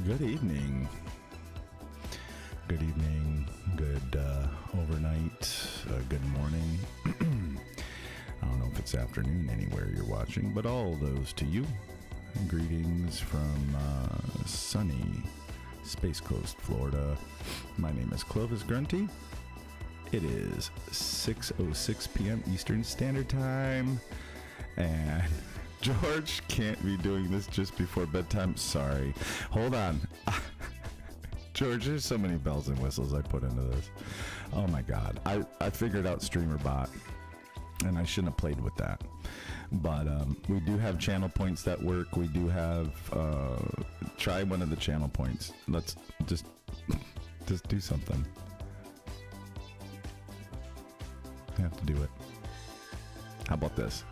Good evening. Good evening, good overnight, good morning. I don't know if it's afternoon anywhere you're watching, but all those to you. Greetings from sunny Space Coast, Florida. My name is Clovis Grunty. It is 6:06 p.m. Eastern Standard Time, and George can't be doing this just before bedtime. Sorry. Hold on. George, there's so many bells and whistles I put into this. Oh my God. I figured out StreamerBot, and I shouldn't have played with that. But we do have channel points that work. We do have, try one of the channel points. Let's just do something. I have to do it. How about this?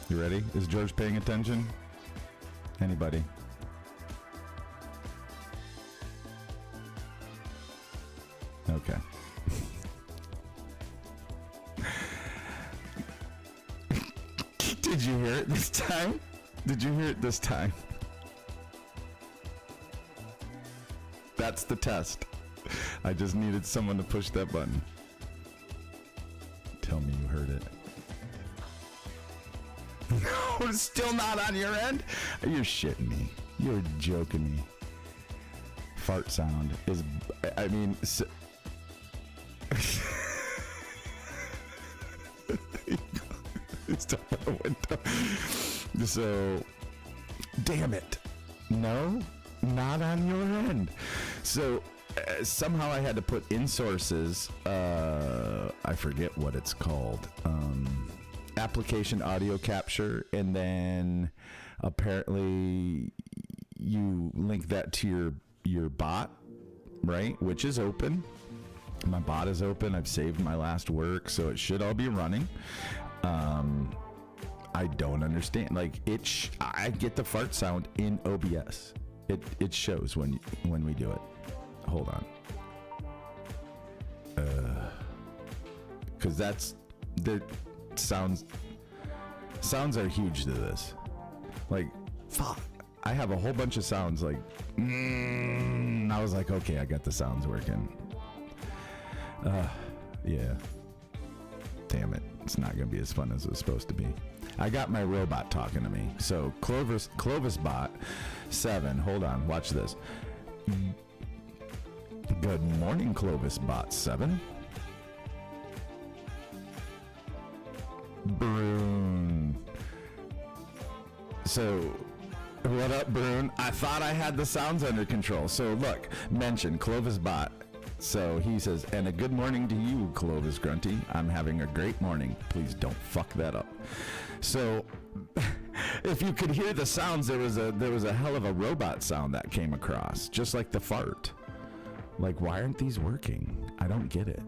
You ready? Is George paying attention? Anybody? Okay. Did you hear it this time? Did you hear it this time? That's the test. I just needed someone to push that button. Tell me you heard it. No, it's still not on your end? You're shitting me. You're joking me. Fart sound is, I mean, it's up the window. So, damn it. No, not on your end. So, somehow I had to put in sources, I forget what it's called, application audio capture, and then apparently you link that to your bot, right, which is open. My bot is open. I've saved my last work, so it should all be running. I don't understand, like, I get the fart sound in OBS. It shows when we do it. Hold on, because that's the sounds are huge to this. Like, fuck, I have a whole bunch of sounds. Like, I was like, okay, I got the sounds working. Yeah. Damn it, it's not gonna be as fun as it was supposed to be. I got my robot talking to me. So Clovis Bot 7. Hold on, watch this. Good morning, Clovis Bot 7. Brune. So, what up, Brune? I thought I had the sounds under control. So look, mention Clovis Bot. So he says, and a good morning to you, Clovis Grunty. I'm having a great morning. Please don't fuck that up. So, if you could hear the sounds, there was a hell of a robot sound that came across, just like the fart. Like, why aren't these working? I don't get it.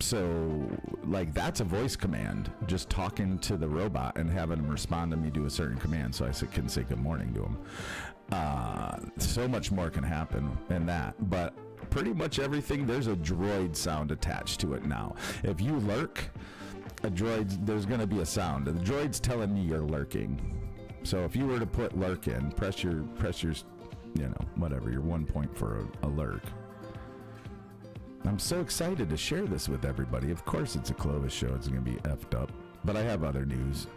So, like, that's a voice command, just talking to the robot and having him respond to me to a certain command, so I can say good morning to him. So much more can happen in that, but pretty much everything, there's a droid sound attached to it now. If you lurk, there's going to be a sound. The droid's telling me you're lurking. So if you were to put lurk in, press your, you know, whatever, your 1 point for a lurk. I'm so excited to share this with everybody. Of course it's a Clovis show. It's going to be effed up. But I have other news.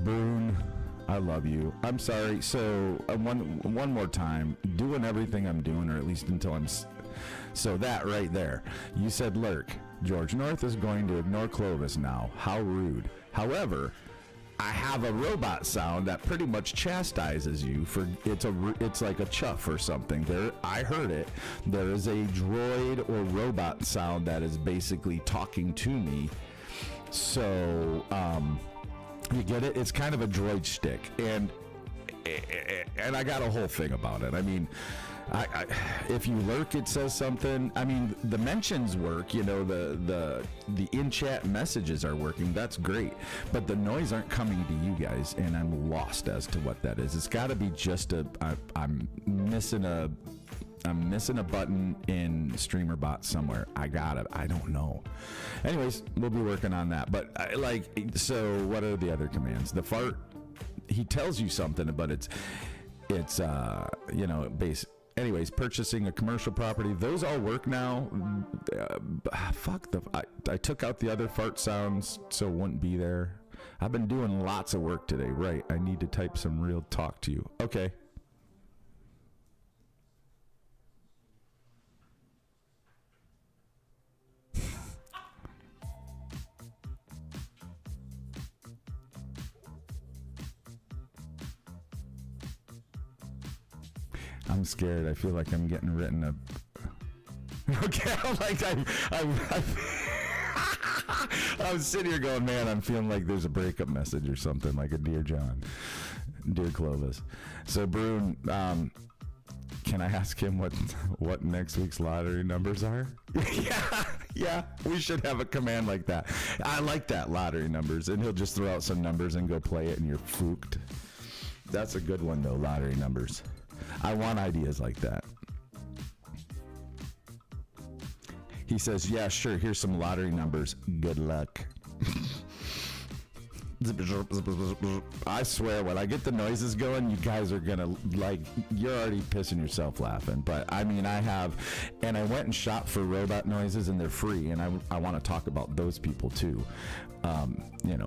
Boone, I love you. I'm sorry. So one more time, doing everything I'm doing, or at least until I'm... So that right there. You said lurk. George North is going to ignore Clovis now. How rude. However, I have a robot sound that pretty much chastises you for it's like a chuff or something. There, I heard it. There is a droid or robot sound that is basically talking to me. So, you get it? It's kind of a droid shtick, and I got a whole thing about it. I mean, if you lurk, it says something. I mean, the mentions work, you know, the in-chat messages are working. That's great. But the noise aren't coming to you guys, and I'm lost as to what that is. It's got to be just I'm missing a button in StreamerBot somewhere. I got it. I don't know. Anyways, we'll be working on that. But so what are the other commands? The fart he tells you something, but it's anyways, purchasing a commercial property, those all work now. I took out the other fart sounds so it wouldn't be there. I've been doing lots of work today. Right, I need to type some real talk to you. Okay. I'm scared. I feel like I'm getting written up. Okay, I'm sitting here going, man, I'm feeling like there's a breakup message or something, like a Dear John, Dear Clovis. So, Brune, can I ask him what next week's lottery numbers are? Yeah, we should have a command like that. I like that, lottery numbers, and he'll just throw out some numbers and go play it, and you're fooked. That's a good one, though, lottery numbers. I want ideas like that. He says, yeah, sure, here's some lottery numbers. Good luck. I swear, when I get the noises going, you guys are gonna, like, you're already pissing yourself laughing. But I mean, I went and shopped for robot noises, and they're free, and I want to talk about those people too,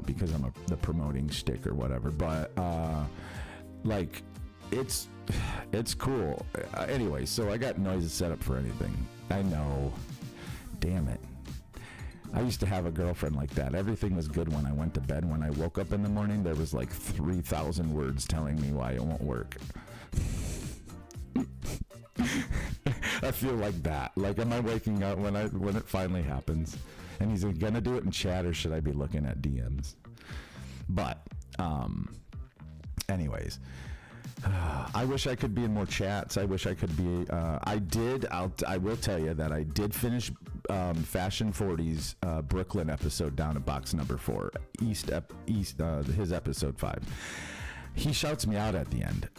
because I'm the promoting stick or whatever. But it's cool. Anyway, so I got noises set up for anything. I know. Damn it. I used to have a girlfriend like that. Everything was good when I went to bed. When I woke up in the morning, there was like 3,000 words telling me why it won't work. I feel like that. Like, am I waking up when it finally happens? And he's gonna do it in chat, or should I be looking at DMs? But, anyways. I wish I could be in more chats. I wish I could be. I will tell you that I did finish Fashion 40's Brooklyn episode down at box number 4, East, his episode 5. He shouts me out at the end.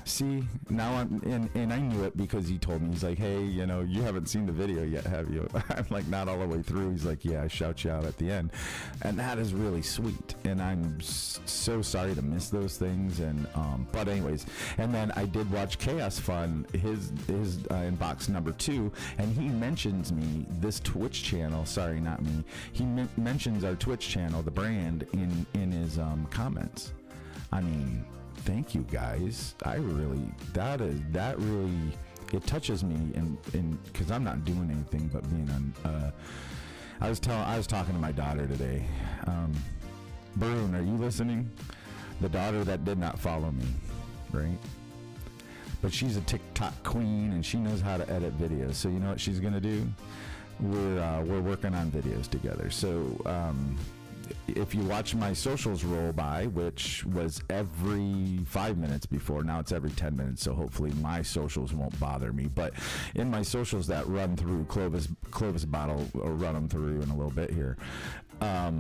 See, now and I knew it because he told me. He's like, hey, you haven't seen the video yet, have you? I'm like, not all the way through. He's like, yeah, I shout you out at the end. And that is really sweet. And I'm so sorry to miss those things. And but anyways, and then I did watch Chaos Fun, his in box number 2, and he mentions me, this Twitch channel. Sorry, not me. He mentions our Twitch channel, the brand, in his comments. I mean, thank you guys. That really it touches me, and because I'm not doing anything but being on. I was talking to my daughter today. Brune, are you listening? The daughter that did not follow me, right? But she's a TikTok queen, and she knows how to edit videos. So you know what she's gonna do? We're working on videos together. So. If you watch my socials roll by, which was every 5 minutes before, now it's every 10 minutes, so hopefully my socials won't bother me. But in my socials that run through Clovis Bottle, or run them through in a little bit here, I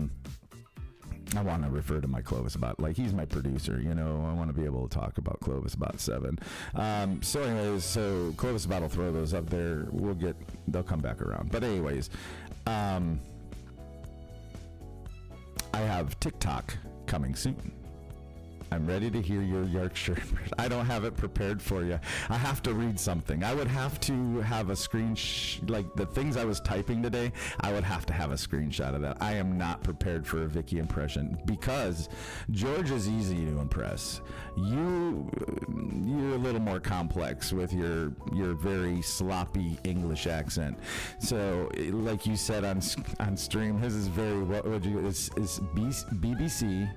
want to refer to my Clovis Bottle like he's my producer. I want to be able to talk about Clovis Bot 7. So anyways, so Clovis Bottle, throw those up there. They'll come back around. But anyways, I have TikTok coming soon. I'm ready to hear your Yorkshire. I don't have it prepared for you. I have to read something. I would have to have a like the things I was typing today, I would have to have a screenshot of that. I am not prepared for a Vicky impression because George is easy to impress. You're a little more complex with your very sloppy English accent. So, like you said on stream, his is very is BBC.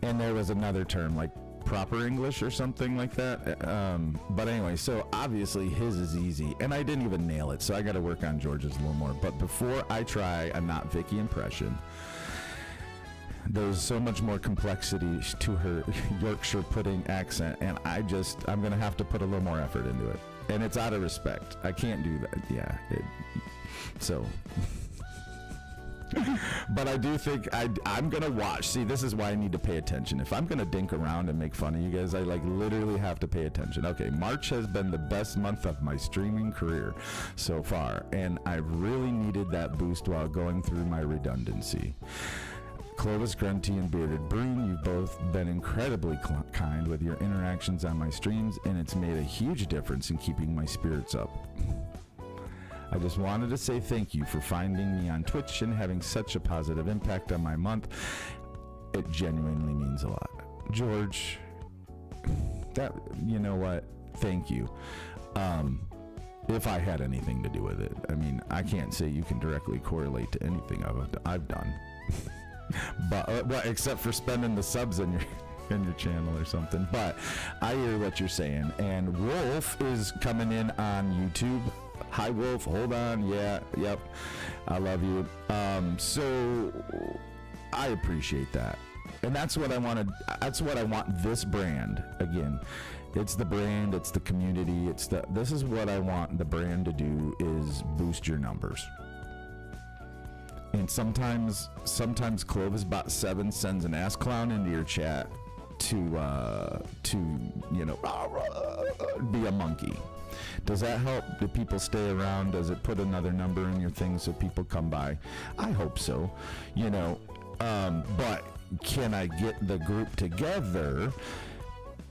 And there was another term, like proper English or something like that. But anyway, so obviously his is easy. And I didn't even nail it, so I got to work on George's a little more. But before I try a not Vicky impression, there's so much more complexity to her Yorkshire pudding accent. And I'm going to have to put a little more effort into it. And it's out of respect. I can't do that. Yeah. So... But I do think I'm going to watch. See, this is why I need to pay attention. If I'm going to dink around and make fun of you guys, I literally have to pay attention. Okay, March has been the best month of my streaming career so far, and I really needed that boost while going through my redundancy. Clovis Grunty and Bearded Broom, you've both been incredibly kind with your interactions on my streams, and it's made a huge difference in keeping my spirits up. I just wanted to say thank you for finding me on Twitch and having such a positive impact on my month. It genuinely means a lot. George, that, you know what? Thank you. If I had anything to do with it, I mean, I can't say you can directly correlate to anything I've done, but well, except for spending the subs in your channel or something. But I hear what you're saying. And Wolf is coming in on YouTube. Hi, Wolf. Hold on. Yeah. Yep. I love you. So I appreciate that, and that's what I wanted. That's what I want. This brand again. It's the brand, it's the community, this is what I want the brand to do, is boost your numbers. And sometimes Clovis Bot 7 sends an ass clown into your chat to you know, be a monkey. Does that help? Do people stay around? Does it put another number in your thing so people come by? I hope so. You know, but can I get the group together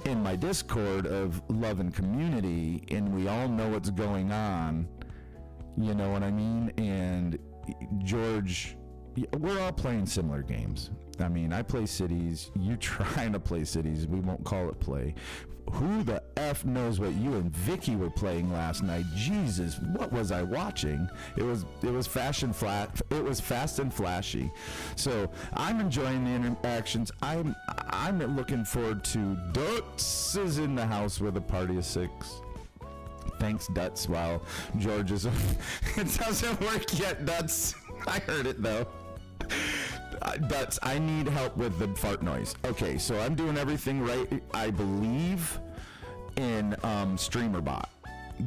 in my Discord of love and community, and we all know what's going on, you know what I mean? And George, we're all playing similar games. I mean, I play cities, you trying to play cities, we won't call it play. Who the F knows what you and Vicky were playing last night? Jesus, what was I watching? It was fast and flashy. So I'm enjoying the interactions. I'm looking forward to Dutz is in the house with a party of 6. Thanks, Dutz. While George is it doesn't work yet, Dutz. I heard it though. Dutz, I need help with the fart noise. Okay, so I'm doing everything right, I believe, in StreamerBot,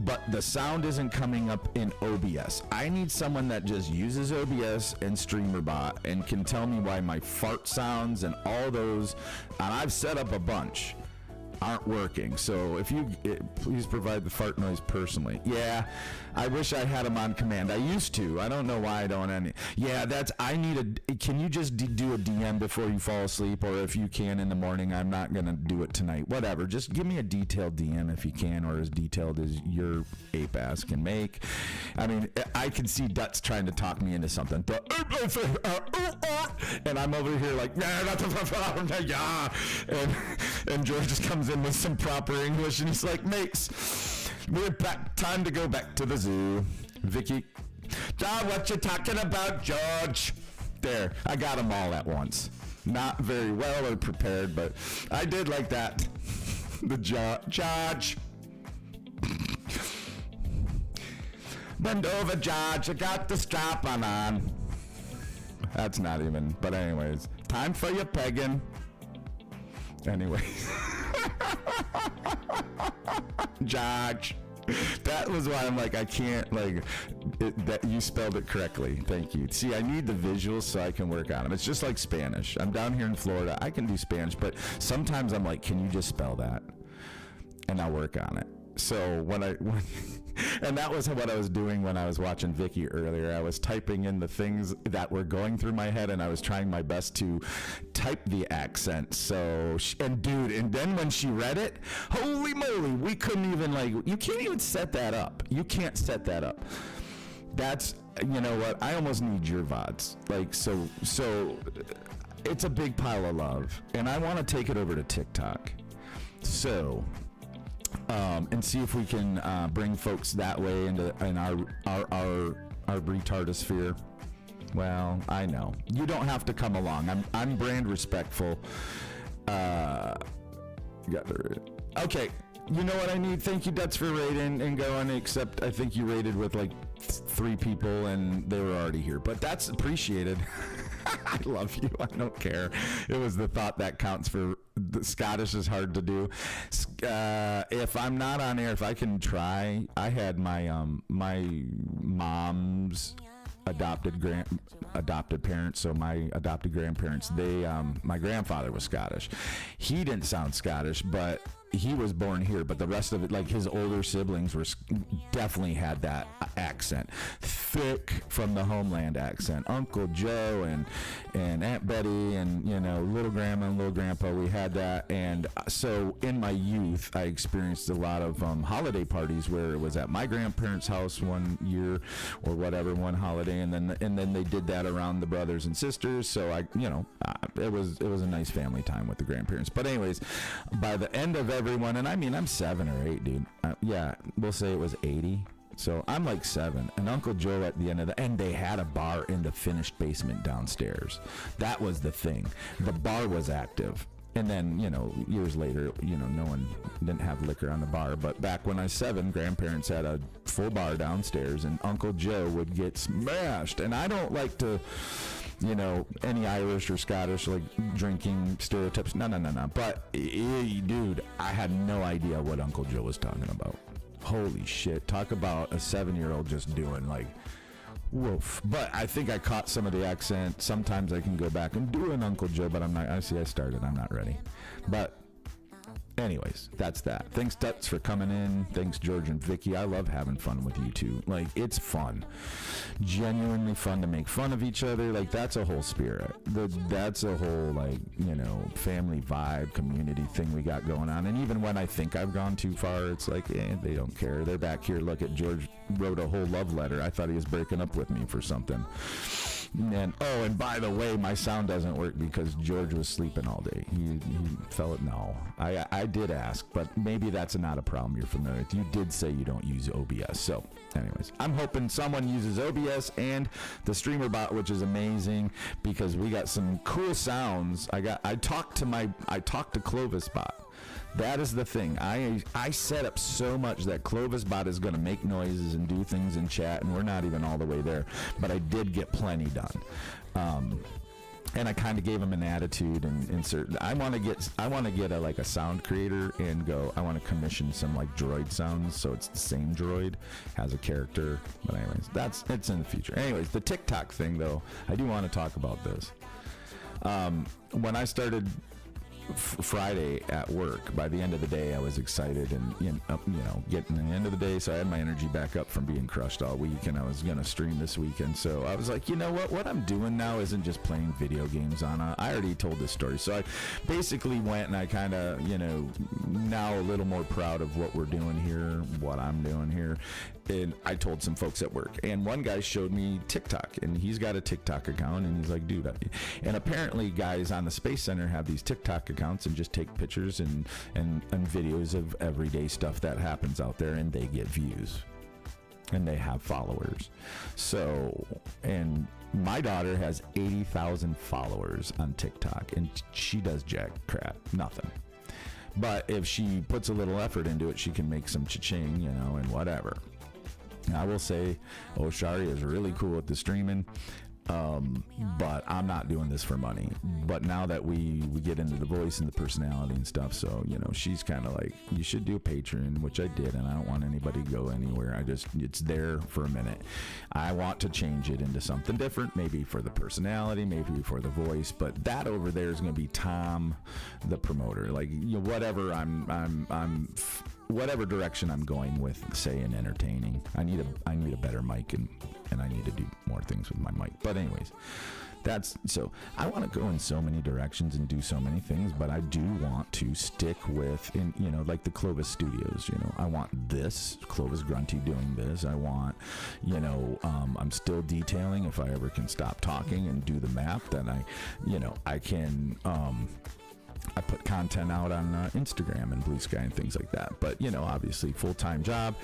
but the sound isn't coming up in OBS. I need someone that just uses OBS and StreamerBot and can tell me why my fart sounds and all those, and I've set up a bunch, aren't working. So if you please provide the fart noise personally. Yeah, I wish I had them on command. I used to. I don't know why I don't any. Yeah, I need can you just do a DM before you fall asleep, or if you can in the morning? I'm not gonna do it tonight. Whatever. Just give me a detailed DM if you can, or as detailed as your ape ass can make. I mean, I can see Dutz trying to talk me into something, and I'm over here like, yeah, and George just comes in with some proper English, and he's like, mates, we're back, time to go back to the zoo. Vicky, what you talking about, George? There, I got them all at once. Not very well or prepared, but I did like that. The George. Bend over, George, I got the strap on. That's not even, but anyways, time for your pegging. Anyways. George. That was why I'm like, I can't, like, that you spelled it correctly. Thank you. See, I need the visuals so I can work on them. It's just like Spanish. I'm down here in Florida. I can do Spanish, but sometimes I'm like, can you just spell that? And I'll work on it. So and that was what I was doing when I was watching Vicky earlier. I was typing in the things that were going through my head, and I was trying my best to type the accent. So, and then when she read it, holy moly, we couldn't even, like, you can't even set that up. You can't set that up. That's, you know what, I almost need your VODs. Like, so it's a big pile of love, and I want to take it over to TikTok. So, and see if we can bring folks that way in our retardosphere. Well, I know you don't have to come along. I'm brand respectful. Okay, you know what I need? Thank you, Dutz, for rating and going. Except I think you rated with like 3 people, and they were already here. But that's appreciated. I love you. I don't care. It was the thought that counts. For the Scottish is hard to do. If I'm not on air, if I can try, I had my my mom's adopted parents, so my adopted grandparents, they my grandfather was Scottish. He didn't sound Scottish, but he was born here, but the rest of it, like his older siblings were definitely had that accent, thick from the homeland accent. Uncle Joe and Aunt Betty and, you know, little grandma and little grandpa, we had that. And so in my youth, I experienced a lot of holiday parties where it was at my grandparents' house one year or whatever, one holiday, and then they did that around the brothers and sisters. So it was a nice family time with the grandparents. But anyways, by the end of everyone, and I mean, I'm 7 or 8, dude. Yeah, we'll say it was 80. So I'm like 7, and Uncle Joe at the end of and they had a bar in the finished basement downstairs. That was the thing. The bar was active. And then, you know, years later, you know, no one didn't have liquor on the bar. But back when I was 7, grandparents had a full bar downstairs, and Uncle Joe would get smashed. And I don't like to, you know, any Irish or Scottish, like, drinking stereotypes. No. But, dude, I had no idea what Uncle Joe was talking about. Holy shit. Talk about a 7-year-old just doing, like, woof. But I think I caught some of the accent. Sometimes I can go back and do an Uncle Joe, but I'm not. I started. I'm not ready. But anyways, that's that. Thanks, Tuts, for coming in. Thanks, George and Vicky. I love having fun with you two. Like, it's fun. Genuinely fun to make fun of each other. Like, that's a whole spirit. That's a whole, like, you know, family vibe, community thing we got going on. And even when I think I've gone too far, it's like, they don't care. They're back here. Look at George wrote a whole love letter. I thought he was breaking up with me for something. And by the way, my sound doesn't work because George was sleeping all day. He fell it. No, I did ask, but maybe that's not a problem you're familiar with. You did say you don't use OBS. So anyways, I'm hoping someone uses OBS and the streamer bot, which is amazing because we got some cool sounds. I talked to Clovis bot. That is the thing. I set up so much that Clovis bot is going to make noises and do things in chat, and we're not even all the way there. But I did get plenty done. And I kind of gave him an attitude and insert. I want to get a sound creator and go. I want to commission some like droid sounds, so it's the same droid has a character. But anyways, it's in the future. Anyways, the TikTok thing though, I do want to talk about this. When I started Friday at work, by the end of the day I was excited and getting the end of the day, so I had my energy back up from being crushed all week, and I was gonna stream this weekend. So I was like, you know what I'm doing now isn't just playing video games on I already told this story, so I basically went and I kind of, now a little more proud of what we're doing here, what I'm doing here. And I told some folks at work, and one guy showed me TikTok, and he's got a TikTok account, and he's like, dude, and apparently guys on the Space Center have these TikTok accounts and just take pictures and videos of everyday stuff that happens out there, and they get views and they have followers. So, and my daughter has 80,000 followers on TikTok, and she does jack crap, nothing. But if she puts a little effort into it, she can make some cha-ching, and whatever. I will say Oshari is really cool at the streaming, but I'm not doing this for money. But now that we get into the voice and the personality and stuff, so she's kind of like, you should do a Patreon, which I did, and I don't want anybody to go anywhere. It's there for a minute. I want to change it into something different, maybe for the personality, maybe for the voice, but that over there is going to be Tom, the promoter. Like, whatever whatever direction I'm going with, say, in entertaining, I need a better mic, and I need to do more things with my mic. But anyways, so I want to go in so many directions and do so many things, but I do want to stick with, like the Clovis Studios. I want this Clovis Grunty doing this. I want, I'm still detailing. If I ever can stop talking and do the map, then I can. I put content out on Instagram and Blue Sky and things like that. But, obviously full-time job.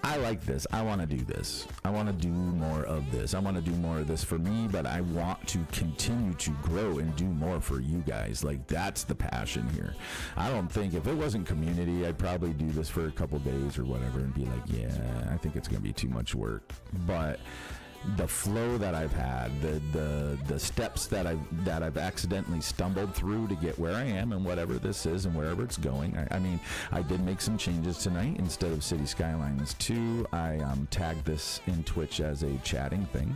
I like this. I want to do this. I want to do more of this. I want to do more of this for me, but I want to continue to grow and do more for you guys. Like, that's the passion here. I don't think, if it wasn't community, I'd probably do this for a couple days or whatever and be like, yeah, I think it's going to be too much work. But the flow that I've had, the steps that I've accidentally stumbled through to get where I am and whatever this is and wherever it's going. I mean, I did make some changes tonight. Instead of City Skylines 2, I tagged this in Twitch as a chatting thing.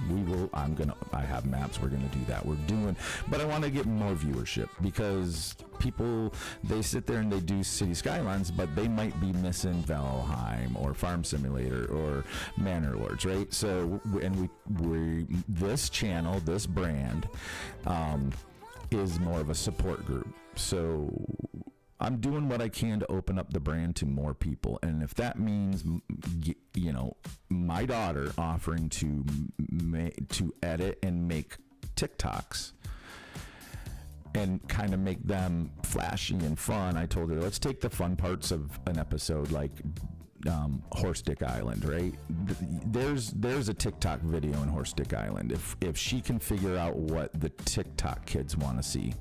I have maps. We're gonna do that. But I want to get more viewership, because people, they sit there and they do City Skylines, but they might be missing Valheim or Farm Simulator or Manor Lords, right? So, and we this channel, this brand, is more of a support group. So I'm doing what I can to open up the brand to more people, and if that means, you know, my daughter offering to edit and make TikToks and kind of make them flashy and fun, I told her, let's take the fun parts of an episode, like Horse Dick Island, right? There's a TikTok video in Horse Dick Island. If she can figure out what the TikTok kids want to see.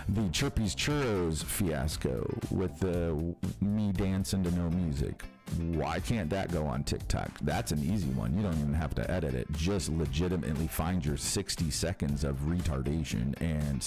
The Chirpy's Churros fiasco with the me dancing to no music. Why can't that go on TikTok? That's an easy one. You don't even have to edit it. Just legitimately find your 60 seconds of retardation and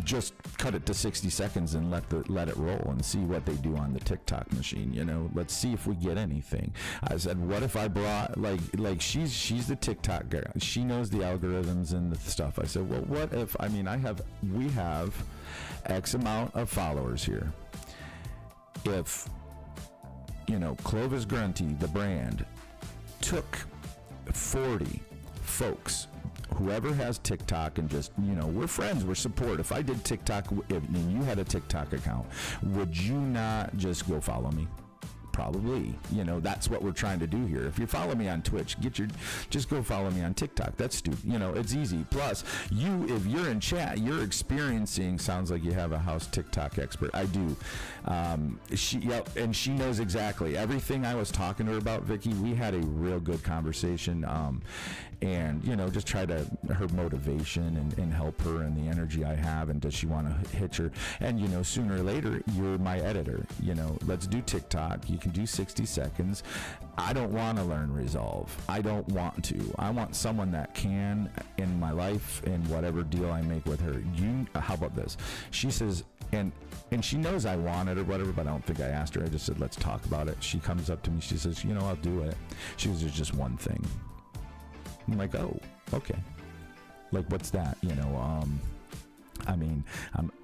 just cut it to 60 seconds and let it roll and see what they do on the TikTok machine. You know, let's see if we get anything. I said, what if I brought like she's the TikTok girl. She knows the algorithms and the stuff. I said, well, what if, I mean, we have X amount of followers here. If, you know, Clovis Grunty, the brand, took 40 folks, whoever has TikTok, and just, you know, we're friends, we're support. If I did TikTok and you had a TikTok account, would you not just go follow me? Probably. You know, that's what we're trying to do here. If you follow me on Twitch, just go follow me on TikTok. That's stupid. You know, it's easy. Plus, if you're in chat, you're experiencing, sounds like you have a house TikTok expert. I do. And she knows exactly everything I was talking to her about, Vicky. We had a real good conversation. And, you know, just try to, her motivation and help her and the energy I have, and does she want to hitch her? And, you know, sooner or later, you're my editor. You know, let's do TikTok. You can do 60 seconds. I don't want to learn Resolve. I don't want to. I want someone that can in my life, and whatever deal I make with her. How about this? She says, and she knows I want it or whatever, but I don't think I asked her. I just said, let's talk about it. She comes up to me. She says, you know, I'll do it. She goes, there's just one thing. I'm like, oh, okay. Like, what's that? You know, I mean,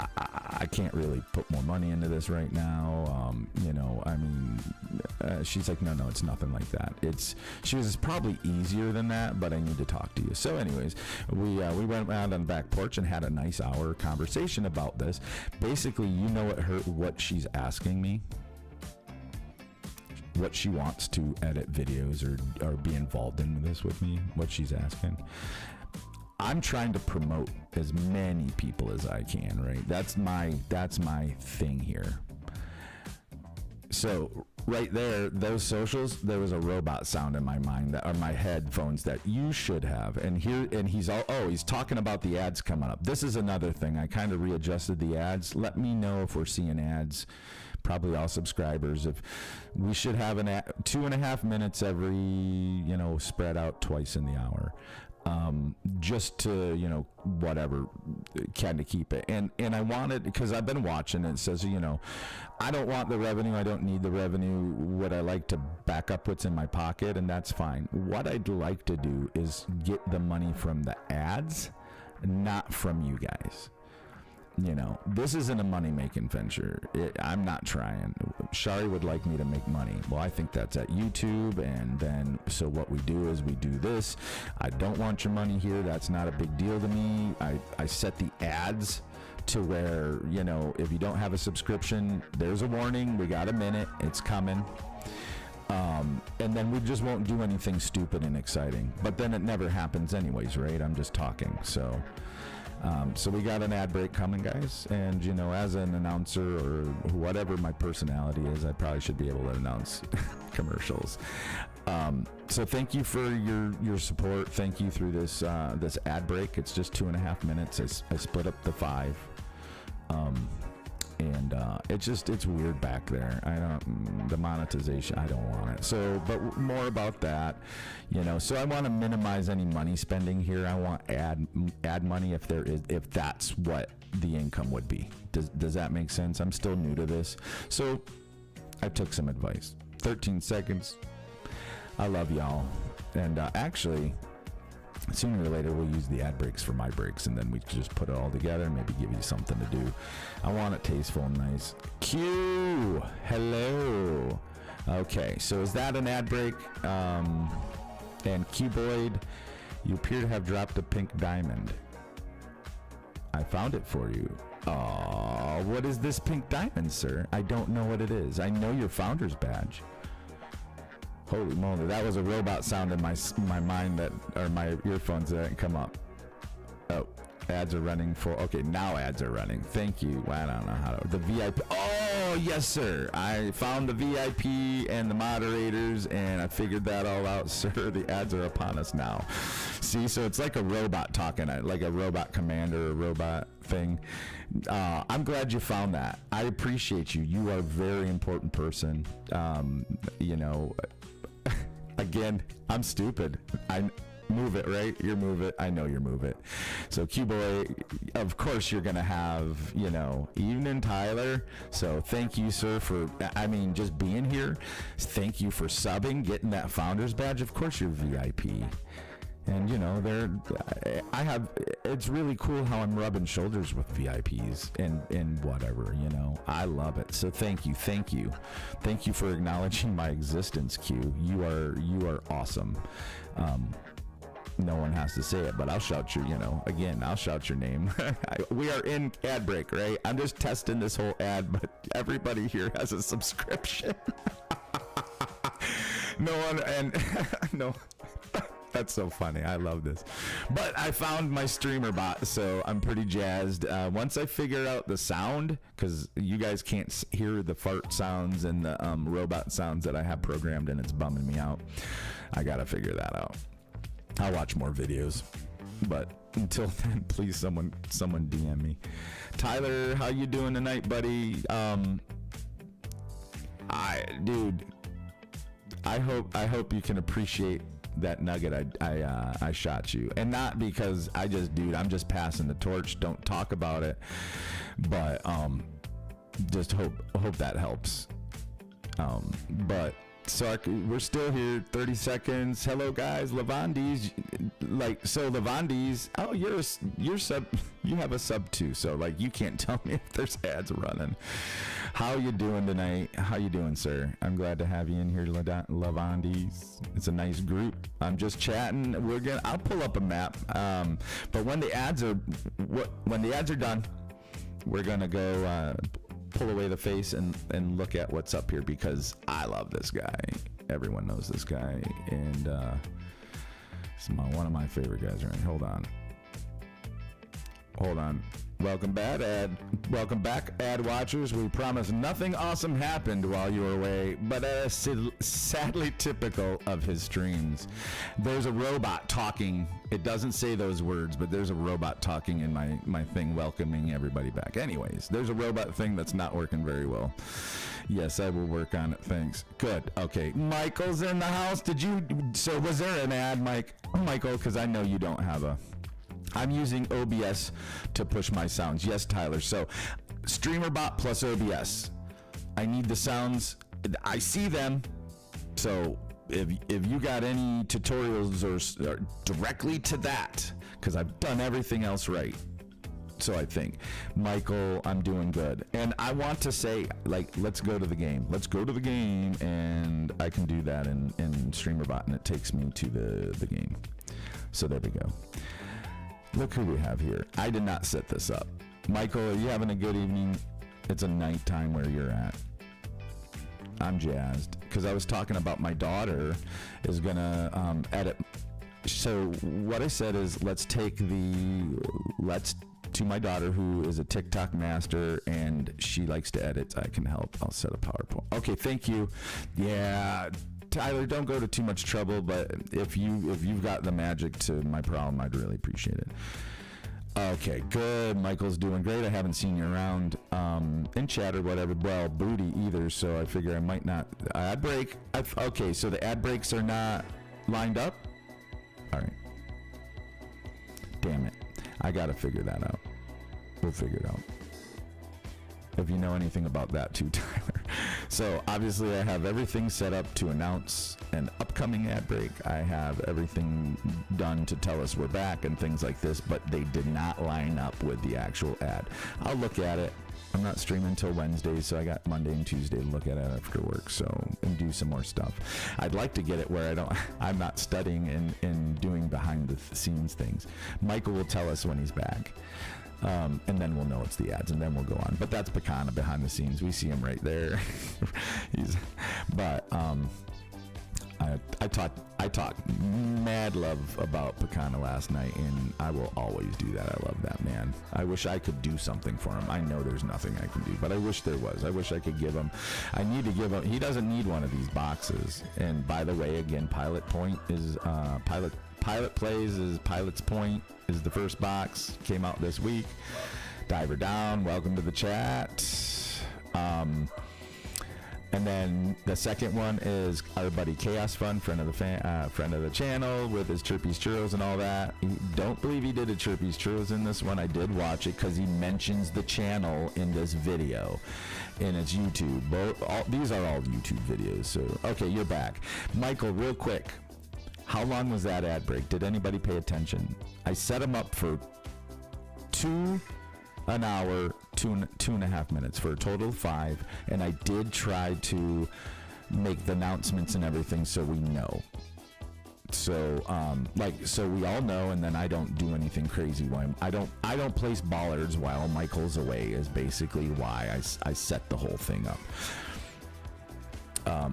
I can't really put more money into this right now. You know, I mean, she's like, no, it's nothing like that. She was probably easier than that, but I need to talk to you. So anyways, we went out on the back porch and had a nice hour conversation about this. Basically, you know what she's asking me? What she wants to edit videos or be involved in this with me, what she's asking. I'm trying to promote as many people as I can, right? That's my thing here. So right there, those socials, there was a robot sound in my mind, that are my headphones that you should have. And he's talking about the ads coming up. This is another thing. I kind of readjusted the ads. Let me know if we're seeing ads. Probably all subscribers. If we should have 2.5 minutes every, you know, spread out twice in the hour, just to, you know, whatever, kind of keep it. And I wanted, because I've been watching, it says, you know, I don't want the revenue, I don't need the revenue. Would I like to back up what's in my pocket? And that's fine. What I'd like to do is get the money from the ads, not from you guys. You know, this isn't a money-making venture. I'm not trying. Shari would like me to make money. Well, I think that's at YouTube, and then, so what we do is we do this. I don't want your money here. That's not a big deal to me. I set the ads to where, you know, if you don't have a subscription, there's a warning. We got a minute. It's coming. And then we just won't do anything stupid and exciting. But then it never happens anyways, right? I'm just talking, so... So we got an ad break coming, guys, and, you know, as an announcer or whatever my personality is, I probably should be able to announce commercials. So thank you for your support. Thank you through this ad break. It's just 2.5 minutes. I split up the 5. And it's weird back there. The monetization, I don't want it. So, but more about that, so I want to minimize any money spending here. I want ad money if that's what the income would be. Does that make sense? I'm still new to this. So I took some advice. 13 seconds. I love y'all. And actually, sooner or later, we'll use the ad breaks for my breaks, and then we can just put it all together and maybe give you something to do. I want it tasteful and nice. Q, hello. Okay, so is that an ad break? And Q Boyd, you appear to have dropped a pink diamond. I found it for you. Oh, what is this pink diamond, sir? I don't know what it is. I know your founder's badge. Holy moly, that was a robot sound in my mind or my earphones that didn't come up. Oh, ads are running for, okay, now ads are running. Thank you. I don't know how to, the VIP. Oh, yes, sir. I found the VIP and the moderators, and I figured that all out, sir. The ads are upon us now. See, so it's like a robot talking, like a robot commander, a robot thing. I'm glad you found that. I appreciate you. You are a very important person. Again, I'm stupid. I move it, right? You move it. I know you move it. So Q-Boy, of course you're going to have, evening Tyler. So thank you, sir, for, just being here. Thank you for subbing, getting that founder's badge. Of course you're VIP. And, it's really cool how I'm rubbing shoulders with VIPs and whatever, I love it. So thank you. Thank you for acknowledging my existence, Q. You are awesome. No one has to say it, but I'll shout I'll shout your name. We are in ad break, right? I'm just testing this whole ad, but everybody here has a subscription. No. That's so funny. I love this. But I found my streamer bot, so I'm pretty jazzed. Once I figure out the sound, because you guys can't hear the fart sounds and the robot sounds that I have programmed, and it's bumming me out. I got to figure that out. I'll watch more videos. But until then, please, someone DM me. Tyler, how you doing tonight, buddy? I hope you can appreciate that nugget I shot you, and not because I'm just passing the torch. Don't talk about it, but just hope that helps. But so we're still here. 30 seconds. Hello guys, Levandi's Levandi's. Oh, you're sub. You have a sub too, so you can't tell me if there's ads running. How you doing tonight? How you doing, sir? I'm glad to have you in here, Levandi's. It's a nice group. I'm just chatting. I'll pull up a map. But when the ads are done, we're gonna go pull away the face and look at what's up here, because I love this guy. Everyone knows this guy, and it's one of my favorite guys. Right? Hold on. Welcome back, ad watchers. We promise nothing awesome happened while you were away, but sadly typical of his streams. There's a robot talking. It doesn't say those words, but there's a robot talking in my thing welcoming everybody back. Anyways, there's a robot thing that's not working very well. Yes, I will work on it. Thanks. Good. Okay. Michael's in the house. So was there an ad, Michael? Because I know you don't have I'm using OBS to push my sounds. Yes, Tyler. So StreamerBot plus OBS. I need the sounds. I see them. So if you got any tutorials or directly to that, because I've done everything else right. So I think, Michael, I'm doing good. And I want to say, let's go to the game. Let's go to the game, and I can do that in StreamerBot, and it takes me to the game. So there we go. Look who we have here. I did not set this up. Michael, are you having a good evening? It's a nighttime where you're at. I'm jazzed because I was talking about my daughter is gonna edit. So what I said is let's to my daughter, who is a TikTok master and she likes to edit. I can help. I'll set a PowerPoint. Okay, thank you. Yeah. Tyler, don't go to too much trouble, but if you've got the magic to my problem, I'd really appreciate it. Okay, good. Michael's doing great. I haven't seen you around in chat or whatever. Well, booty either, so I figure I might not. Ad break. Okay, so the ad breaks are not lined up? All right. Damn it. I got to figure that out. We'll figure it out. If you know anything about that too, Tyler. So obviously I have everything set up to announce an upcoming ad break. I have everything done to tell us we're back and things like this, but they did not line up with the actual ad. I'll look at it. I'm not streaming until Wednesday, so I got Monday and Tuesday to look at it after work, so and do some more stuff. I'd like to get it where I'm not studying and doing behind the scenes things. Michael will tell us when he's back. And then we'll know it's the ads, and then we'll go on. But that's Pecana behind the scenes. We see him right there. I talked mad love about Pecana last night, and I will always do that. I love that man. I wish I could do something for him. I know there's nothing I can do, but I wish there was. I wish I could give him. I need to give him. He doesn't need one of these boxes. And by the way, again, Pilot Point is Pilot Plays is Pilot's Point is the first box. Came out this week. Diver Down, welcome to the chat. And then the second one is our buddy Chaos Fun, friend of the channel, with his Chirpy's Churros and all that. Don't believe he did a Chirpy's Churros in this one. I did watch it because he mentions the channel in this video, and it's YouTube. These are all YouTube videos. So okay, you're back, Michael. Real quick, how long was that ad break? Did anybody pay attention? I set him up for an hour, two and a half minutes for a total of 5, and I did try to make the announcements and everything so we know. So so we all know, and then I don't do anything crazy while I don't place bollards while Michael's away is basically why I set the whole thing up.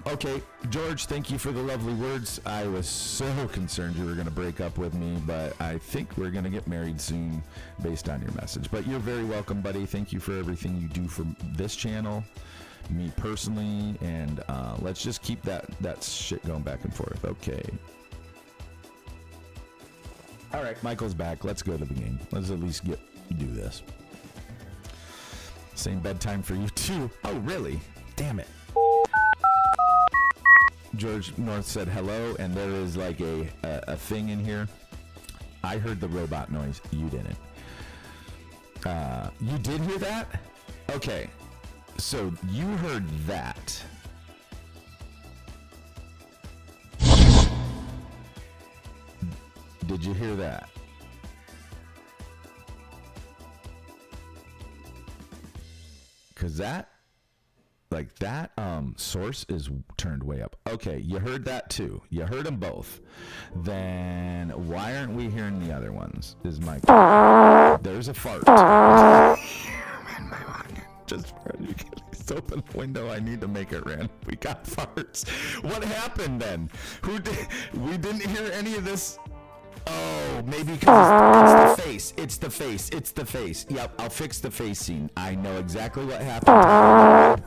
Okay, George, thank you for the lovely words. I was so concerned you were going to break up with me, but I think we're going to get married soon based on your message. But you're very welcome, buddy. Thank you for everything you do for this channel, me personally, and let's just keep that shit going back and forth. Okay. All right, Michael's back. Let's go to the game. Let's at least do this. Same bedtime for you, too. Oh, really? Damn it. George North said hello, and there is like a thing in here. I heard the robot noise. You didn't. You did hear that? Okay. So you heard that. Did you hear that? Because that source is turned way up. Okay, you heard that too. You heard them both. Then why aren't we hearing the other ones? Is my there's a fart. Just open the window. I need to make it ran. We got farts. What happened then? We didn't hear any of this. Oh, maybe because it's the face. Yep, I'll fix the face scene. I know exactly what happened.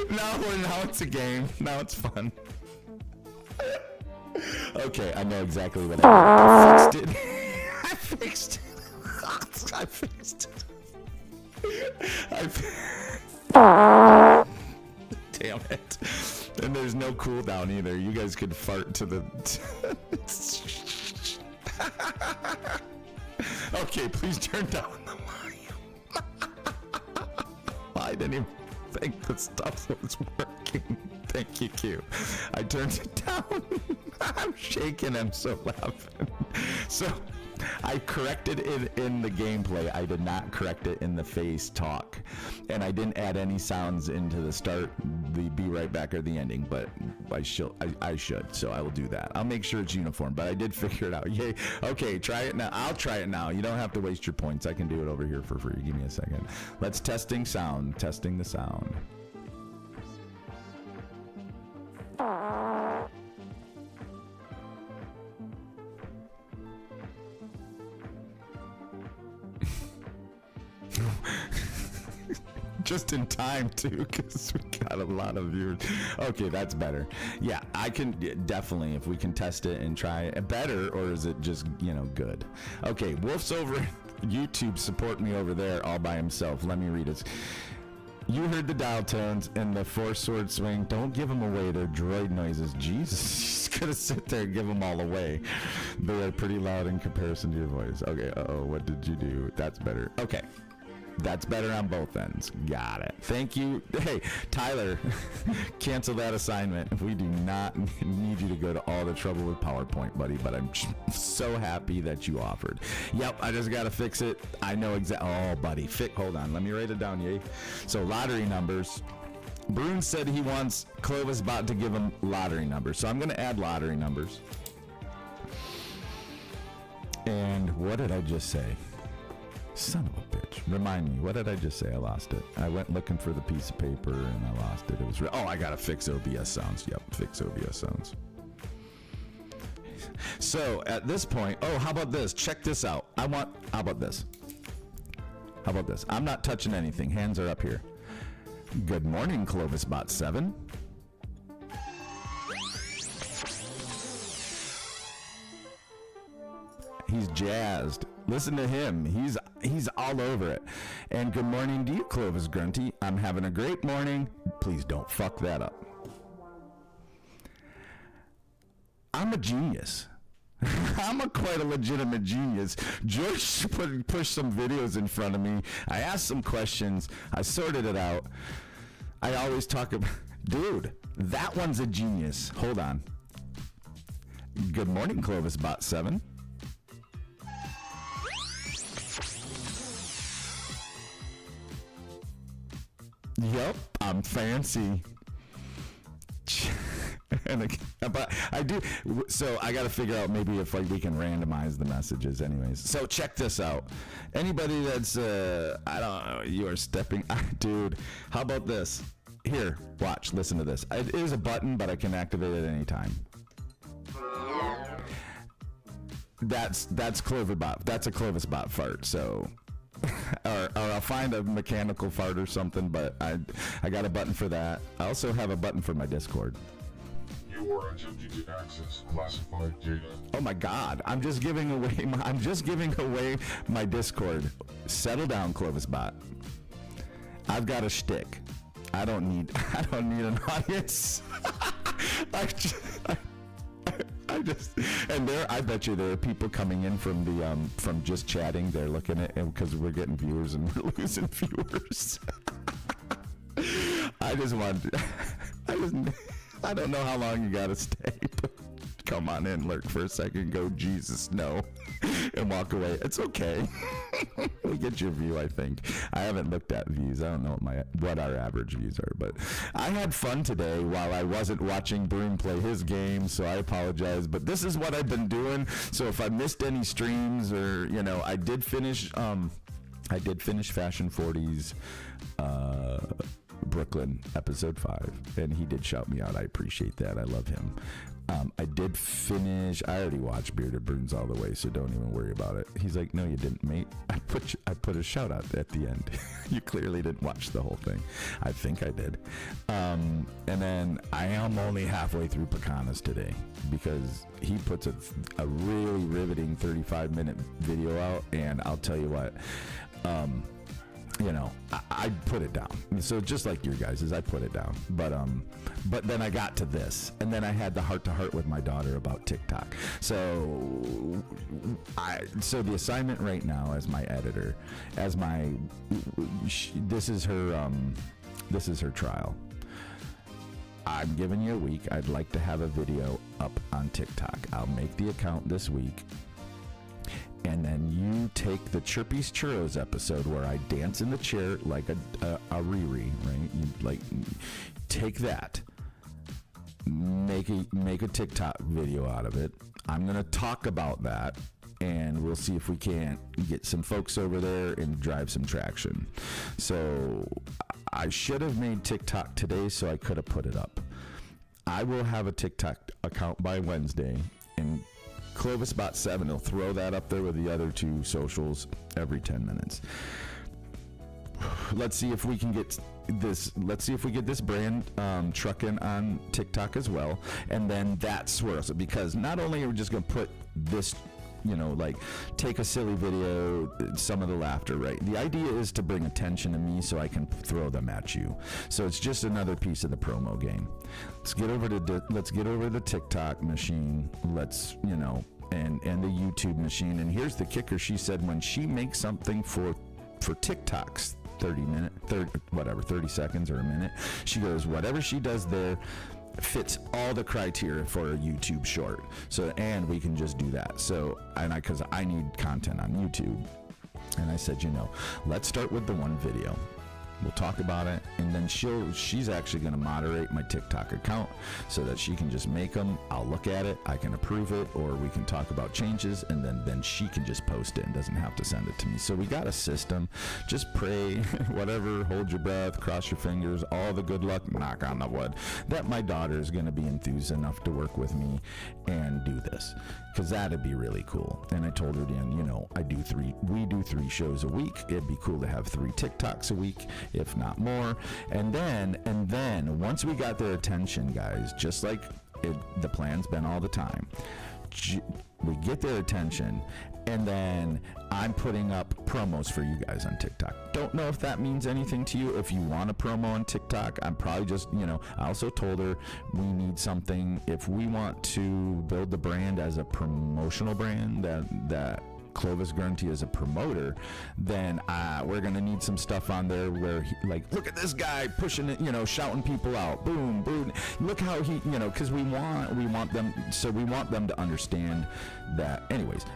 Now it's a game. Now it's fun. Okay, I know exactly what happened. I fixed it. Damn it. And there's no cooldown either. You guys could fart to the... Okay, please turn down the volume. I didn't even think the stuff was working. Thank you, Q. I turned it down. I'm shaking. I'm so laughing. So... I corrected it in the gameplay. I did not correct it in the face talk. And I didn't add any sounds into the start, the be right back, or the ending, but I should, so I will do that. I'll make sure it's uniform, but I did figure it out. Yay. Okay, try it now. I'll try it now. You don't have to waste your points. I can do it over here for free. Give me a second. Let's testing the sound. just in time too, because we got a lot of viewers. Okay, that's better. Yeah, I can definitely, if we can test it and try it better, or is it just, good? Okay, Wolf's over YouTube, support me over there all by himself. Let me read it. You heard the dial tones and the four-sword swing. Don't give them away. They're droid noises. Jesus, she's going to sit there and give them all away. They are pretty loud in comparison to your voice. Okay, what did you do? That's better. Okay. That's better on both ends. Got it. Thank you. Hey, Tyler, cancel that assignment. We do not need you to go to all the trouble with PowerPoint, buddy, but I'm so happy that you offered. Yep, I just got to fix it. I know exactly. Oh, buddy. Hold on. Let me write it down, yay. So, lottery numbers. Brune said he wants Clovis Bot to give him lottery numbers. So, I'm going to add lottery numbers. And what did I just say? Son of a bitch. Remind me, what did I just say? I lost it. I went looking for the piece of paper and I lost it. It was I gotta fix OBS sounds. Yep, fix OBS sounds. So at this point, how about this? Check this out. How about this? I'm not touching anything. Hands are up here. Good morning, ClovisBot 7. He's jazzed. Listen to him. He's all over it. And good morning to you, Clovis Grunty. I'm having a great morning. Please don't fuck that up. I'm a genius. I'm quite a legitimate genius. George pushed some videos in front of me. I asked some questions. I sorted it out. I always talk about... Dude, that one's a genius. Hold on. Good morning, ClovisBot 7. Yep, I'm fancy. But I do, so I got to figure out maybe if we can randomize the messages anyways. So check this out. Anybody that's, I don't know, you are stepping, dude, how about this? Here, watch, listen to this. It is a button, but I can activate it anytime. That's CloverBot. That's a ClovisBot fart, so... or I'll find a mechanical fart or something, but I got a button for that. I also have a button for my Discord. You are attempting to access classified data. Oh my God! I'm just giving away my Discord. Settle down, ClovisBot. I've got a shtick. I don't need an audience. I bet you there are people coming in from just chatting. They're looking at it because we're getting viewers and we're losing viewers. I don't know how long you gotta stay, but come on in, lurk for a second, go Jesus no, and walk away. It's okay. We get your view, I think. I haven't looked at views. I don't know what our average views are, but I had fun today while I wasn't watching Broom play his game, so I apologize. But this is what I've been doing. So if I missed any streams, or I did finish Fashion 40's Brooklyn episode 5, and he did shout me out. I appreciate that. I love him. I did finish. I already watched Bearded Bruins all the way, so don't even worry about it. He's like, no, you didn't, mate. I put a shout out at the end. You clearly didn't watch the whole thing. I think I did. And then I am only halfway through Pecanas today because he puts a really riveting 35-minute video out, and I'll tell you what. I put it down. So just like your guys', I put it down. But then I got to this, and then I had the heart-to-heart with my daughter about TikTok. So the assignment right now as my editor, this is her trial. I'm giving you a week. I'd like to have a video up on TikTok. I'll make the account this week. And then you take the Chirpy's Churros episode where I dance in the chair like a Riri, right? You take that, make a TikTok video out of it. I'm gonna talk about that, and we'll see if we can't get some folks over there and drive some traction. So I should have made TikTok today so I could have put it up. I will have a TikTok account by Wednesday, and ClovisBot 7 will throw that up there with the other two socials every 10 minutes. let's see if we can get this brand trucking on TikTok as well, and then that swirls it, because not only are we just going to put this, like take a silly video, some of the laughter, right? The idea is to bring attention to me so I can throw them at you. So it's just another piece of the promo game. Let's get over the TikTok machine. Let's, and the YouTube machine. And here's the kicker. She said when she makes something for TikTok's 30 seconds or a minute, she goes, whatever she does there fits all the criteria for a YouTube short. So, and we can just do that. So, because I need content on YouTube. And I said, let's start with the one video. We'll talk about it, and then she's actually going to moderate my TikTok account so that she can just make them. I'll look at it, I can approve it, or we can talk about changes, and then she can just post it and doesn't have to send it to me. So we got a system. Just pray, whatever, hold your breath, cross your fingers, all the good luck, knock on the wood, that my daughter is going to be enthused enough to work with me and do this, because that'd be really cool. And I told her, Dan, we do 3 shows a week. It'd be cool to have 3 TikToks a week, if not more. And then once we got their attention, guys, just like the plan's been all the time, we get their attention, and then I'm putting up promos for you guys on TikTok. Don't know if that means anything to you. If you want a promo on TikTok, I'm probably just, I also told her we need something. If we want to build the brand as a promotional brand that Clovis Guarantee as a promoter, then we're gonna need some stuff on there where look at this guy pushing it, shouting people out, boom, boom, look how he, because we want them to understand that. Anyways,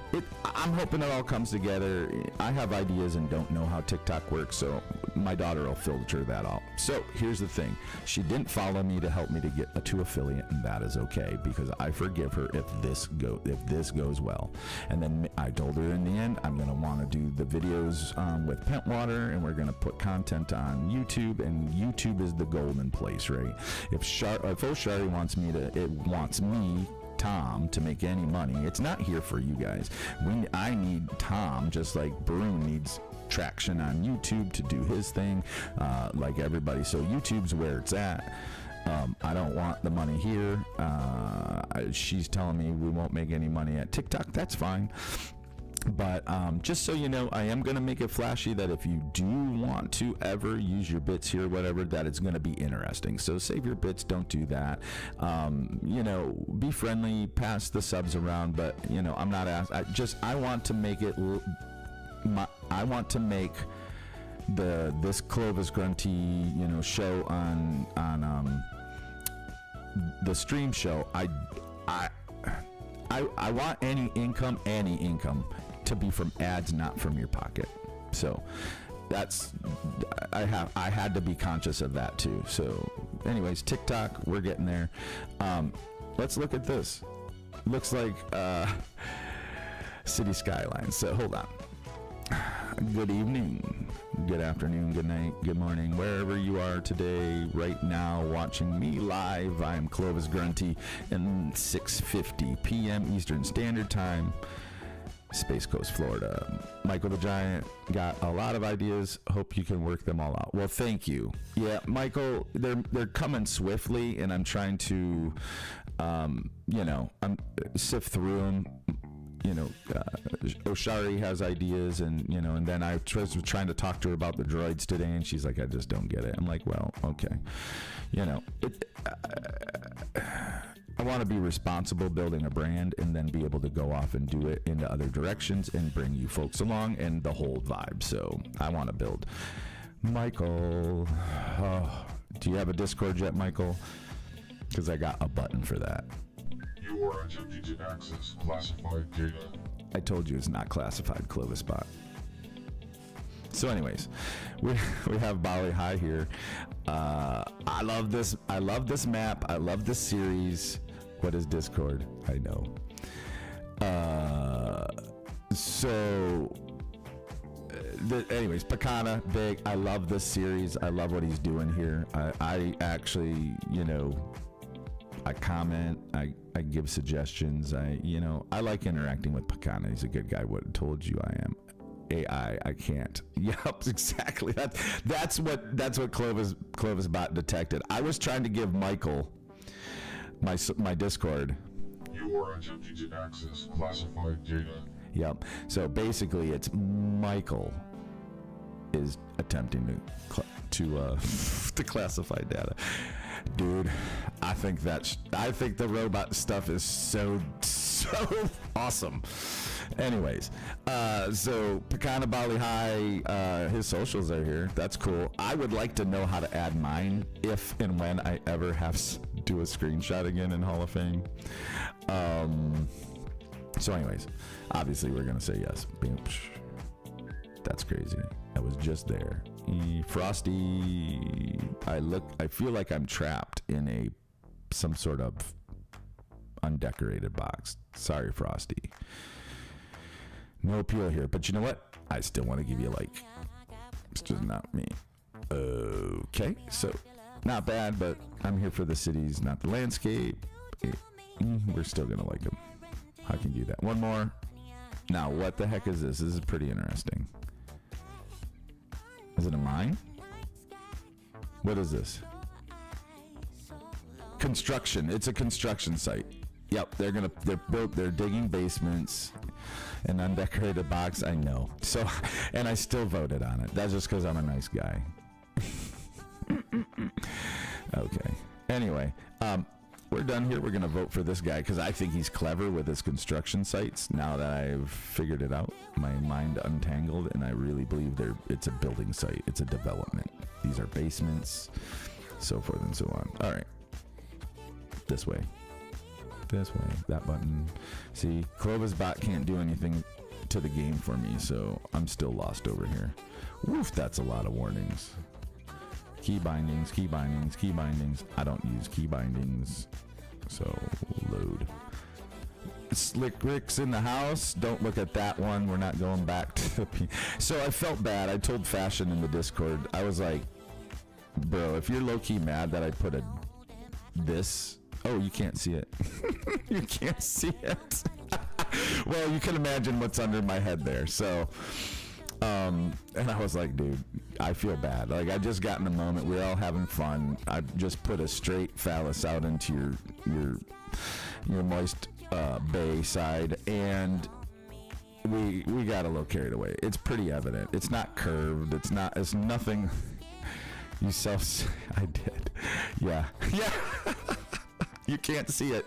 I'm hoping it all comes together. I have ideas and don't know how TikTok works, so my daughter will filter that out. So here's the thing: she didn't follow me to help me to get to affiliate, and that is okay, because I forgive her if this goes well. And then I told her in the end, I'm going to want to do the videos with Pentwater, and we're going to put content on YouTube, and YouTube is the golden place, right? If Oshari wants me, Tom, to make any money, it's not here for you guys. I need Tom, just like Barun needs traction on YouTube to do his thing, like everybody. So YouTube's where it's at. I don't want the money here. She's telling me we won't make any money at TikTok. That's fine. But just so you know, I am going to make it flashy, that if you do want to ever use your bits here, whatever, that it's going to be interesting. So save your bits. Don't do that. Be friendly, pass the subs around, but, I'm not I want to make it, I want to make this Clovis Grunty, show on the stream show. I want any income to be from ads, not from your pocket. So that's, I had to be conscious of that too. So anyways, TikTok, we're getting there. Let's look at this. Looks like City Skylines. So hold on. Good evening, good afternoon, good night, good morning, wherever you are today, right now, watching me live. I am Clovis Grunty, and 6:50 p.m. Eastern Standard Time, Space Coast, Florida. Michael the Giant got a lot of ideas. Hope you can work them all out. Well, thank you. Yeah, Michael, they're coming swiftly, and I'm trying to, I'm sift through them. Oshari has ideas, and then I was trying to talk to her about the droids today, and she's like, I just don't get it. I'm like, well, okay. I want to be responsible building a brand, and then be able to go off and do it into other directions and bring you folks along, and the whole vibe. So I want to build. Michael, do you have a Discord yet, Michael? Because I got a button for that. You are attempting to access classified data. I told you it's not classified, Clovis bot. So anyways, we have Bali High here. I love this map. I love this series. What is Discord? I know. Anyways, Pakana, big. I love this series. I love what he's doing here. I actually, I comment, I give suggestions. I like interacting with Pakana. He's a good guy. What told you I am. AI. I can't. Yep, exactly. That's what Clovis bot detected. I was trying to give Michael my Discord. You are attempting to access classified data. Yep. So basically, it's Michael is attempting to classify data. Dude, I think the robot stuff is so awesome. Anyways, so Pekana Bali High, his socials are here. That's cool. I would like to know how to add mine if and when I ever have do a screenshot again in Hall of Fame. So anyways, obviously we're gonna say yes. That's crazy. I was just there. Frosty, I feel like I'm trapped in some sort of undecorated box. Sorry, Frosty. No appeal here, but you know what? I still want to give you a like. It's just not me. Okay, so not bad, but I'm here for the cities, not the landscape. We're still gonna like them. How can you do that? One more. Now, what the heck is this? This is pretty interesting. Is it a mine? What is this? Construction. It's a construction site. Yep, they're digging basements, an undecorated box. I know. So, and I still voted on it. That's just because I'm a nice guy. Okay. Anyway, we're done here. We're gonna vote for this guy because I think he's clever with his construction sites. Now that I've figured it out, my mind untangled, and I really believe it's a building site. It's a development. These are basements, so forth and so on. All right. This way. That button. See, Clovis bot can't do anything to the game for me, so I'm still lost over here. Woof, that's a lot of warnings. Key bindings. I don't use key bindings, so load. Slick Rick's in the house. Don't look at that one. We're not going back to the So I felt bad. I told Fashion in the Discord, I was like, bro, if you're low-key mad that I put this. Oh, you can't see it. You can't see it. Well, you can imagine what's under my head there. So, and I was like, dude, I feel bad. Like, I just got in a moment. We're all having fun. I just put a straight phallus out into your moist bay side, and we got a little carried away. It's pretty evident. It's not curved. It's nothing. You I did. Yeah. You can't see it.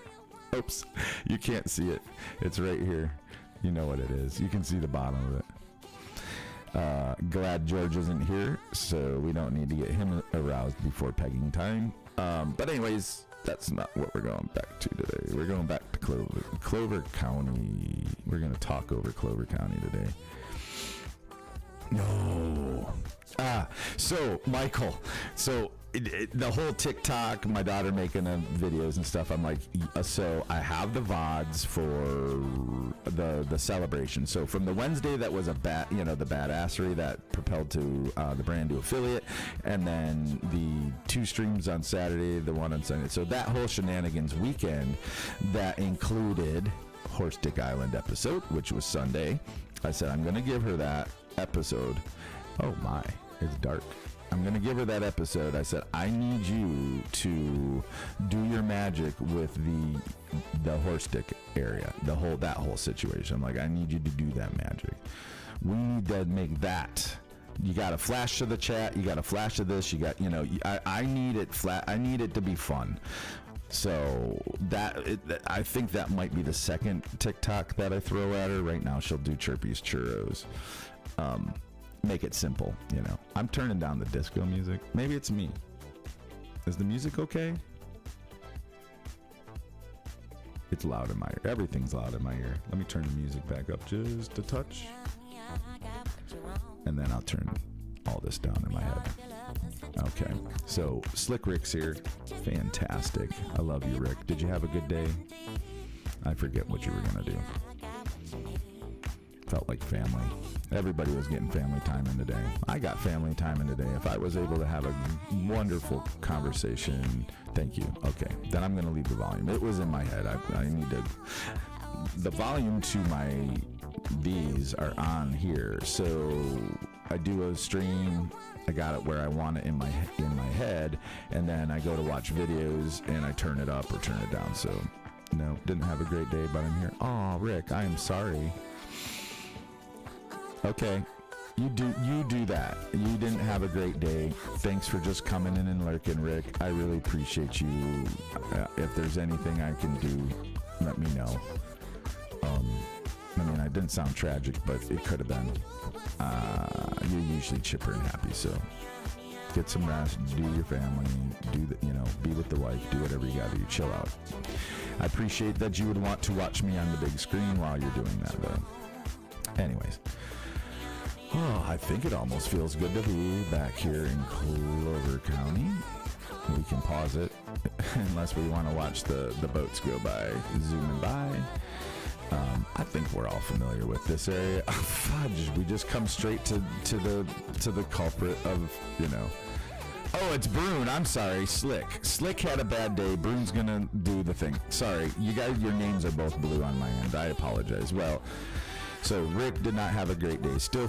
Oops. You can't see it. It's right here. You know what it is. You can see the bottom of it. Glad George isn't here, so we don't need to get him aroused before pegging time. But anyways, that's not what we're going back to today. We're going back to Clover County. We're going to talk over Clover County today. No. So Michael, the whole TikTok, my daughter making videos and stuff, I'm like, so I have the VODs for the celebration. So from the Wednesday that was the badassery that propelled to the brand new affiliate, and then the 2 streams on Saturday, the one on Sunday. So that whole shenanigans weekend that included Horse Dick Island episode, which was Sunday. I said, I'm going to give her that episode. Oh my, it's dark. I'm going to give her that episode. I said, I need you to do your magic with the horse dick area, that whole situation. I'm like, I need you to do that magic. We need to make that. You got to flash to the chat. You got to flash to this. I need it flat. I need it to be fun. So I think that might be the second TikTok that I throw at her. Right now, she'll do Chirpy's Churros. Make it simple, I'm turning down the disco music. Maybe it's me. Is the music okay? It's loud in my ear. Everything's loud in my ear. Let me turn the music back up just a touch. And then I'll turn all this down in my head. Okay, so Slick Rick's here. Fantastic. I love you, Rick. Did you have a good day? I forget what you were going to do. Felt like family. Everybody was getting family time in today. I got family time in today. If I was able to have a wonderful conversation, thank you. Okay, then I'm going to leave the volume. It was in my head. I need to... The volume to my these are on here. So I do a stream, I got it where I want it in my head, and then I go to watch videos and I turn it up or turn it down. So no, didn't have a great day, but I'm here. Oh, Rick, I am sorry. Okay, you do that. You didn't have a great day. Thanks for just coming in and lurking, Rick. I really appreciate you. If there's anything I can do, let me know. I mean, I didn't sound tragic, but it could have been. You're usually chipper and happy, so get some rest, do your family, be with the wife, do whatever you gotta do, chill out. I appreciate that you would want to watch me on the big screen while you're doing that, though. Anyways. Oh, I think it almost feels good to be back here in Clover County. We can pause it unless we want to watch the boats go by, zooming by. I think we're all familiar with this area. Oh, fudge, we just come straight to the culprit of, Oh, it's Brune. I'm sorry, Slick. Slick had a bad day. Brune's gonna do the thing. Sorry, you guys, your names are both blue on my end. I apologize. Well, so Rick did not have a great day. It's still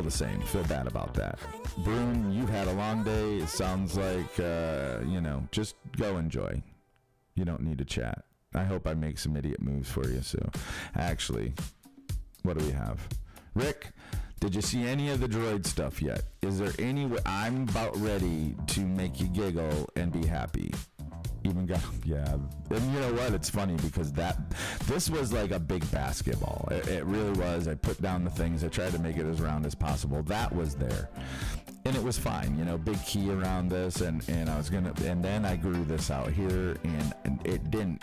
the same. Feel bad about that. Brune, you've had a long day. It sounds like, just go enjoy. You don't need to chat. I hope I make some idiot moves for you. So, actually, what do we have? Rick, did you see any of the droid stuff yet? Is there any way? I'm about ready to make you giggle and be happy. Yeah. And you know what? It's funny because this was like a big basketball. It really was. I put down the things. I tried to make it as round as possible. That was there. And it was fine, big key around this, and and then I grew this out here, and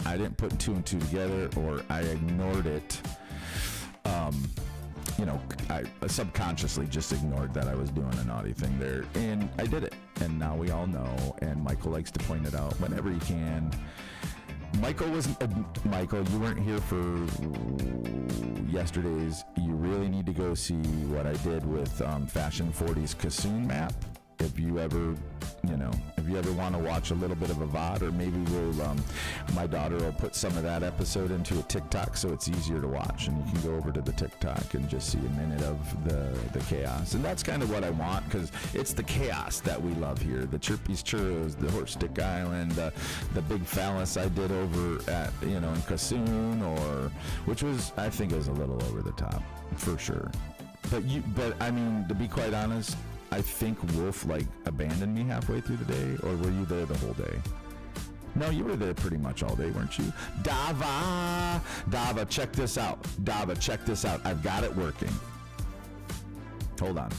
I didn't put two and two together, or I ignored it. I subconsciously just ignored that I was doing a naughty thing there, and I did it, and now we all know, and Michael likes to point it out whenever he can. Michael, you weren't here for yesterday's. You really need to go see what I did with Fashion 40's Kassoon map. If you ever want to watch a little bit of a VOD, or maybe my daughter will put some of that episode into a TikTok so it's easier to watch, and you can go over to the TikTok and just see a minute of the chaos. And that's kind of what I want, because it's the chaos that we love here. The Chirpy's Churros, the Horse Stick Island, the big phallus I did over at, in Kassoon, which was, I think, is a little over the top, for sure. But I mean, to be quite honest, I think Wolf abandoned me halfway through the day, or were you there the whole day? No, you were there pretty much all day, weren't you? Dava, check this out. I've got it working. Hold on.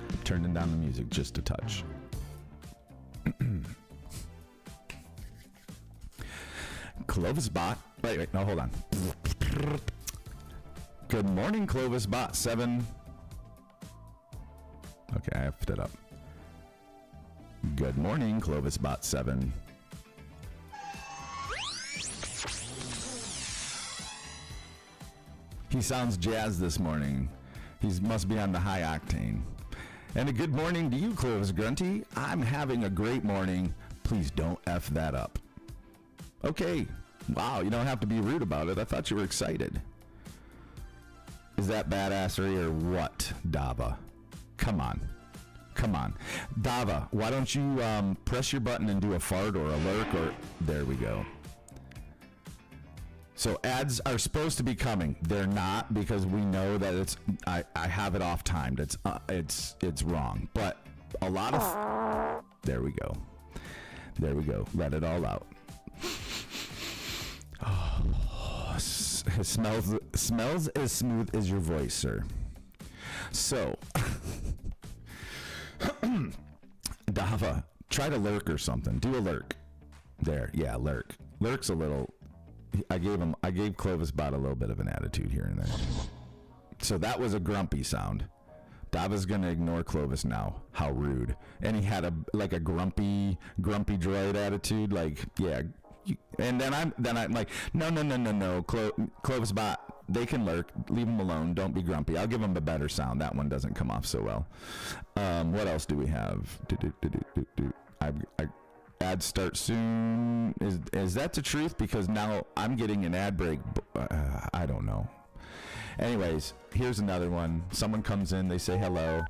I'm turning down the music just a touch. Clovis Bot. Wait, no, hold on. Good morning, Clovis Bot 7. Okay, I effed it up. Good morning, Clovis Bot 7. He sounds jazzed this morning. He must be on the high octane. And a good morning to you, Clovis Grunty. I'm having a great morning. Please don't F that up. Okay. Wow, you don't have to be rude about it. I thought you were excited. Is that badassery or what, Dava? Come on. Dava, why don't you press your button and do a fart or a lurk, or... There we go. So ads are supposed to be coming. They're not, because we know that it's... I have it off-timed. It's wrong. But a lot of... There we go. Let it all out. Oh, it smells as smooth as your voice, sir. So... Dava, try to lurk or something. Do a lurk. There, yeah, lurk. Lurk's a little... I gave Clovis Bot a little bit of an attitude here and there. So that was a grumpy sound. Dava's gonna ignore Clovis now. How rude. And he had a grumpy droid attitude, and then I'm like, no, Clovis Bot, they can lurk, leave them alone, don't be grumpy. I'll give them a better sound. That one doesn't come off so well. What else do we have? Ads start soon. Is that the truth? Because now I'm getting an ad break. I don't know. Anyways, here's another one. Someone comes in, they say hello.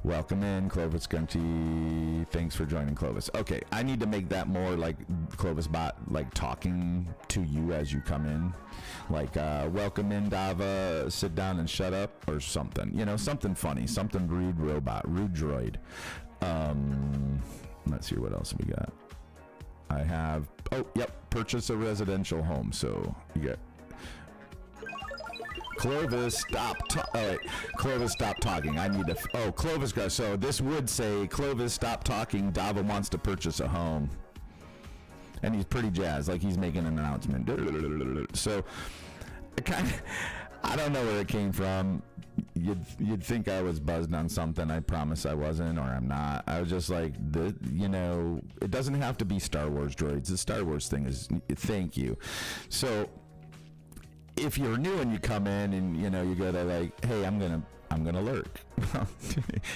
Welcome in, Clovis County. Thanks for joining, Clovis. Okay, I need to make that more like Clovis bot, like talking to you as you come in. Like, welcome in, Dava, sit down and shut up, or something. You know, something funny, something rude robot, rude droid. Let's see what else we got. I have, oh, yep, purchase a residential home. So you get Clovis, stop. Clovis, stop talking. I need to. Oh, Clovis, so this would say, Clovis, stop talking. Dava wants to purchase a home, and he's pretty jazzed, like he's making an announcement. So, I don't know where it came from. You'd think I was buzzed on something. I promise I wasn't, or I'm not. I was just like, it doesn't have to be Star Wars droids. The Star Wars thing is, thank you. So, if you're new and you come in and you gotta like, hey, I'm gonna lurk.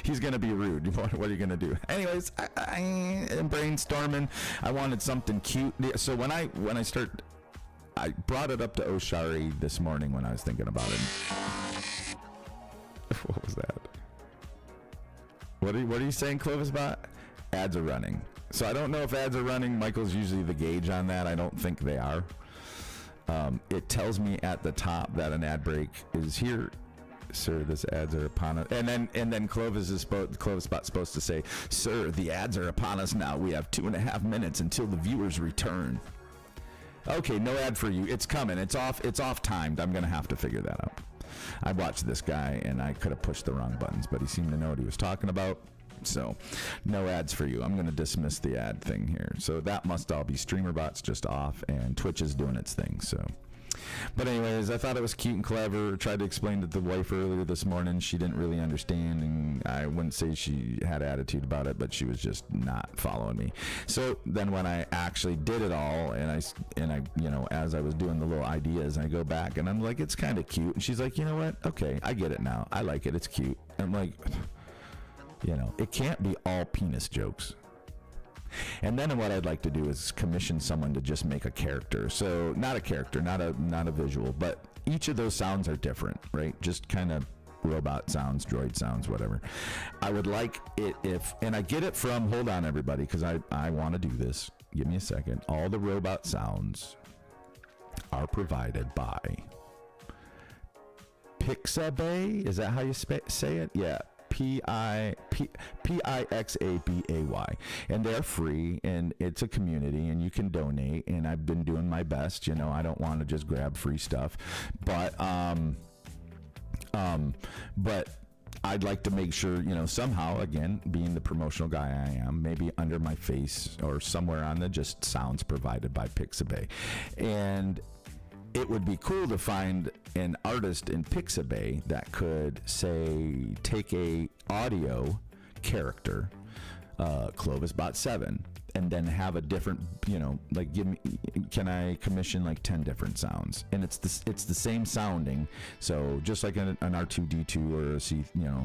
He's gonna be rude. What are you gonna do? Anyways, I am brainstorming. I wanted something cute. So when I brought it up to Oshari this morning when I was thinking about it. What was that? What are you saying, Clovis bot? Ads are running. So I don't know if ads are running. Michael's usually the gauge on that. I don't think they are. It tells me at the top that an ad break is here. Sir, this ads are upon us. And then Clovis Bot's supposed to say, sir, the ads are upon us now. We have 2.5 minutes until the viewers return. Okay, no ad for you. It's coming. It's off timed. I'm gonna have to figure that out. I watched this guy and I could have pushed the wrong buttons, but he seemed to know what he was talking about. So, no ads for you. I'm going to dismiss the ad thing here. So that must all be StreamerBot's just off, and Twitch is doing its thing. So, but anyways, I thought it was cute and clever. Tried to explain to the wife earlier this morning. She didn't really understand, and I wouldn't say she had attitude about it, but she was just not following me. So then when I actually did it all, and I as I was doing the little ideas, I go back and I'm like, it's kind of cute, and she's like, you know what? Okay, I get it now. I like it. It's cute. And I'm like, it can't be all penis jokes. And then what I'd like to do is commission someone to just make a character. So not a character, not a visual, but each of those sounds are different, right? Just kind of robot sounds, droid sounds, whatever. I would like it and I get it from, hold on everybody, because I want to do this. Give me a second. All the robot sounds are provided by Pixabay. Is that how you say it? Yeah. Pixabay, and they're free, and it's a community, and you can donate, and I've been doing my best. I don't want to just grab free stuff, but I'd like to make sure, somehow, again, being the promotional guy I am, maybe under my face or somewhere on the just sounds provided by Pixabay. And it would be cool to find an artist in Pixabay that could, say, take a audio character, Clovis Bot 7, and then have a different, can I commission like 10 different sounds? And it's the same sounding. So just like an R2D2 or a C,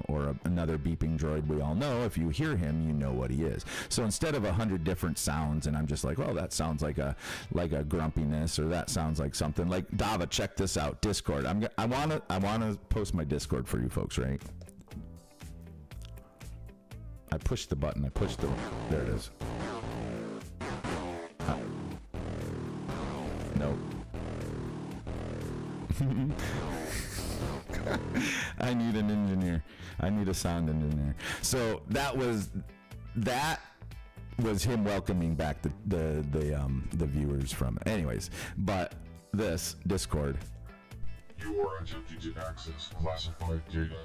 or another beeping droid we all know, if you hear him, you know what he is. So instead of 100 different sounds, and I'm just like, oh, that sounds like a grumpiness, or that sounds like something like Dava. Check this out, Discord. I wanna post my Discord for you folks, right? I pushed the button. There it is. Nope. I need an engineer. I need a sound engineer. So that was him welcoming back the viewers from it. Anyways, but this Discord. You are attempting to access classified data.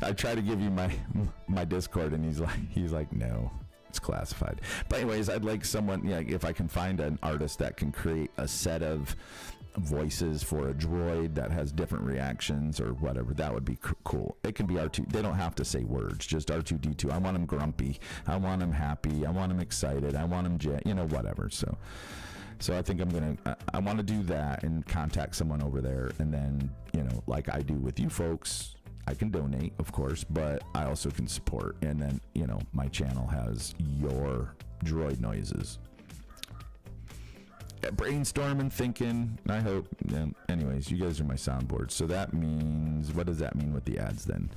I try to give you my Discord, and he's like, no, it's classified. But anyways, I'd like someone, if I can find an artist that can create a set of voices for a droid that has different reactions or whatever, that would be cool. It can be R2. They don't have to say words, just R2D2. I want him grumpy. I want him happy. I want him excited. I want him, whatever. So I think I want to do that and contact someone over there, and then, like I do with you folks, I can donate, of course, but I also can support. And then, my channel has your droid noises. brainstorming, thinking. I hope. Anyways, you guys are my soundboard. So that means, what does that mean with the ads then?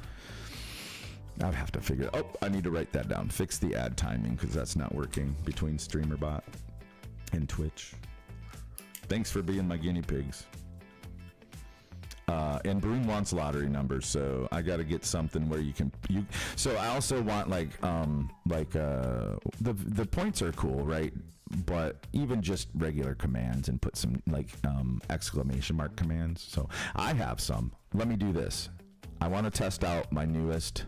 I'd have to figure. Oh, I need to write that down. Fix the ad timing because that's not working between StreamerBot and Twitch. Thanks for being my guinea pigs. And Broom wants lottery numbers, so I got to get something where you. So I also want the points are cool, right? But even just regular commands and put some exclamation mark commands. So I have some. Let me do this. I want to test out my newest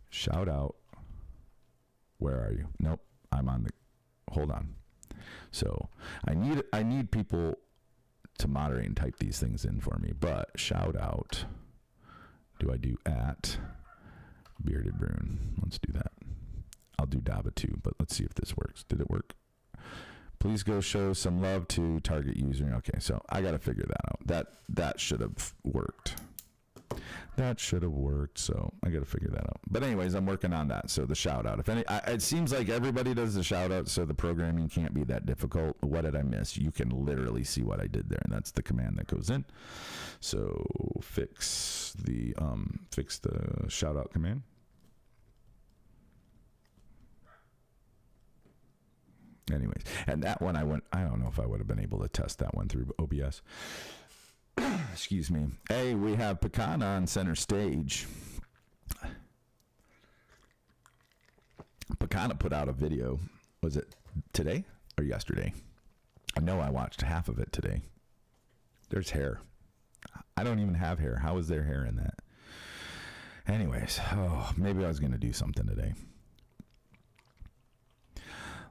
shout out. Where are you? Nope, I'm on the. Hold on. So I need people to moderate and type these things in for me, but shout out, do I do at Bearded Brune? Let's do that. I'll do Dava too, but let's see if this works. Did it work? Please go show some love to target user. Okay, so I got to figure that out. That should have worked. That should have worked, so I got to figure that out. But anyways, I'm working on that. So the shout out, it seems like everybody does the shout out, so the programming can't be that difficult. What did I miss? You can literally see what I did there, and that's the command that goes in. So fix the shout out command. Anyways, and that one I don't know if I would have been able to test that one through OBS. Excuse me. Hey, we have Pecan on center stage. Pecan put out a video. Was it today or yesterday? I know I watched half of it today. There's hair. I don't even have hair. How is there hair in that? Anyways, maybe I was going to do something today.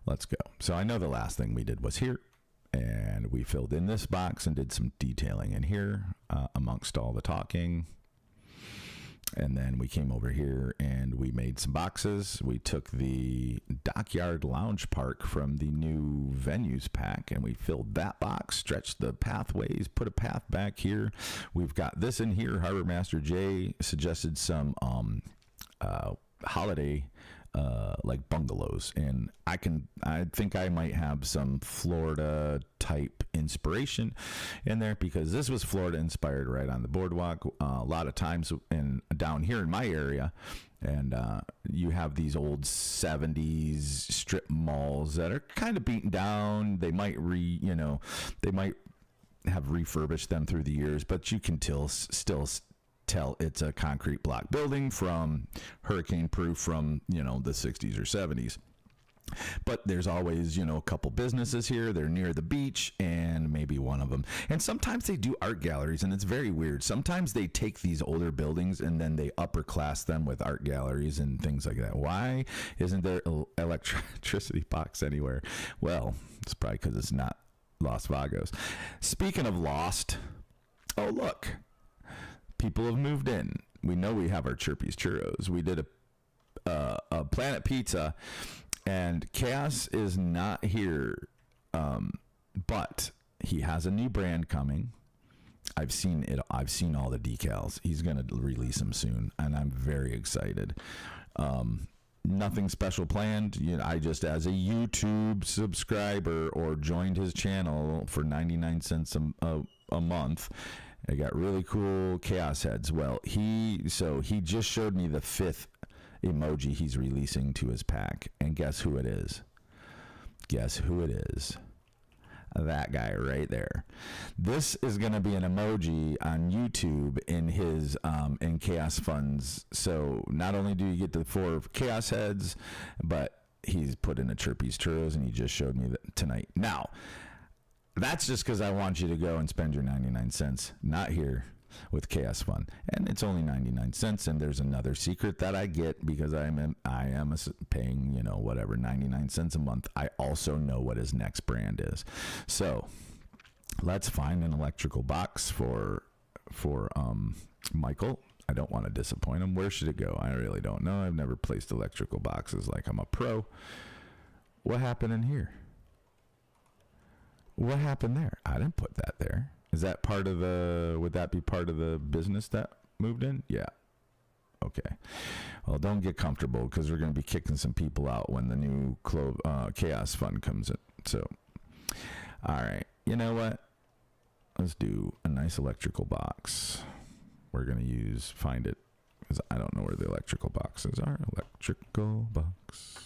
Let's go. So I know the last thing we did was here. And we filled in this box and did some detailing in here amongst all the talking. And then we came over here and we made some boxes. We took the Dockyard Lounge Park from the new venues pack and we filled that box, stretched the pathways, put a path back here. We've got this in here. Harbor Master Jay suggested some holiday like bungalows, and I think I might have some Florida type inspiration in there because this was Florida inspired right on the boardwalk. A lot of times down here in my area, and you have these old 70s strip malls that are kind of beaten down. They might have refurbished them through the years, but you can still tell it's a concrete block building from hurricane proof from the 60s or 70s. But there's always a couple businesses here. They're near the beach, and maybe one of them, and sometimes they do art galleries, and it's very weird. Sometimes they take these older buildings and then they upper class them with art galleries and things like that. Why isn't there electricity box anywhere? Well, it's probably because it's not Los Vagos. Speaking of lost, oh look, people have moved in. We know we have our Chirpy's Churros. We did a Planet Pizza, and Chaos is not here, but he has a new brand coming. I've seen it. I've seen all the decals. He's going to release them soon, and I'm very excited. Nothing special planned. I just, as a YouTube subscriber or joined his channel for 99 cents a month, I got really cool chaos heads. Well, he just showed me the 5th emoji he's releasing to his pack, and guess who it is? Guess who it is? That guy right there. This is going to be an emoji on YouTube in his in Chaos Funds. So not only do you get the 4 chaos heads, but he's put in a Chirpy's Churros, and he just showed me that tonight. Now, that's just because I want you to go and spend your 99 cents, not here with Chaos Fun. And it's only 99 cents, and there's another secret that I get because I am paying, whatever, 99 cents a month. I also know what his next brand is. So let's find an electrical box for Michael. I don't want to disappoint him. Where should it go? I really don't know. I've never placed electrical boxes like I'm a pro. What happened in here? What happened there? I didn't put that there. Is that part of would that be part of the business that moved in? Yeah. Okay. Well, don't get comfortable because we're going to be kicking some people out when the new Chaos Fund comes in. So All right. You know what? Let's do a nice electrical box. We're going to find it, because I don't know where the electrical boxes are. Electrical box.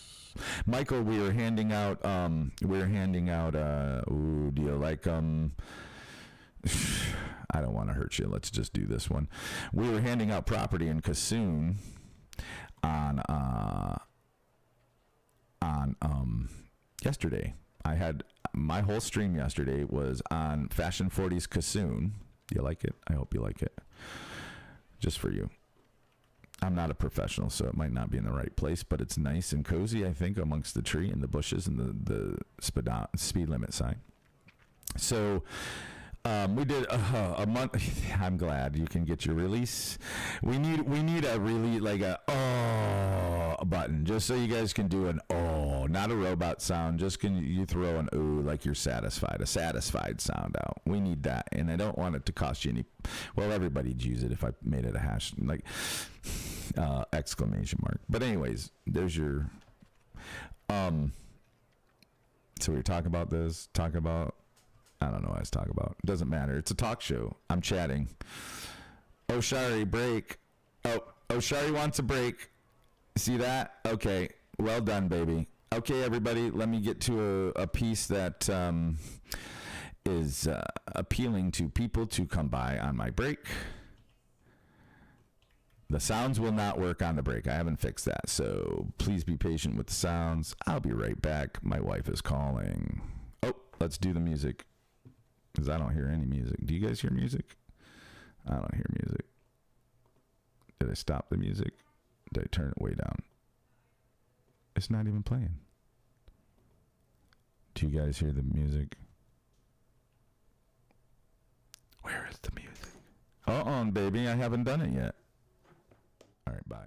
Michael, we were handing out, do you like, I don't want to hurt you. Let's just do this one. We were handing out property in Cassoon on yesterday. I had my whole stream yesterday was on Fashion 40's Cassoon. Do you like it? I hope you like it. Just for you. I'm not a professional, so it might not be in the right place, but it's nice and cozy, I think, amongst the tree and the bushes and the speed limit sign. So we did a month. I'm glad you can get your release. We need a release, like a button, just so you guys can do an not a robot sound. Just can you throw an like you're satisfied, a satisfied sound out. We need that, and I don't want it to cost you any. Well, everybody'd use it if I made it a hash like exclamation mark. But anyways, there's your. So we're talking about this. Talking about. I don't know what I was talking about. It doesn't matter. It's a talk show. I'm chatting. Shari, break. Shari wants a break. See that? Okay. Well done, baby. Okay, everybody, let me get to a piece that is appealing to people to come by on my break. The sounds will not work on the break. I haven't fixed that, so please be patient with the sounds. I'll be right back. My wife is calling. Let's do the music, because I don't hear any music. Do you guys hear music? I don't hear music. Did I stop the music? Did I turn it way down? It's not even playing. Do you guys hear the music? Where is the music? Baby, I haven't done it yet. All right, bye.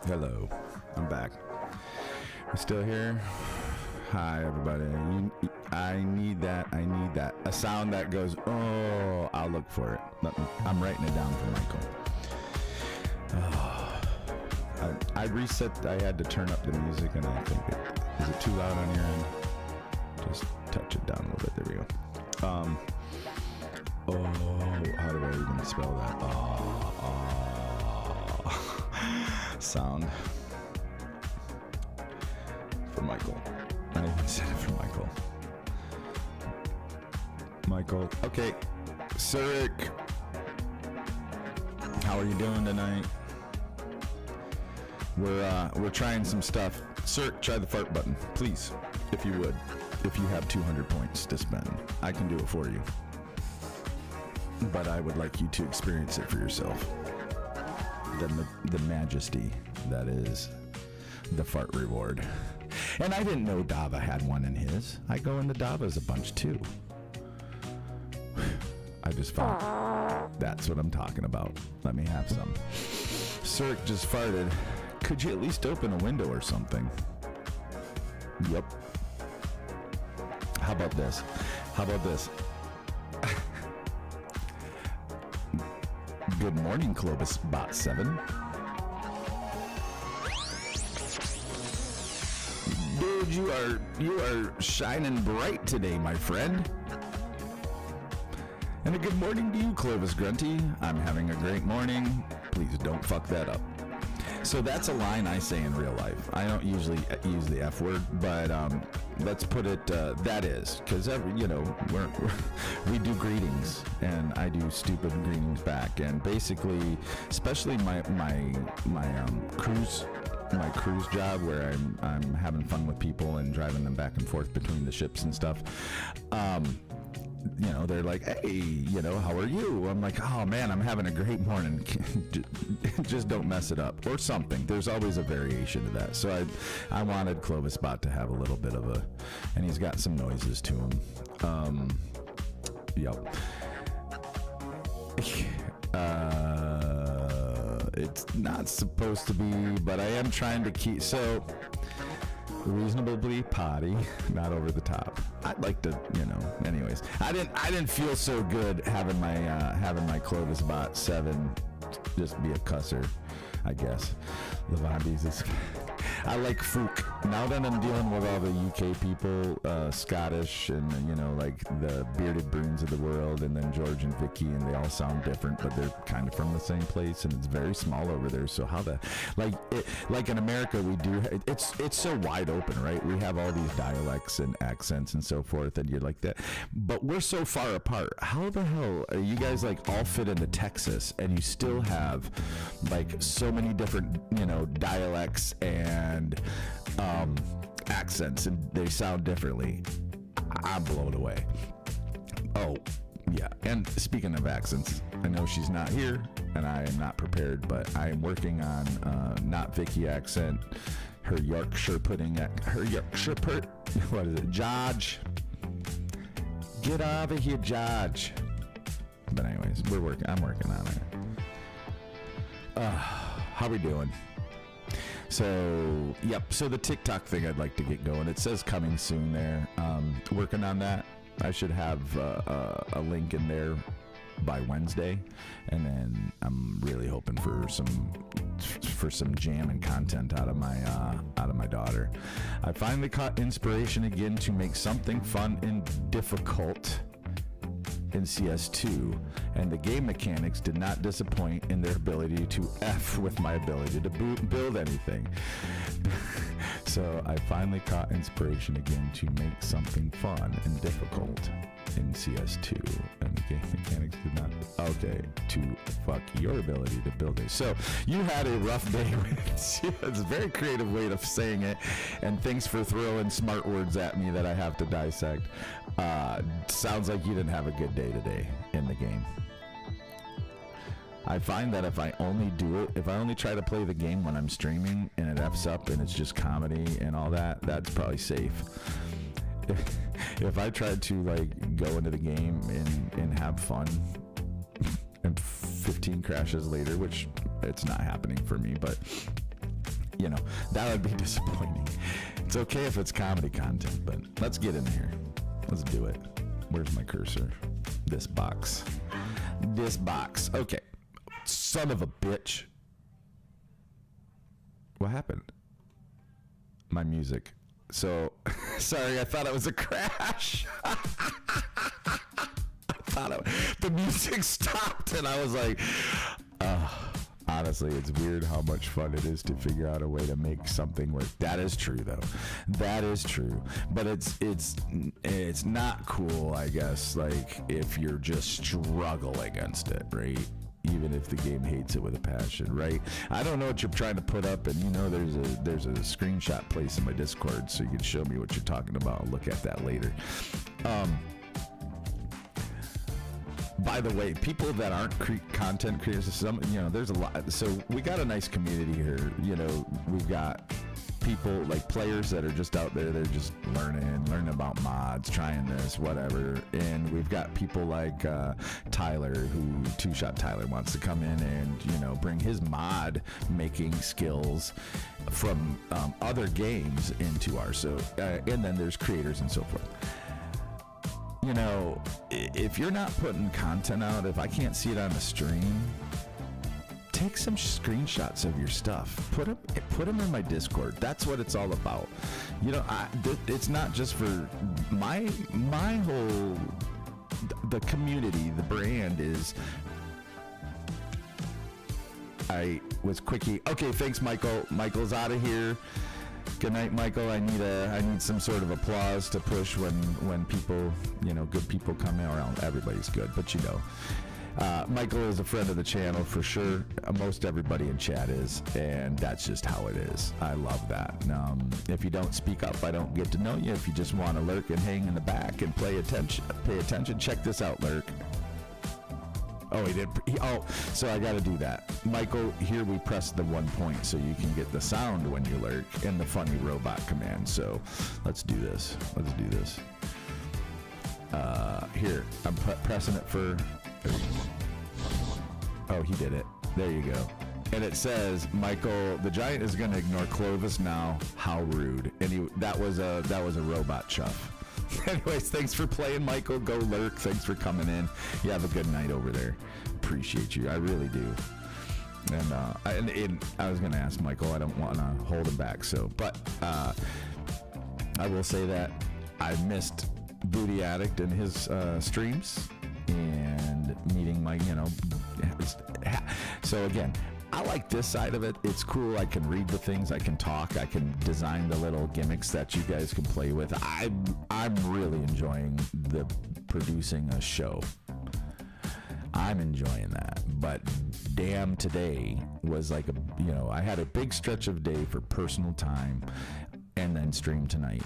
Hello, I'm back. You still here? Hi, everybody. I need that. A sound that goes, oh, I'll look for it. I'm writing it down for Michael. Oh, I reset. I had to turn up the music, and I think is it too loud on your end? Just touch it down a little bit. There we go. Oh, how do I even spell that? Sound for Michael. I even said it for Michael. Michael. Okay. Surik. How are you doing tonight? We're trying some stuff. Surik, try the fart button, please, if you would. If you have 200 points to spend, I can do it for you. But I would like you to experience it for yourself. The majesty that is the fart reward. And I didn't know Dava had one in his. I go into Dava's a bunch too. I just found that's what I'm talking about. Let me have some. Cirque just farted. Could you at least open a window or something? Yep. How about this? Good morning, Clovis Bot 7. Dude, you are shining bright today, my friend. And a good morning to you, Clovis Grunty. I'm having a great morning. Please don't fuck that up. So that's a line I say in real life. I don't usually use the F word, but let's put it that is, because we do greetings, and I do stupid greetings back, and basically, especially my cruise job where I'm having fun with people and driving them back and forth between the ships and stuff. They're like, hey, how are you? I'm like, oh man, I'm having a great morning. Just don't mess it up or something. There's always a variation to that. So I wanted Clovis Bot to have a little bit of and he's got some noises to him. Yep. It's not supposed to be, but I am trying to keep, so reasonably potty, not over the top. I'd like to, anyways. I didn't feel so good having my Clovis Bot 7 just be a cusser, I guess. Levandi's is I like Fook. Now that I'm dealing with all the UK people, Scottish, and like the bearded Bruins of the world, and then George and Vicky, and they all sound different, but they're kind of from the same place, and it's very small over there. So how like in America, we do. It's so wide open, right? We have all these dialects and accents and so forth, and you're like that. But we're so far apart. How the hell are you guys like all fit into Texas, and you still have like so many different dialects and accents, and they sound differently? I'm blown away. Oh, yeah. And speaking of accents, I know she's not here, and I am not prepared, but I am working on not Vicky accent, her Yorkshire pudding, what is it, Judge? Get over here, Judge. But anyways, I'm working on it. How we doing? So, yep. So the TikTok thing I'd like to get going. It says coming soon there. Working on that. I should have a link in there by Wednesday, and then I'm really hoping for some jam and content out of my daughter. I finally caught inspiration again to make something fun and difficult in CS2, and the game mechanics did not disappoint in their ability to F with my ability to build anything. So I finally caught inspiration again to make something fun and difficult in CS2, and the game mechanics did not. Okay, to fuck your ability to build it. So you had a rough day with CS. It's a very creative way of saying it, and thanks for throwing smart words at me that I have to dissect. Sounds like you didn't have a good day today in the game. I find that if I only try to play the game when I'm streaming and it F's up and it's just comedy and all that, that's probably safe. If I tried to like go into the game and have fun and 15 crashes later, which it's not happening for me, but you know, that would be disappointing. It's okay if it's comedy content, but let's get in here. Let's do it. Where's my cursor? This box. Okay. Son of a bitch. What happened? My music. So, sorry, I thought it was a crash. The music stopped, and I was like, honestly, it's weird how much fun it is to figure out a way to make something work. That is true, though. That is true. But it's not cool, I guess, like, if you're just struggle against it, right? Even if the game hates it with a passion, right? I don't know what you're trying to put up, and you know there's a screenshot place in my Discord, so you can show me what you're talking about. I'll look at that later. By the way, people that aren't content creators, there's a lot. So we got a nice community here. You know, we've got people like players that are just out there. They're just learning about mods, trying this, whatever. And we've got people like Tyler, who Two Shot Tyler wants to come in and, you know, bring his mod making skills from other games into ours. So, and then there's creators and so forth. You know, if you're not putting content out, if I can't see it on the stream, take some screenshots of your stuff. Put them in my Discord. That's what it's all about. You know, it's not just for my whole, the community, the brand is. I was quickie. Okay, thanks, Michael. Michael's out of here. Good night, Michael. I need some sort of applause to push when people, you know, good people come around. Everybody's good, but you know, Michael is a friend of the channel for sure. Most everybody in chat is, and that's just how it is. I love that. If you don't speak up, I don't get to know you. If you just want to lurk and hang in the back and pay attention, check this out, lurk. Oh, he did. So I got to do that. Michael, here we press the 1 point so you can get the sound when you lurk and the funny robot command. So let's do this. Here, I'm pressing it for. Oh, he did it. There you go. And it says, Michael, the giant is going to ignore Clovis now. How rude. And that was a robot chuff. Anyways, thanks for playing, Michael. Go lurk. Thanks for coming in. You have a good night over there. Appreciate you. I really do. And I was going to ask Michael. I don't want to hold him back. But I will say that I missed Booty Addict and his streams and meeting my, you know. So again, I like this side of it. It's cool. I can read the things. I can talk. I can design the little gimmicks that you guys can play with. I'm really enjoying the producing a show. I'm enjoying that. But damn, today was like I had a big stretch of day for personal time and then stream tonight.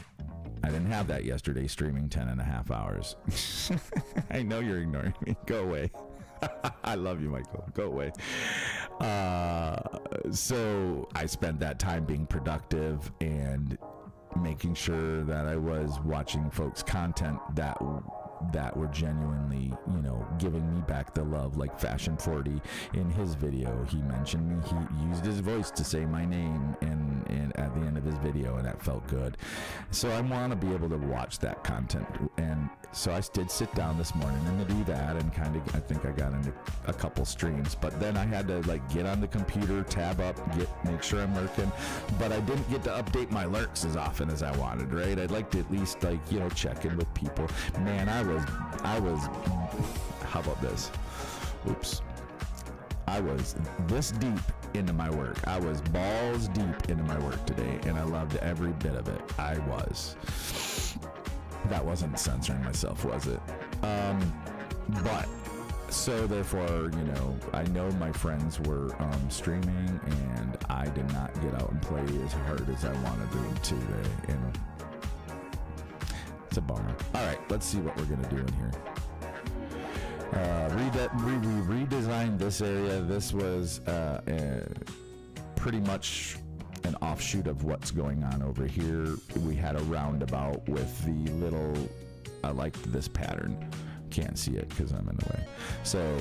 I didn't have that yesterday, streaming 10.5 hours. I know you're ignoring me. Go away. I love you, Michael. Go away. So I spent that time being productive and making sure that I was watching folks' content that were genuinely, you know, giving me back the love. Like Fashion 40 in his video, he mentioned me. He used his voice to say my name and at the end of his video, and that felt good. So I want to be able to watch that content, and so I did sit down this morning and to do that, and kind of I think I got into a couple streams, but then I had to like get on the computer, tab up, make sure I'm lurking, but I didn't get to update my lurks as often as I wanted, right? I'd like to at least like, you know, check in with people. Man, I was how about this? Oops. I was this deep into my work. I was balls deep into my work today, and I loved every bit of it. I was. That wasn't censoring myself, was it? But so therefore, you know, I know my friends were streaming, and I did not get out and play as hard as I wanted to today, and it's a bummer. All right, let's see what we're gonna do in here. We redesigned this area. This was pretty much an offshoot of what's going on over here. We had a roundabout with the little, I liked this pattern. Can't see it because I'm in the way. So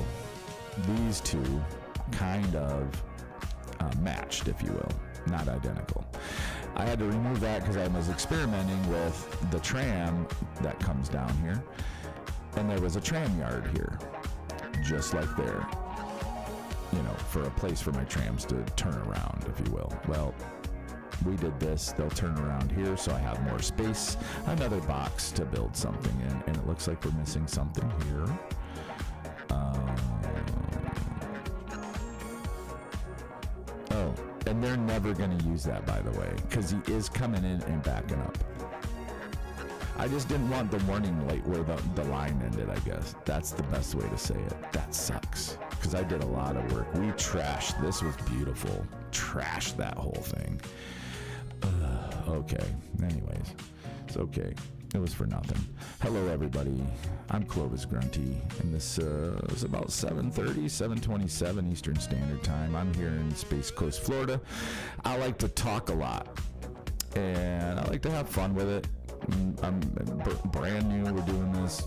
these two kind of matched, if you will, not identical. I had to remove that because I was experimenting with the tram that comes down here, and there was a tram yard here, just like there, for a place for my trams to turn around, if you will. Well, we did this. They'll turn around here, so I have more space, another box to build something in, and it looks like we're missing something here. Oh, and they're never going to use that, by the way, because he is coming in and backing up. I just didn't want the warning light where the line ended, I guess. That's the best way to say it. That sucks, because I did a lot of work. We trashed. This was beautiful. Trashed that whole thing. Okay. Anyways, it's okay. It was for nothing. Hello, everybody. I'm Clovis Grunty, and this is about 7:30, 7:27 Eastern Standard Time. I'm here in Space Coast, Florida. I like to talk a lot, and I like to have fun with it. I'm brand new. We're doing this,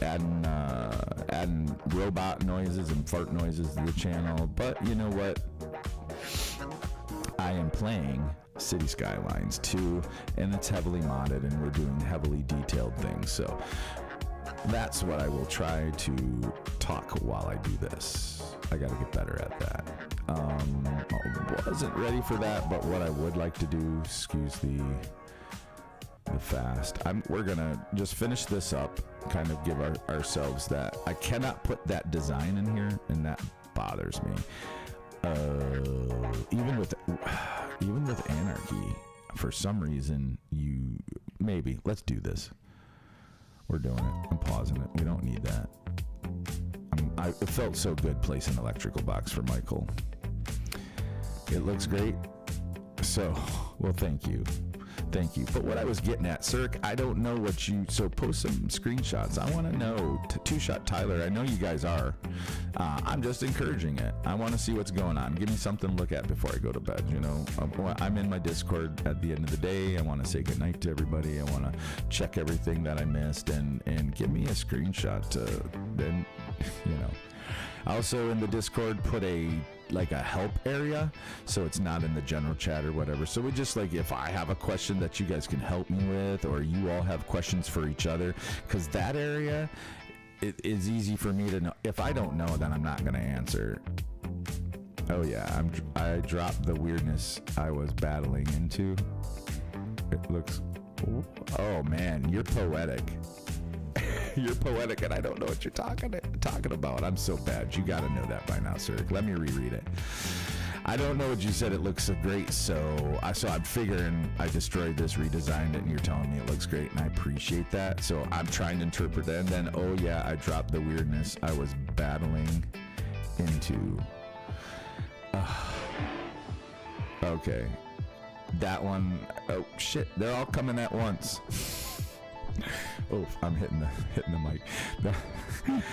adding robot noises and fart noises to the channel. But you know what? I am playing City Skylines 2, and it's heavily modded, and we're doing heavily detailed things. So that's what I will try to talk while I do this. I got to get better at that. Wasn't ready for that, but what I would like to do, excuse the fast. We're gonna just finish this up, kind of give ourselves that. I cannot put that design in here, and that bothers me. Even with Anarchy, for some reason, let's do this. We're doing it. I'm pausing it. We don't need that. It felt so good placing an electrical box for Michael. It looks great. So, well, thank you. Thank you. But what I was getting at, Cirque, I don't know so post some screenshots. I want to know, Two-Shot Tyler, I know you guys are. I'm just encouraging it. I want to see what's going on. Give me something to look at before I go to bed, I'm in my Discord at the end of the day. I want to say goodnight to everybody. I want to check everything that I missed and give me a screenshot then, Also in the Discord, put a help area, so it's not in the general chat or whatever. So we just if I have a question that you guys can help me with, or you all have questions for each other, because that area, it is easy for me to know. If I don't know, then I'm not going to answer. Oh yeah, I dropped the weirdness I was battling into. It looks, oh man, you're poetic. You're poetic, and I don't know what you're talking about. I'm so bad. You got to know that by now, sir. Let me reread it. I don't know what you said. It looks so great. So I'm figuring I destroyed this, redesigned it, and you're telling me it looks great, and I appreciate that. So I'm trying to interpret that. And then, oh yeah, I dropped the weirdness I was battling into. Okay. That one, oh shit, they're all coming at once. Oh, I'm hitting the mic.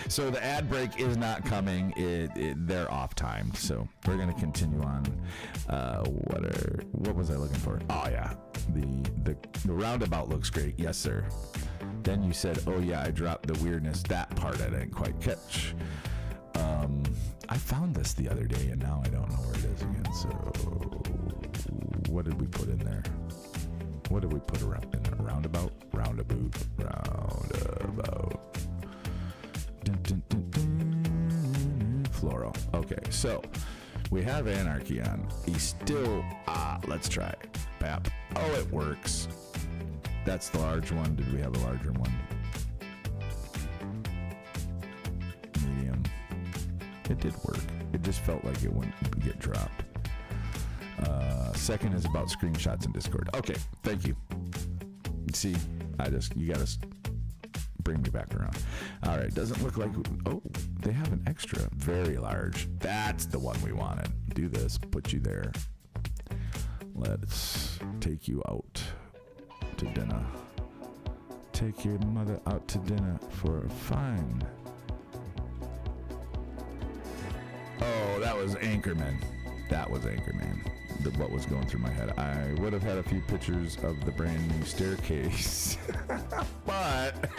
So the ad break is not coming. They're off timed. So we're gonna continue on. What was I looking for? Oh yeah, the roundabout looks great. Yes, sir. Then you said, oh yeah, I dropped the weirdness. That part I didn't quite catch. I found this the other day, and now I don't know where it is again. So what did we put in there? What did we put around in a roundabout? Roundabout. Dun, dun, dun, dun. Floral. Okay, so we have Anarchy on. He's still, let's try it. Bap. Oh, it works. That's the large one. Did we have a larger one? Medium. It did work. It just felt like it wouldn't get dropped. Second is about screenshots in Discord. Okay, thank you. See, you gotta bring me back around. All right, doesn't look like, oh, they have an extra, very large. That's the one we wanted. Do this, put you there. Let's take you out to dinner. Take your mother out to dinner for a fine. Oh, that was Anchorman. What was going through my head. I would have had a few pictures of the brand new staircase, but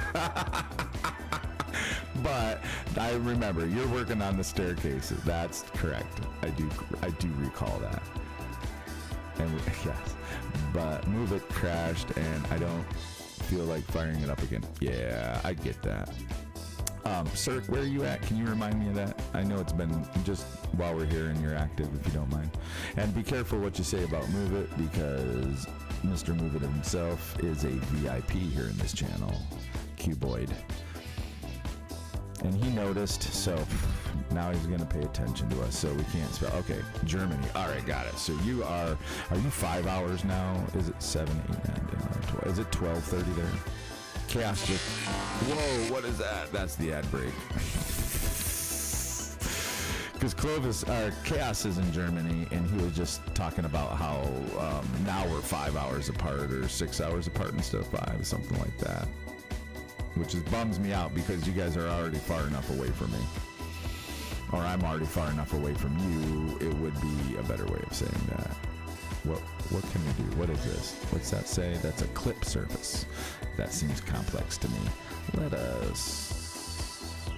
But I remember you're working on the staircases. That's correct. I do recall that. And yes, but Move It crashed, and I don't feel like firing it up again. Yeah, I get that. Sir, where are you at? Can you remind me of that? I know it's been just while we're here and you're active, if you don't mind. And be careful what you say about Move It, because Mr. Move It himself is a VIP here in this channel, Cuboid. And he noticed, so now he's going to pay attention to us, so we can't spell. Okay, Germany. All right, got it. So you are you 5 hours now? Is it 7, 8, 9, 10, 11, 12? Is it 12:30 there? Chaos just, whoa, what is that? That's the ad break. Because Chaos is in Germany, and he was just talking about how now we're 5 hours apart or 6 hours apart instead of 5, something like that. Which bums me out, because you guys are already far enough away from me. Or I'm already far enough away from you. It would be a better way of saying that. What can we do? What is this? What's that say? That's a clip surface. That seems complex to me. Let us...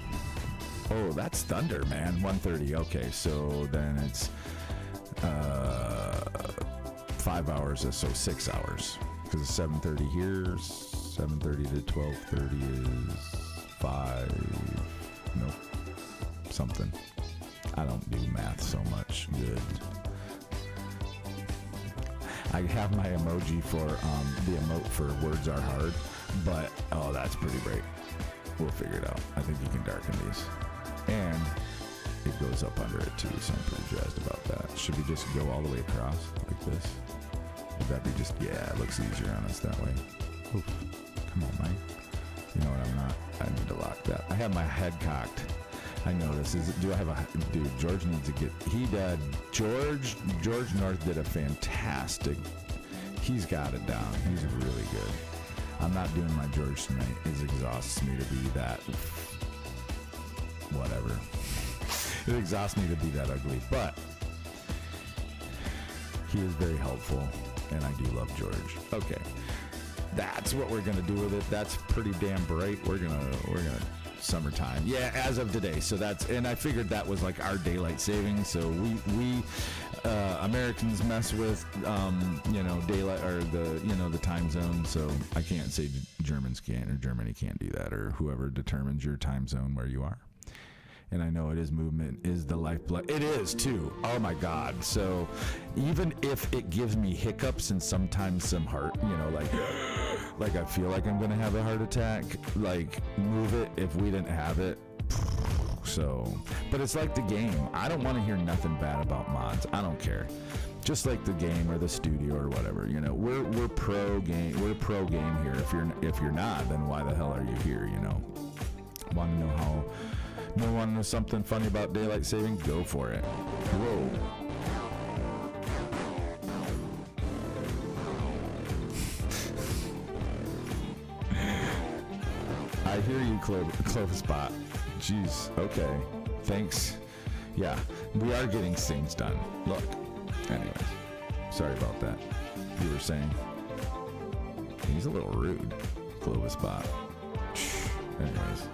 Oh, that's thunder, man. 1:30. Okay, so then it's 5 hours, so 6 hours. Because it's 7:30 here, 7:30 to 12:30 is 5... Nope. Something. I don't do math so much. Good. I have my emoji for the emote for words are hard, but oh, that's pretty great. We'll figure it out. I think you can darken these, and it goes up under it too, so I'm pretty jazzed about that. Should we just go all the way across like this? Would that be just, yeah, it looks easier on us that way. Oof. Come on, Mike. You know what, I'm not. I need to lock that. I have my head cocked. I noticed. Dude, George needs to get, George North did a fantastic, he's got it down. He's really good. I'm not doing my George tonight. It exhausts me to be that, whatever. It exhausts me to be that ugly, but he is very helpful, and I do love George. Okay. That's what we're gonna do with it. That's pretty damn bright. We're gonna summertime. Yeah, as of today. So that's, and I figured that was like our daylight savings. So we Americans mess with daylight, or the time zone. So I can't say Germans can't, or Germany can't do that, or whoever determines your time zone where you are. And I know it is, movement is the lifeblood. It is too. Oh my God. So even if it gives me hiccups and sometimes some heart, like I feel like I'm going to have a heart attack, like Move It, if we didn't have it. So, but it's like the game. I don't want to hear nothing bad about mods. I don't care. Just like the game or the studio or whatever, we're pro game. We're pro game here. If you're not, then why the hell are you here? Want to know want to know something funny about daylight saving? Go for it. Whoa. I hear you, Clover Spot. Jeez. Okay. Thanks. Yeah, we are getting things done. Look. Anyways, sorry about that. You were saying? He's a little rude, Clover Spot. Anyways.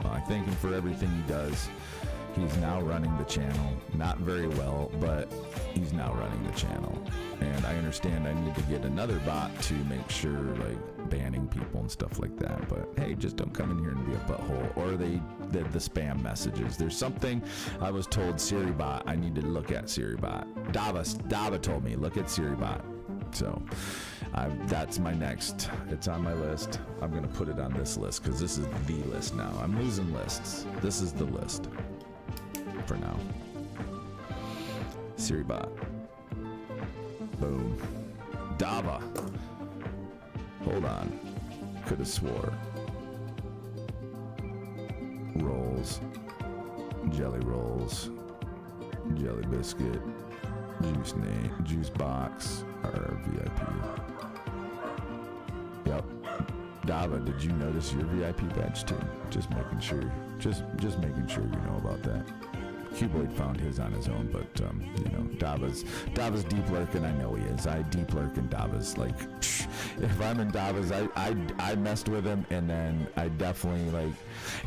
Well, I thank him for everything he does. He's now running the channel. Not very well, but he's now running the channel. And I understand I need to get another bot to make sure, like, banning people and stuff like that. But hey, just don't come in here and be a butthole. Or the spam messages. There's something I was told, SiriBot, I need to look at SiriBot. Dava told me, look at SiriBot. So that's my next. It's on my list. I'm going to put it on this list because this is the list now. I'm losing lists. This is the list for now. SiriBot. Boom. Dava. Hold on. Could have swore. Rolls. Jelly rolls. Jelly biscuit. Juice box. Or VIP. Yep. Dava, did you notice your VIP badge too? Just making sure. Just making sure you know about that. Cuboid found his on his own, but Dava's deep lurking. I know he is. I deep lurk in Dava's. Like, if I'm in Dava's, I messed with him, and then I definitely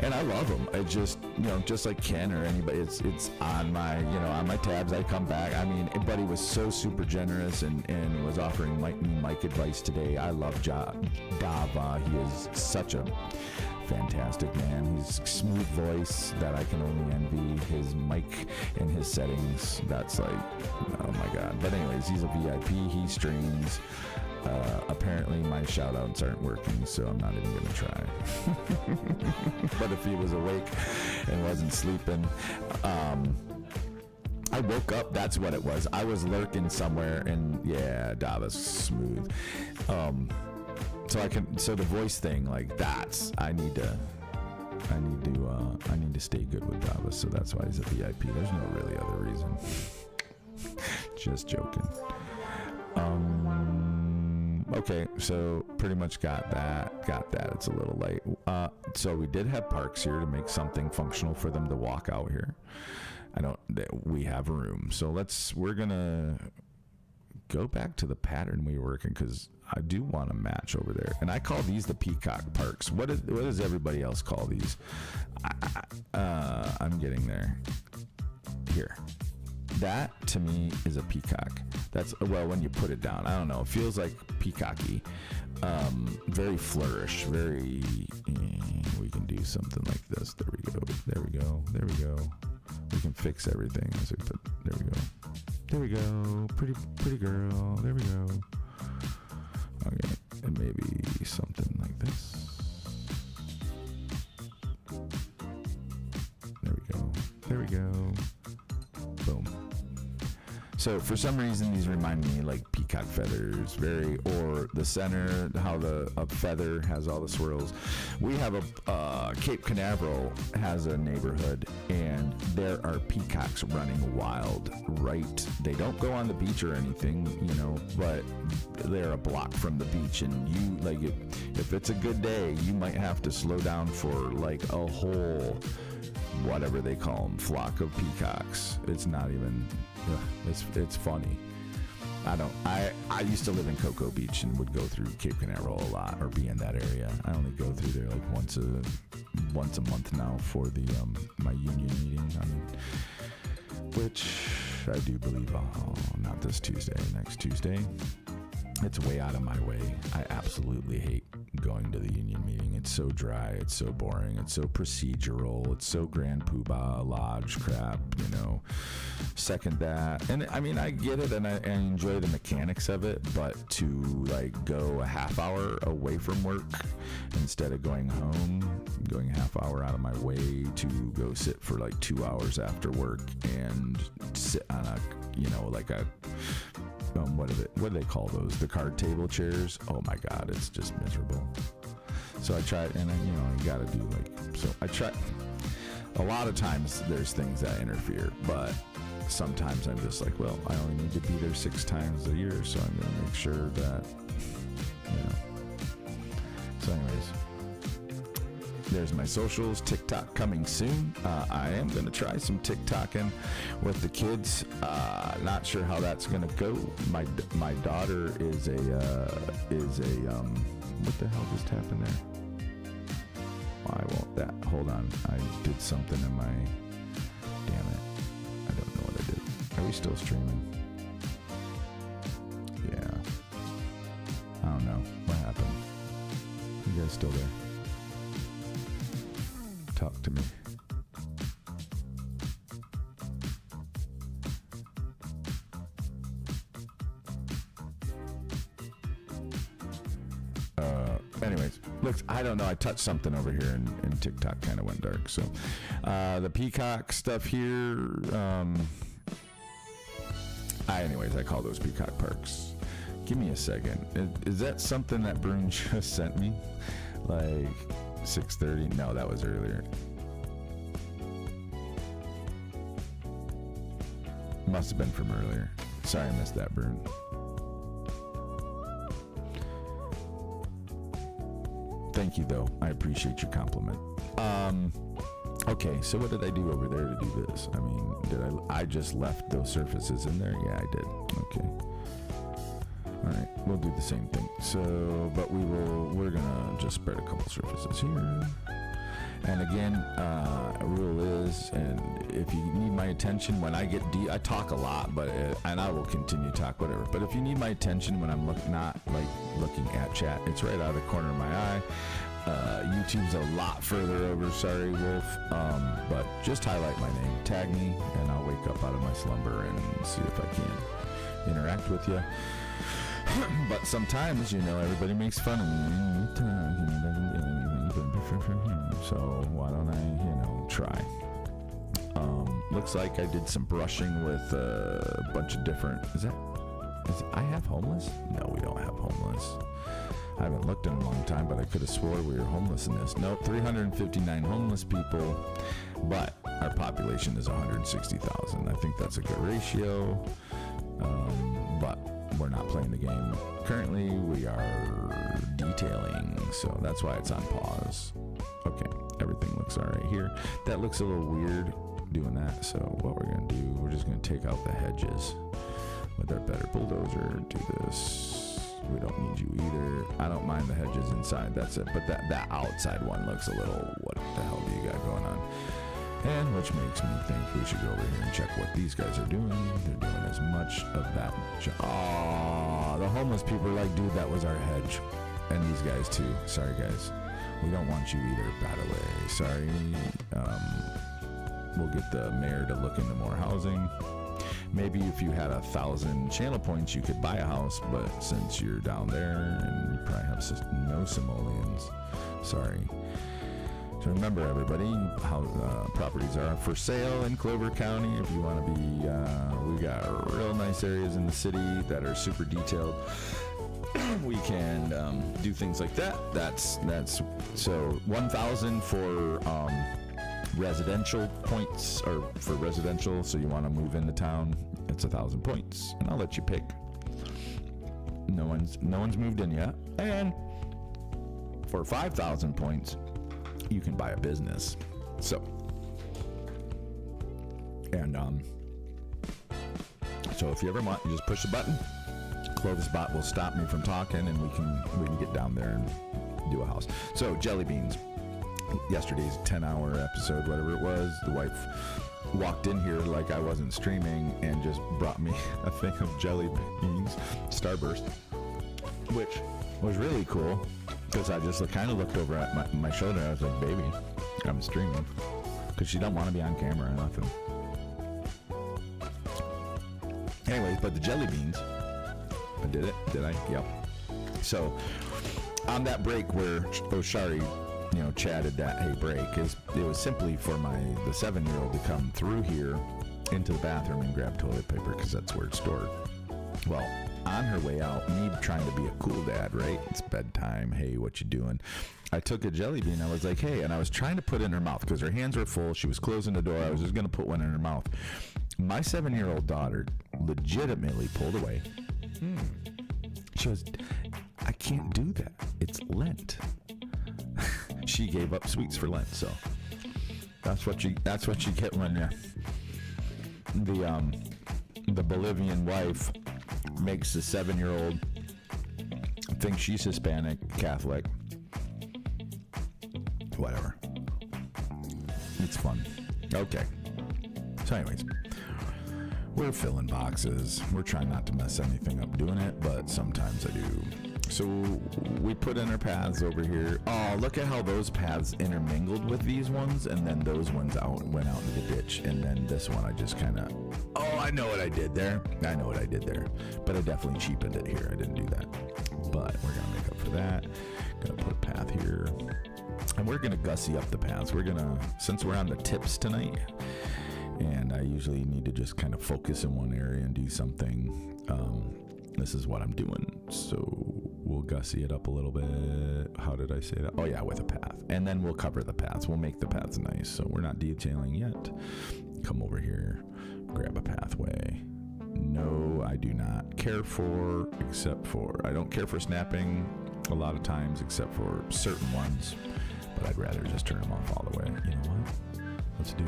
and I love him. I just just like Ken or anybody, it's on my on my tabs. I come back. I mean, but he was so super generous and was offering mic advice today. I love Dava. He is such a fantastic man. He's smooth voice that I can only envy. His mic and his settings, that's like, oh my god. But anyways, he's a VIP. He streams. Apparently my shout outs aren't working, so I'm not even gonna try. But if he was awake and wasn't sleeping, I woke up, that's what it was. I was lurking somewhere, and yeah, Dava's smooth. So the voice thing, I need to stay good with Dava, so that's why he's a VIP. There's no really other reason. Just joking. Okay, so pretty much got that. It's a little late. So we did have parks here to make something functional for them to walk out here. We have room. So we're gonna go back to the pattern we were working, because I do want to match over there. And I call these the peacock parks. What does everybody else call these? I'm getting there. Here. That, to me, is a peacock. That's, when you put it down. I don't know. It feels like peacocky. Very flourish. Very... we can do something like this. There we go. We can fix everything. There we go. Pretty girl. There we go. Okay. And maybe something like this. There we go. Boom. So for some reason, these remind me like peacock feathers, or the center, how a feather has all the swirls. We have Cape Canaveral has a neighborhood, and there are peacocks running wild. Right, they don't go on the beach or anything, but they're a block from the beach, and if it's a good day, you might have to slow down for like a whole, whatever they call them, flock of peacocks. It's not even. It's funny. I used to live in Cocoa Beach and would go through Cape Canaveral a lot, or be in that area. I only go through there like once a month now for the my union meeting, which I do believe not this Tuesday, next Tuesday. It's way out of my way. I absolutely hate going to the union meeting. It's so dry. It's so boring. It's so procedural. It's so Grand Poobah Lodge crap, Second that. And I mean, I get it, and I enjoy the mechanics of it, but to go a half hour away from work instead of going home, going a half hour out of my way to go sit for 2 hours after work and sit on a, what do they call those? The card table chairs. Oh my God, it's just miserable. So I tried, and you gotta do so I try. A lot of times there's things that interfere, but sometimes I'm just I only need to be there 6 times a year, so I'm gonna make sure that, So anyways, there's my socials. TikTok coming soon. I am going to try some TikToking with the kids. Not sure how that's going to go. My daughter is a what the hell just happened there? Why won't that? Hold on. I did something in my, damn it. I don't know what I did. Are we still streaming? Yeah. I don't know. What happened? You guys still there? Talk to me. Anyways, look, I don't know. I touched something over here, and TikTok kind of went dark. So, the peacock stuff here. Anyways, I call those peacock parks. Give me a second. Is that something that Brune just sent me? 6:30? No, that was earlier. Must have been from earlier. Sorry I missed that, Brune. Thank you, though. I appreciate your compliment. Okay, so what did I do over there to do this? I mean, I just left those surfaces in there? Yeah, I did. Okay. All right, we'll do the same thing. So, but we're gonna just spread a couple surfaces here. And again, rule is, and if you need my attention when I get I talk a lot, but and I will continue to talk, whatever. But if you need my attention when I'm not looking at chat, it's right out of the corner of my eye. YouTube's a lot further over. Sorry, Wolf. But just highlight my name, tag me, and I'll wake up out of my slumber and see if I can interact with you. But sometimes, everybody makes fun of me. So why don't I, try? Looks like I did some brushing with a bunch of different. I have homeless? No, we don't have homeless. I haven't looked in a long time, but I could have swore we were homeless in this. Nope, 359 homeless people, but our population is 160,000. I think that's a good ratio, but we're not playing the game. Currently, we are detailing, so that's why it's on pause. Okay, everything looks all right here. That looks a little weird doing that, so what we're going to do, we're just going to take out the hedges with our better bulldozer. Do this. We don't need you either. I don't mind the hedges inside, that's it. But that outside one looks a little, what the hell do you got going on? And which makes me think we should go over here and check what these guys are doing. They're doing as much of that. Oh, the homeless people are like, dude, that was our hedge. And these guys too. Sorry, guys. We don't want you either, by the way. Sorry. We'll get the mayor to look into more housing. Maybe if you had 1,000 channel points, you could buy a house, but since you're down there and you probably have no simoleons, sorry. So remember, everybody, how properties are for sale in Clover County. If you want to be, we got real nice areas in the city that are super detailed. We can do things like that. That's so 1,000 for residential points, or for residential, so you want to move into town, it's 1,000 points, and I'll let you pick. No one's moved in yet. And for 5,000 points, you can buy a business. So, and so if you ever want, you just push the button. Clovis bot will stop me from talking, and we can get down there and do a house. So jelly beans. Yesterday's 10-hour episode, whatever it was, the wife walked in here like I wasn't streaming and just brought me a thing of jelly beans, Starburst, which was really cool because I just kind of looked over at my shoulder. I was like, baby, I'm streaming, because she don't want to be on camera or nothing. Anyways, but the jelly beans, I did it, did I? Yep. So on that break where Oshari chatted that, hey, break, it was simply for the 7-year-old to come through here into the bathroom and grab toilet paper, because that's where it's stored. Well, on her way out, me trying to be a cool dad, right? It's bedtime. Hey, what you doing? I took a jelly bean. I was like, hey, and I was trying to put it in her mouth because her hands were full. She was closing the door. I was just going to put one in her mouth. My 7-year-old daughter legitimately pulled away. She goes, I can't do that. It's Lent. She gave up sweets for Lent, so that's what you get when the Bolivian wife makes the 7-year-old think she's Hispanic, Catholic, whatever. It's fun. Okay. So anyways, we're filling boxes. We're trying not to mess anything up doing it, but sometimes I do. So we put in our paths over here. Oh, look at how those paths intermingled with these ones, and then those ones went out into the ditch, and then this one I just kind of, I know what I did there. But I definitely cheapened it here. I didn't do that. But we're going to make up for that. Going to put a path here. And we're going to gussy up the paths. We're going to, since we're on the tips tonight, and I usually need to just kind of focus in one area and do something, this is what I'm doing. So we'll gussy it up a little bit. How did I say that? Oh yeah, with a path. And then we'll cover the paths. We'll make the paths nice. So we're not detailing yet. Come over here, grab a pathway. No, I do not care for, I don't care for snapping a lot of times, except for certain ones, but I'd rather just turn them off all the way. You know what? let's do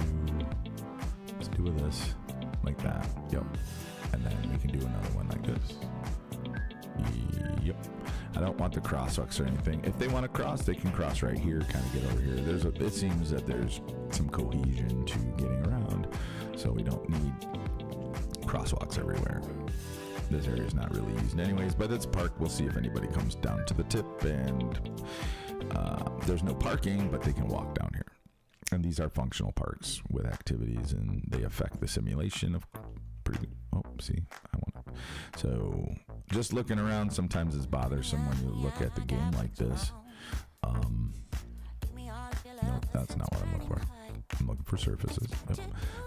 with this like that. Yep. And then we can do another one like this. Yep. I don't want the crosswalks or anything. If they want to cross, they can cross right here, kind of get over here. It seems that there's some cohesion to getting around, so we don't need crosswalks everywhere. This area is not really used anyways, but it's park. We'll see if anybody comes down to the tip, and there's no parking, but they can walk down here. And these are functional parks with activities, and they affect the simulation of pretty. Oh, see, I want it. So just looking around, sometimes it's bothersome when you look at the game like this. No, that's not what I'm looking for. I'm looking for surfaces. Yep.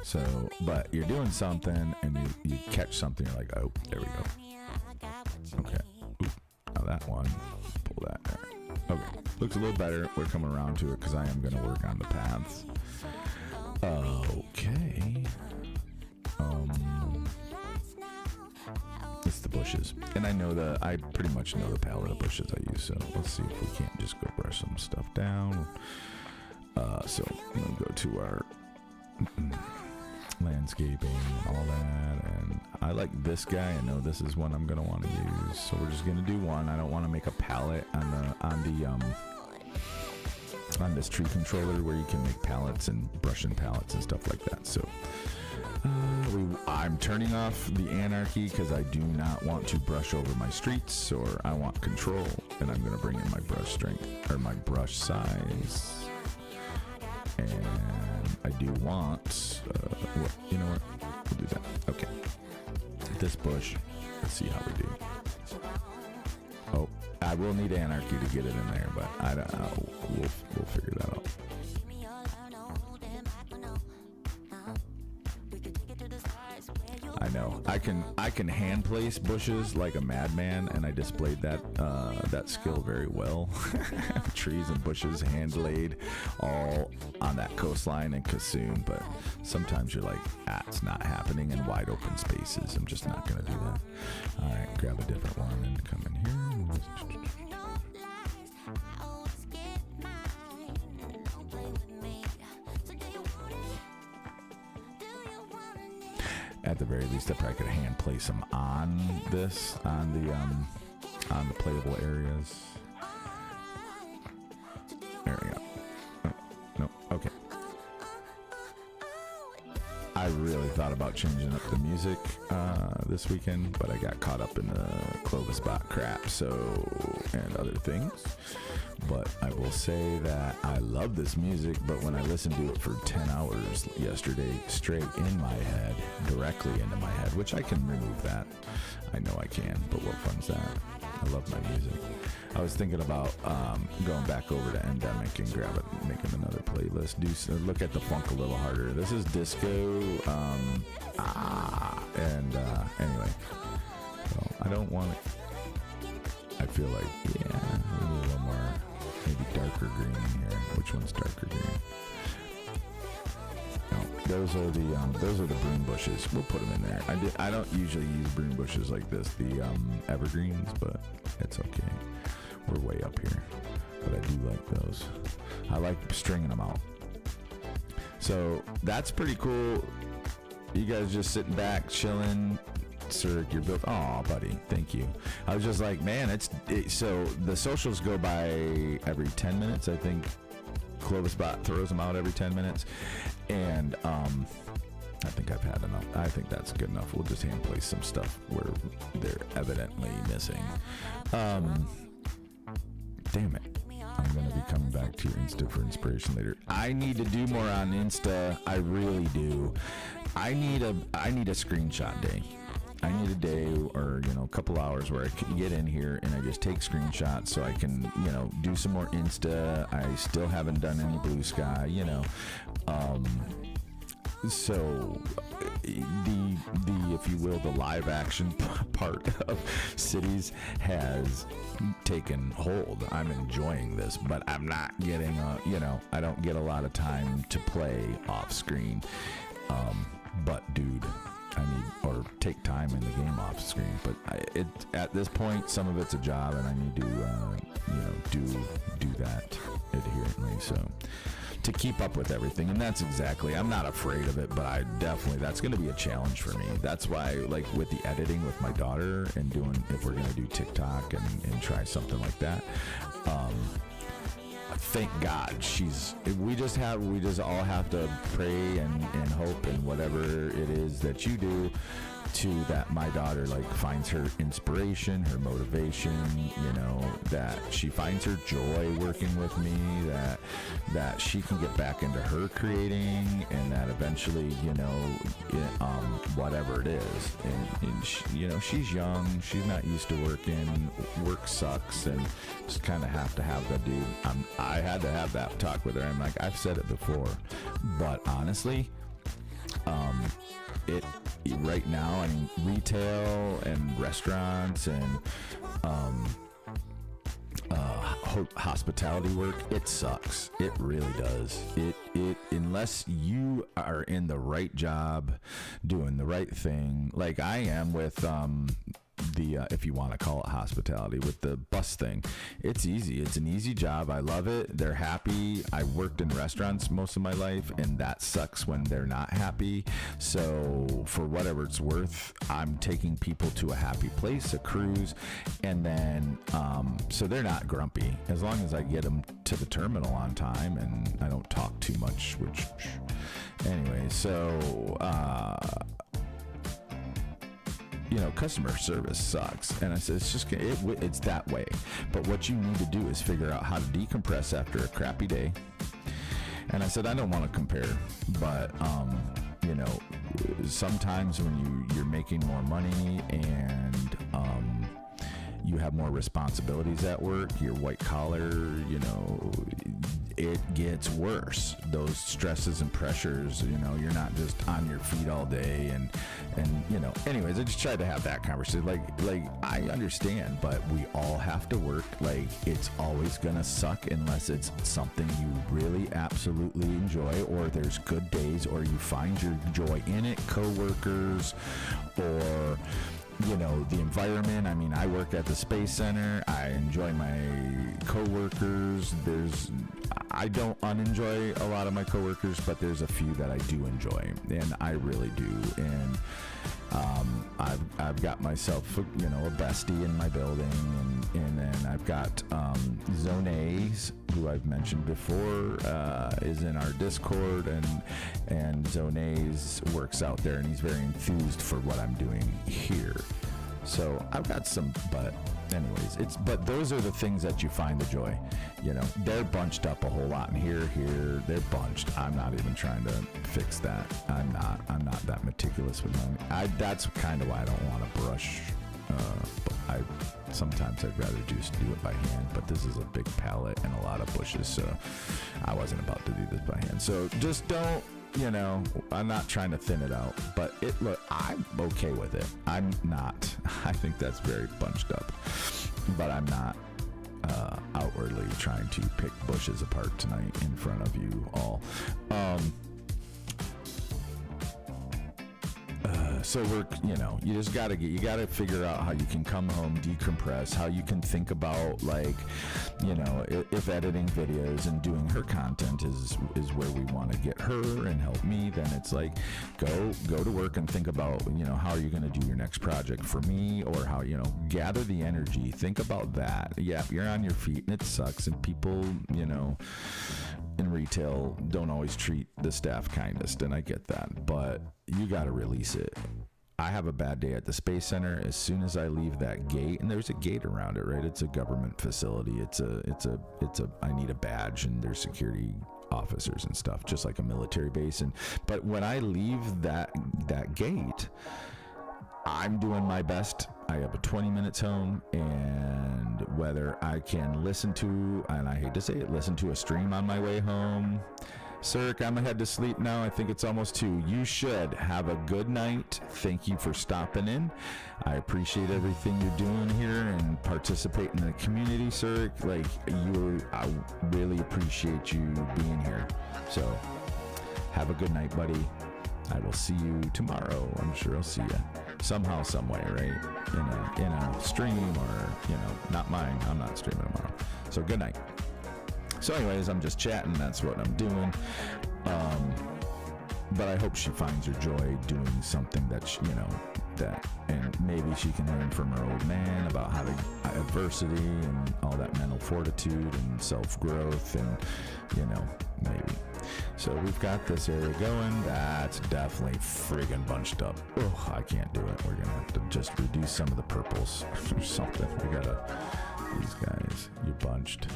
So, but you're doing something and you catch something, you're like, oh, there we go. Okay. Oop. Now that one, pull that there. Okay. Looks a little better. We're coming around to it because I am going to work on the paths. Okay. It's the bushes. And I pretty much know the palette of bushes I use, so let's see if we can't just go brush some stuff down. So I'm going to go to our landscaping and all that, and I like this guy. I know this is one I'm going to want to use, so we're just going to do one. I don't want to make a palette on this tree controller where you can make palettes and brush in palettes and stuff like that. So I'm turning off the anarchy because I do not want to brush over my streets, or I want control, and I'm going to bring in my brush strength or my brush size. And I do want, you know what, we'll do that. Okay. This bush, let's see how we do. Oh, I will need anarchy to get it in there, but I don't know. We'll figure that out. I know. I can hand place bushes like a madman, and I displayed that skill very well. Trees and bushes hand laid all on that coastline in Kassoon, but sometimes you're like, it's not happening in wide open spaces. I'm just not gonna do that. All right, grab a different one and come in here. At the very least, I probably could hand place them on the playable areas. There we go. Oh, no, okay. I really thought about changing up the music this weekend, but I got caught up in the Clover spot crap, and other things. But I will say that I love this music, but when I listened to it for 10 hours yesterday, straight in my head, directly into my head, which I can remove that. I know I can, but what fun's that? I love my music. I was thinking about going back over to Endemic and grab it, making another playlist. Look at the funk a little harder. This is disco, anyway. So I don't want it. I feel like, we need a little more, maybe darker green in here. Which one's darker green? No, those are the broom bushes. We'll put them in there. I don't usually use broom bushes like this, the evergreens, but it's okay. We're way up here, but I do like those. I like stringing them out. So that's pretty cool. You guys just sitting back, chilling. Sir, you're built. Oh, buddy, thank you. I was just like, man, so the socials go by every 10 minutes. I think Clover Spot throws them out every 10 minutes, and I think I've had enough. I think that's good enough. We'll just hand place some stuff where they're evidently missing. Damn it. I'm going to be coming back to your Insta for inspiration later. I need to do more on Insta. I really do. I need a screenshot day. I need a day or, a couple hours where I can get in here and I just take screenshots so I can, do some more Insta. I still haven't done any Blue Sky, so the if you will, the live action part of cities has taken hold. I'm enjoying this, but I'm not getting I don't get a lot of time to play off screen. But dude, I need, or take time in the game off screen, but at this point, some of it's a job and I need to do that. adherently. So to keep up with everything, and that's exactly, I'm not afraid of it, but I definitely, that's going to be a challenge for me. That's why, like with the editing with my daughter and doing, if we're going to do TikTok and try something like that, thank God we just all have to pray and hope and whatever it is that you do to that my daughter like finds her inspiration, her motivation, you know, that she finds her joy working with me, that she can get back into her creating, and that eventually, you know, whatever it is, and she, you know, she's young, she's not used to working, work sucks, and just kind of have to have the dude. I had to have that talk with her. I'm like, I've said it before, but honestly, it right now in retail and restaurants and hospitality work, it sucks. It really does. It unless you are in the right job, doing the right thing, like I am with the if you want to call it hospitality, with the bus thing. It's easy. It's an easy job. I love it. They're happy. I worked in restaurants most of my life, and that sucks when they're not happy. So for whatever it's worth, I'm taking people to a happy place, a cruise, and then so they're not grumpy as long as I get them to the terminal on time and I don't talk too much, which anyway, so you know, customer service sucks, and I said it's that way. But what you need to do is figure out how to decompress after a crappy day. And I said I don't want to compare, but you know, sometimes when you're making more money and you have more responsibilities at work, you're white collar, you know, it gets worse. Those stresses and pressures, you know, you're not just on your feet all day and you know, anyways, I just tried to have that conversation. Like I understand, but we all have to work. Like, it's always gonna suck unless it's something you really absolutely enjoy, or there's good days, or you find your joy in it, coworkers, or you know, the environment. I mean, I work at the Space Center. I enjoy my coworkers. I don't unenjoy a lot of my coworkers, but there's a few that I do enjoy, and I really do. And I've got myself, you know, a bestie in my building, and then I've got Zone A's, who I've mentioned before, is in our Discord, and Zone A's works out there, and he's very enthused for what I'm doing here. So I've got some, but anyways, but those are the things that you find the joy. You know, they're bunched up a whole lot, and here, they're bunched. I'm not even trying to fix that. I'm not that meticulous with them. That's kind of why I don't want to brush. Sometimes I'd rather just do it by hand, but this is a big palette and a lot of bushes, so I wasn't about to do this by hand. So just don't, you know, I'm not trying to thin it out, but look, I'm okay with it. I'm not. I think that's very bunched up, but I'm not outwardly trying to pick bushes apart tonight in front of you all. So we're, you know, you just gotta figure out how you can come home, decompress, how you can think about, like, you know, if editing videos and doing her content is where we want to get her and help me, then it's like, go to work and think about, you know, how are you going to do your next project for me, or how, you know, gather the energy, think about that. Yeah, you're on your feet and it sucks, and people, you know, in retail don't always treat the staff kindest, and I get that, but you got to release it. I have a bad day at the Space Center. As soon as I leave that gate, and there's a gate around it, right? It's a government facility. I need a badge, and there's security officers and stuff, just like a military base. But when I leave that gate, I'm doing my best. I have a 20 minutes home, and whether I can listen to, and I hate to say it, listen to a stream on my way home. Sir, I'm head to sleep now. I think it's almost 2. You should have a good night. Thank you for stopping in. I appreciate everything you're doing here and participating in the community, sir. Like, I really appreciate you being here. So, have a good night, buddy. I will see you tomorrow. I'm sure I'll see you somehow, some way, right? In a stream, or, you know, not mine. I'm not streaming tomorrow. So, good night. So anyways, I'm just chatting. That's what I'm doing. But I hope she finds her joy doing something that and maybe she can learn from her old man about how to adversity and all that mental fortitude and self-growth, and maybe. So we've got this area going. That's definitely friggin' bunched up. Oh, I can't do it. We're gonna have to just reduce some of the purples or something. We gotta. These guys, you're bunched.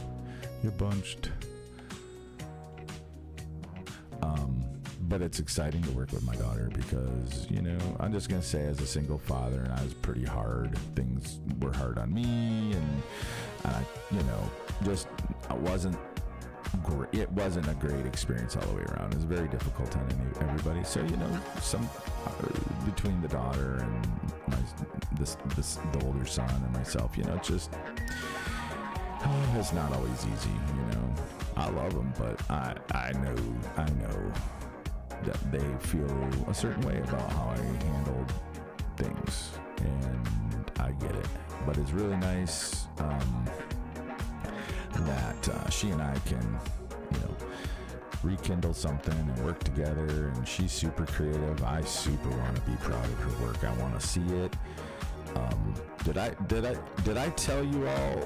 But it's exciting to work with my daughter because, I'm just going to say, as a single father, and I was pretty hard. Things were hard on me, and it wasn't a great experience all the way around. It was very difficult on everybody. So, some between the daughter and the older son and myself, it's not always easy, I love them, but I know that they feel a certain way about how I handled things, and I get it. But it's really nice that she and I can, rekindle something and work together. And she's super creative. I super want to be proud of her work. I want to see it. Did I tell you all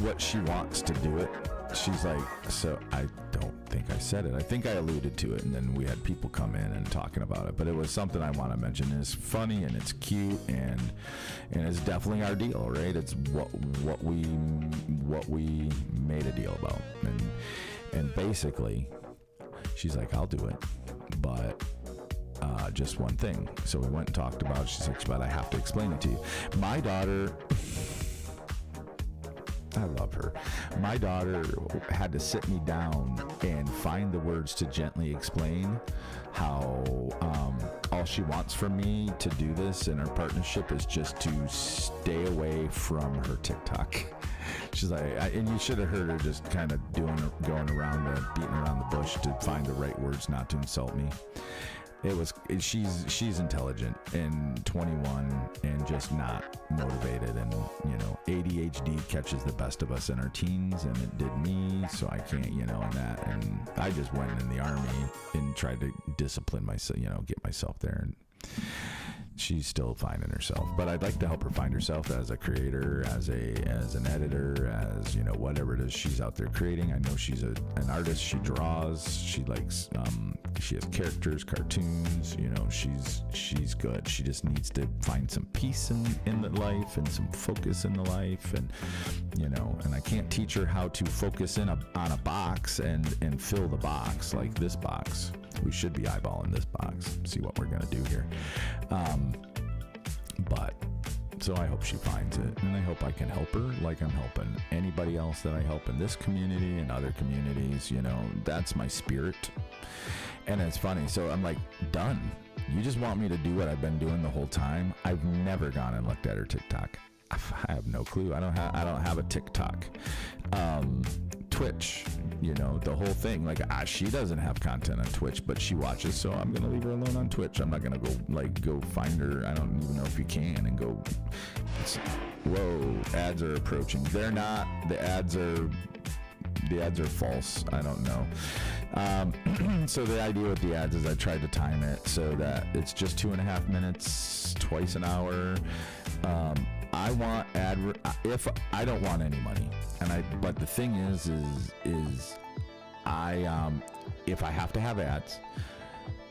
what she wants to do it? She's like, so I don't think I said it. I think I alluded to it, and then we had people come in and talking about it. But it was something I want to mention. It's funny and it's cute, and it's definitely our deal, right? It's what we made a deal about, and basically, she's like, I'll do it, but. Just one thing. So we went and talked about it. She's like, but I have to explain it to you. My daughter, I love her. My daughter had to sit me down and find the words to gently explain how all she wants from me to do this in our partnership is just to stay away from her TikTok. She's like, and you should have heard her just kind of beating around the bush to find the right words not to insult me. She's intelligent and 21 and just not motivated, and ADHD catches the best of us in our teens, and it did me, so I can't, and I just went in the army and tried to discipline myself, get myself there, and she's still finding herself. But I'd like to help her find herself as a creator, as an editor, as whatever it is she's out there creating. I know she's an artist. She draws. She likes. She has characters, cartoons. She's good. She just needs to find some peace in the life and some focus in the life, and and I can't teach her how to focus on a box and fill the box like this box. We should be eyeballing this box. See what we're gonna do here. But so I hope she finds it, and I hope I can help her like I'm helping anybody else that I help in this community and other communities. That's my spirit. And it's funny. So I'm like, done. You just want me to do what I've been doing the whole time? I've never gone and looked at her TikTok. I have no clue. I don't have a TikTok. Twitch, the whole thing. Like, she doesn't have content on Twitch, but she watches, so I'm gonna leave her alone on Twitch. I'm not gonna go find her. I don't even know if you can and go. Whoa, ads are approaching. They're not. The ads are false. I don't know. So the idea with the ads is I tried to time it so that it's just 2.5 minutes, twice an hour. I want if I don't want any money, but the thing is if I have to have ads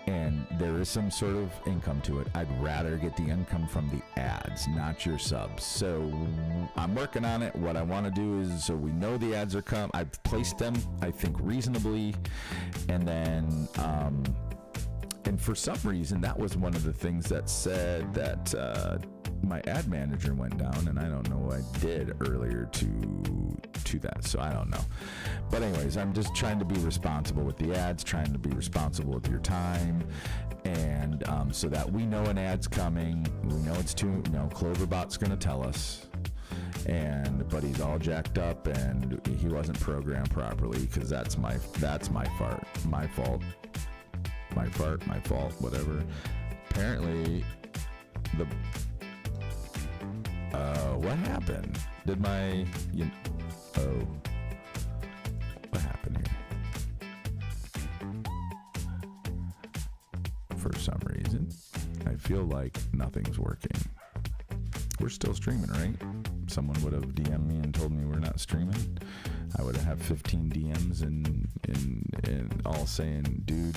and there is some sort of income to it, I'd rather get the income from the ads, not your subs. So I'm working on it. What I want to do is, so we know the ads are coming. I've placed them, I think, reasonably, and then and for some reason that was one of the things that said that my ad manager went down, and I don't know what I did earlier to that, so I don't know. But anyways, I'm just trying to be responsible with the ads, trying to be responsible with your time, and so that we know an ad's coming. We know it's Cloverbot's going to tell us, but he's all jacked up, and he wasn't programmed properly, because that's my fault, whatever. Apparently what happened? Did What happened here? For some reason, I feel like nothing's working. We're still streaming, right? Someone would have DM'd me and told me we're not streaming. I would have 15 DMs and all saying, dude,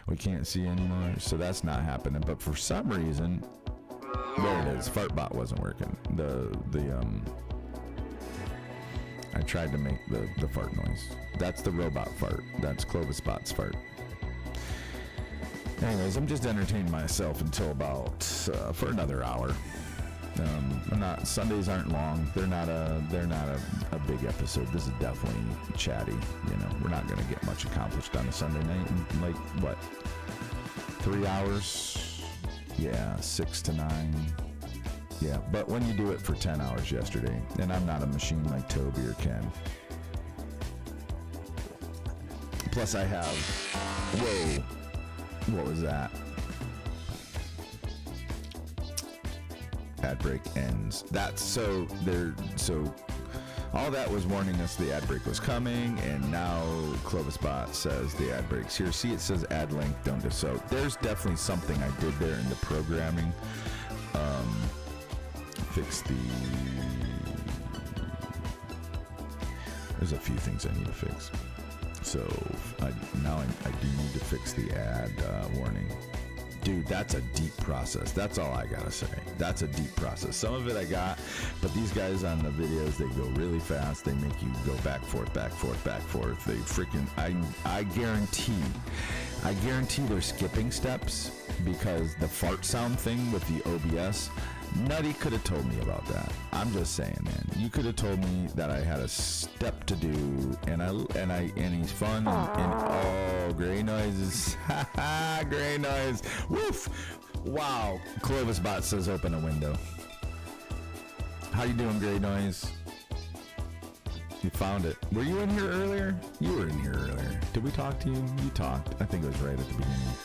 we can't see anymore. So that's not happening. But for some reason, there it is. Fartbot wasn't working. I tried to make the fart noise. That's the robot fart. That's Cloverspot's fart. Anyways, I'm just entertaining myself until about for another hour. Sundays aren't long. They're not a big episode. This is definitely chatty. You know, we're not gonna get much accomplished on a Sunday night. In like what, 3 hours? Yeah, 6 to 9. Yeah, but when you do it for 10 hours yesterday, and I'm not a machine like Toby or Ken. Plus, I have. Whoa, what was that? Ad break ends. That's so there. So all that was warning us the ad break was coming, and now Cloverspot says the ad break's here. See, it says ad link. Don't do so. There's definitely something I did there in the programming. Fix the. There's a few things I need to fix. So I do need to fix the ad warning. Dude, that's a deep process. That's all I gotta say. That's a deep process. Some of it I got, but these guys on the videos, they go really fast. They make you go back, forth, back, forth, back, forth. They freaking, I guarantee they're skipping steps, because the fart sound thing with the OBS, Nutty could have told me about that. I'm just saying, man. You could have told me that I had a step to do, and he's fun, and oh, gray noises. Ha ha, gray noise. Woof. Wow. Clovisbot says open a window. How you doing, gray noise? You found it. Were you in here earlier? You were in here earlier. Did we talk to you? You talked. I think it was right at the beginning.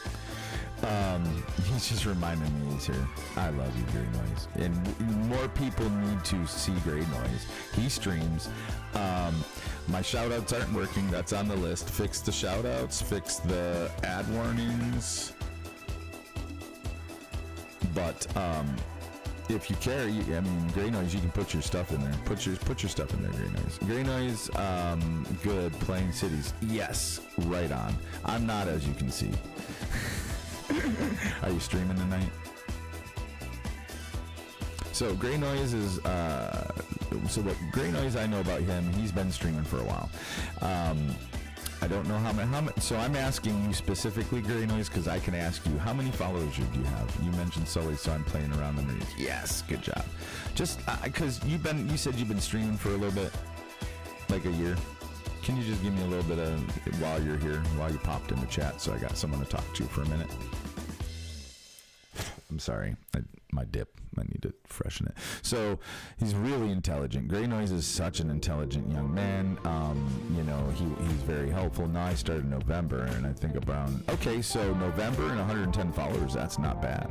He's just reminding me he's here. I love you, Gray Noise. And more people need to see Gray Noise. He streams. My shout outs aren't working. That's on the list. Fix the shout outs. Fix the ad warnings. But if you care, Gray Noise, you can put your stuff in there. Put your stuff in there, Gray Noise. Gray Noise, good. Playing cities. Yes, right on. I'm not, as you can see. Are you streaming tonight? So Gray Noise is so what Gray Noise, I know about him, he's been streaming for a while. I don't know how many, so I'm asking you specifically, Gray Noise, because I can ask you, how many followers do you have? You mentioned Sully, so I'm playing around the reads. Yes, good job. Just because you said you've been streaming for a little bit, like a year. Can you just give me a little bit of, while you're here, while you popped in the chat, so I got someone to talk to for a minute? I'm sorry, my dip. I need to freshen it. So he's really intelligent. Gray Noise is such an intelligent young man. He's very helpful. Now I started in November, and I think around, okay, so November and 110 followers, that's not bad.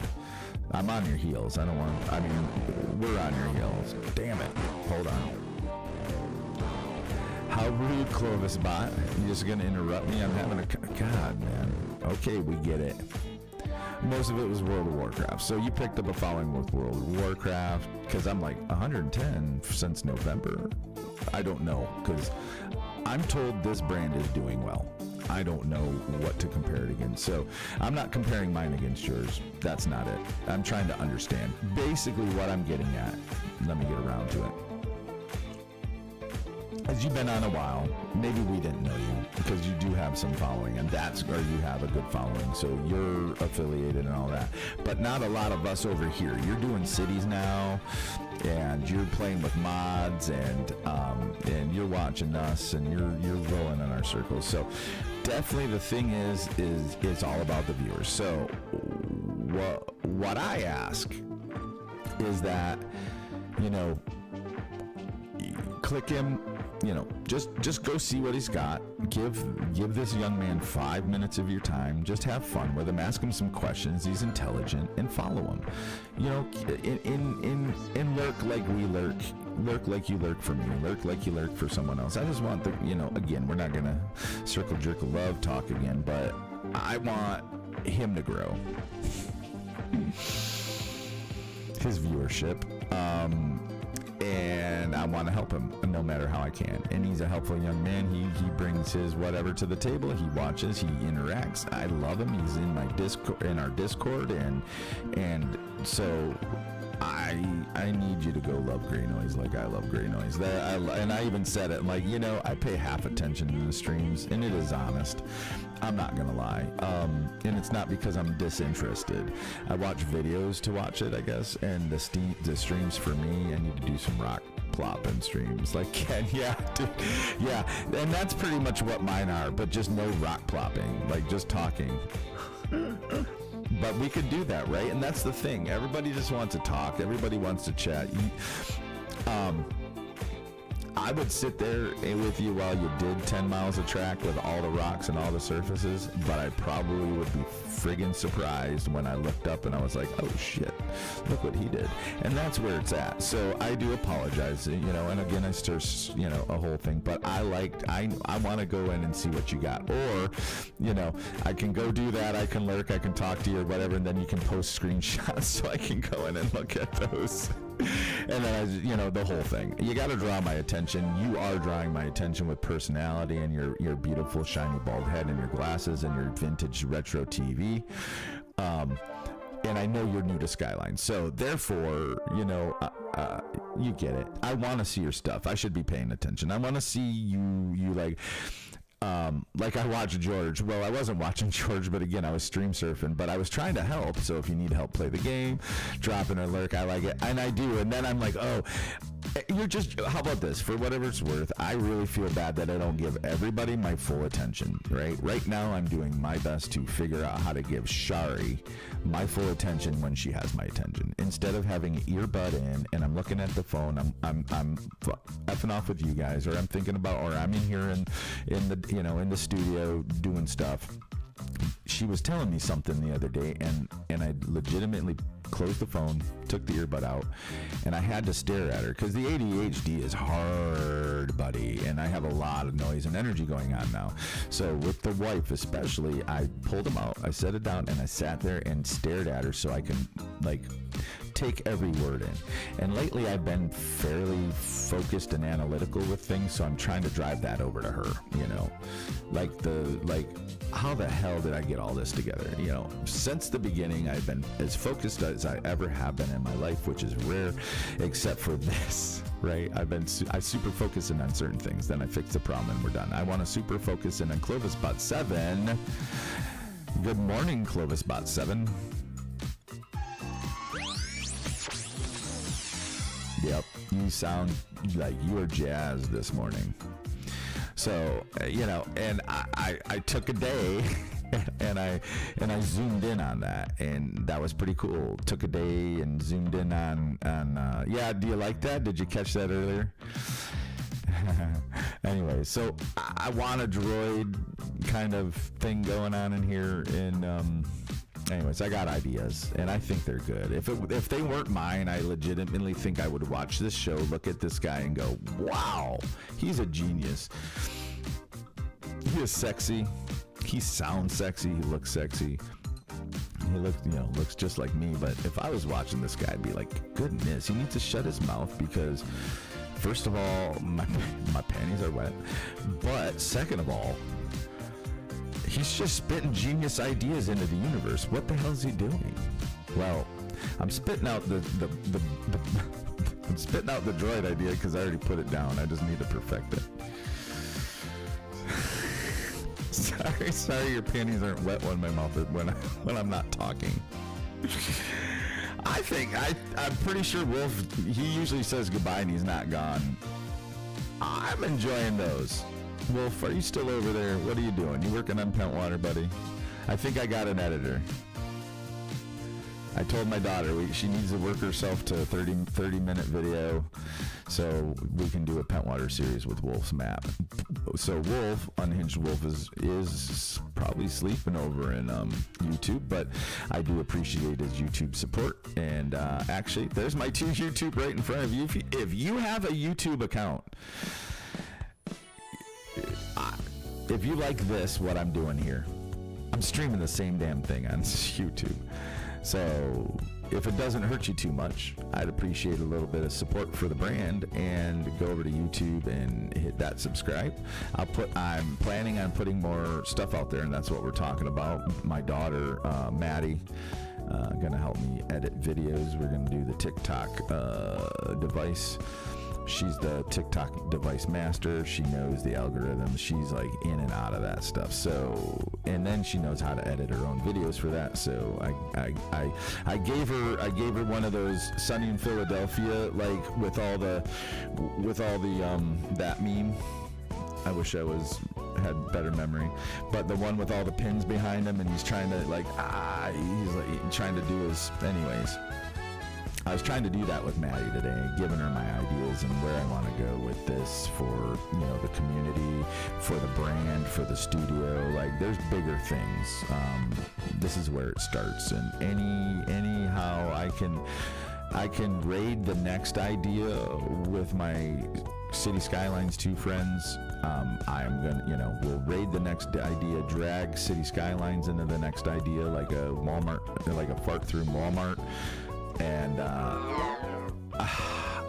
I'm on your heels. we're on your heels. Damn it. Hold on. How rude, Clovisbot. You're just going to interrupt me? I'm having God, man. Okay, we get it. Most of it was World of Warcraft. So you picked up a following with World of Warcraft, because I'm like 110 since November. I don't know, because I'm told this brand is doing well. I don't know what to compare it against. So I'm not comparing mine against yours. That's not it. I'm trying to understand. Basically what I'm getting at. Let me get around to it. As you've been on a while, maybe we didn't know you, because you do have some following, and you have a good following, so you're affiliated and all that. But not a lot of us over here. You're doing cities now, and you're playing with mods, and you're watching us, and you're rolling in our circles. So definitely the thing is it's all about the viewers. So what I ask is that, click him. Just go see what he's got. give this young man 5 minutes of your time. Just have fun with him. Ask him some questions. He's intelligent, and follow him. You know, in lurk like we lurk. Lurk like you lurk for me. Lurk like you lurk for someone else. I just want the, you know, again, we're not gonna circle jerk love talk again, but I want him to grow. His viewership. And I want to help him no matter how I can. And he's a helpful young man. He brings his whatever to the table. He watches. He interacts. I love him. He's in my Discord, in our Discord, and so I need you to go love Gray Noise like I love Gray Noise. And I even said it, like, you know, I pay half attention to the streams, and it is honest. I'm not gonna lie, and it's not because I'm disinterested. I watch videos to watch it, I guess, and the streams for me, I need to do some rock plopping streams, like Ken. Yeah, dude, yeah, and that's pretty much what mine are, but just no rock plopping, like just talking. But we could do that, right? And that's the thing. Everybody just wants to talk. Everybody wants to chat. I would sit there with you while you did 10 miles of track with all the rocks and all the surfaces, but I probably would be friggin' surprised when I looked up and I was like, oh shit, look what he did. And that's where it's at. So I do apologize, you know, and again, I start, you know, a whole thing, but I want to go in and see what you got. Or, you know, I can go do that, I can lurk, I can talk to you or whatever, and then you can post screenshots so I can go in and look at those. And then, you know, the whole thing. You got to draw my attention. You are drawing my attention with personality and your beautiful shiny bald head and your glasses and your vintage retro TV. And I know you're new to Skylines. So therefore, you know, you get it. I want to see your stuff. I should be paying attention. I want to see you like I watched George. Well, I wasn't watching George, but again, I was stream surfing, but I was trying to help. So if you need help play the game, drop in a lurk, I like it. And I do. And then I'm like, oh, you're just, how about this? For whatever it's worth, I really feel bad that I don't give everybody my full attention, right? Right now, I'm doing my best to figure out how to give Shari my full attention when she has my attention. Instead of having an earbud in and I'm looking at the phone, I'm effing off with you guys, or I'm thinking about, or I'm in here in the, you know, in the studio doing stuff. She was telling me something the other day, and I legitimately closed the phone, took the earbud out, and I had to stare at her because the ADHD is hard, buddy, and I have a lot of noise and energy going on now. So with the wife especially, I pulled them out, I set it down, and I sat there and stared at her so I can, like, take every word in. And lately I've been fairly focused and analytical with things, so I'm trying to drive that over to her, you know, like how the hell did I get all this together? You know, since the beginning, I've been as focused as I ever have been in my life, which is rare, except for this, right? I super focus in on certain things, then I fix the problem and we're done. I want to super focus in on Clovis Bot 7. Good morning, Clovis Bot 7. Yep, you sound like you are jazzed this morning. So, you know, and I took a day and I zoomed in on that, and that was pretty cool. Took a day and zoomed in on yeah, do you like that? Did you catch that earlier? Anyway, so I want a droid kind of thing going on in here, and anyways, I got ideas, and I think they're good. If they weren't mine, I legitimately think I would watch this show, look at this guy, and go, wow, he's a genius. He is sexy. He sounds sexy. He looks sexy. He looks just like me. But if I was watching this guy, I'd be like, goodness, he needs to shut his mouth because, first of all, my panties are wet. But second of all, he's just spitting genius ideas into the universe. What the hell is he doing? Well, I'm spitting out the I'm spitting out the droid idea because I already put it down. I just need to perfect it. Sorry, your panties aren't wet when my mouth is, when I'm not talking. I'm pretty sure Wolf, he usually says goodbye and he's not gone. I'm enjoying those. Wolf, are you still over there? What are you doing? You working on Pentwater, buddy? I think I got an editor. I told my daughter she needs to work herself to a 30-minute video. So so we can do a Pentwater series with Wolf's map. So Wolf, Unhinged Wolf, is probably sleeping over in YouTube, but I do appreciate his YouTube support. And actually, there's my 2 YouTube right in front of you. If you have a YouTube account, if you like this, what I'm doing here, I'm streaming the same damn thing on YouTube. So if it doesn't hurt you too much, I'd appreciate a little bit of support for the brand and go over to YouTube and hit that subscribe. I'm planning on putting more stuff out there, and that's what we're talking about. My daughter, Maddie, gonna help me edit videos. We're gonna do the TikTok device. She's the TikTok device master. She knows the algorithms. She's like in and out of that stuff. So, and then she knows how to edit her own videos for that. So I gave her one of those Sunny in Philadelphia, like with all the that meme. I wish I had better memory, but the one with all the pins behind him, and he's trying to he's trying to do his anyways. I was trying to do that with Maddie today, giving her my ideas and where I want to go with this for, the community, for the brand, for the studio. Like, there's bigger things. This is where it starts, and anyhow I can raid the next idea with my City Skylines 2 friends. I'm gonna, we'll raid the next idea, drag City Skylines into the next idea, like a Walmart, like a fart through Walmart. And I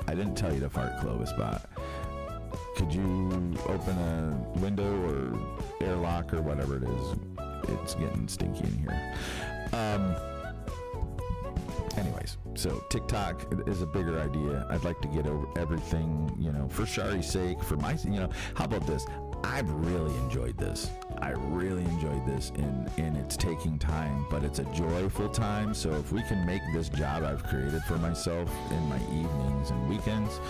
didn't tell you to fart, Clovis, but could you open a window or airlock or whatever it is? It's getting stinky in here. Anyways, so TikTok is a bigger idea. I'd like to get over everything, for Shari's sake, for my, how about this? I've really enjoyed this. I really enjoyed this, and it's taking time, but it's a joyful time. So if we can make this job I've created for myself in my evenings and weekends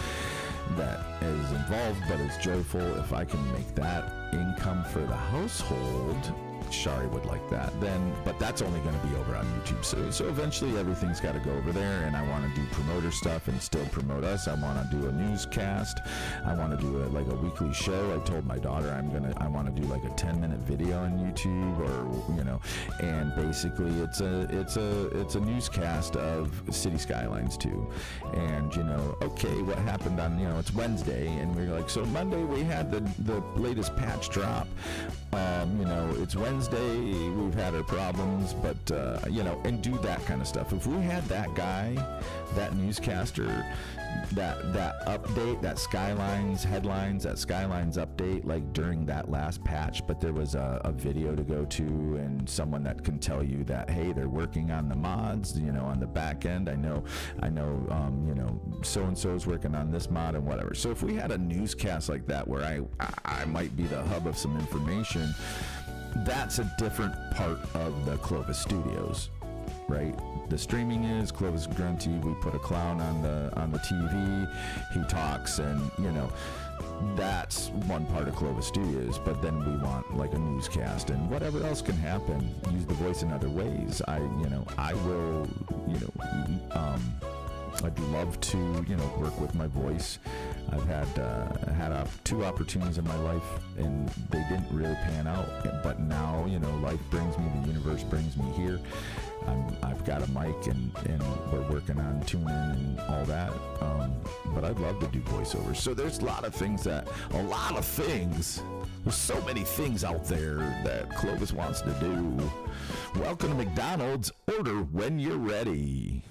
that is involved but is joyful, if I can make that income for the household, Shari would like that. But that's only going to be over on YouTube. So eventually everything's got to go over there, and I want to do promoter stuff and still promote us. I want to do a newscast. I want to do a weekly show. I told my daughter I want to do like a 10-minute video on YouTube, or and basically it's a newscast of City Skylines 2. And okay, what happened on it's Wednesday, and we're like, so Monday we had the latest patch drop. It's Wednesday, we've had our problems, but, and do that kind of stuff. If we had that guy, that newscaster, that update, that Skylines headlines, that Skylines update, like during that last patch, but there was a video to go to and someone that can tell you that, hey, they're working on the mods, on the back end. I know, so-and-so's working on this mod and whatever. So if we had a newscast like that where I might be the hub of some information, that's a different part of the Clovis Studios, right? The streaming is Clovis Grunty. We put a clown on the TV. He talks, and that's one part of Clovis Studios. But then we want like a newscast and whatever else can happen. Use the voice in other ways. I will. I'd love to work with my voice. I've had 2 opportunities in my life, and they didn't really pan out. But now, life brings me, the universe brings me here. I've got a mic, and we're working on tuning and all that. But I'd love to do voiceovers. So there's a lot of things. There's so many things out there that Clovis wants to do. Welcome to McDonald's. Order when you're ready.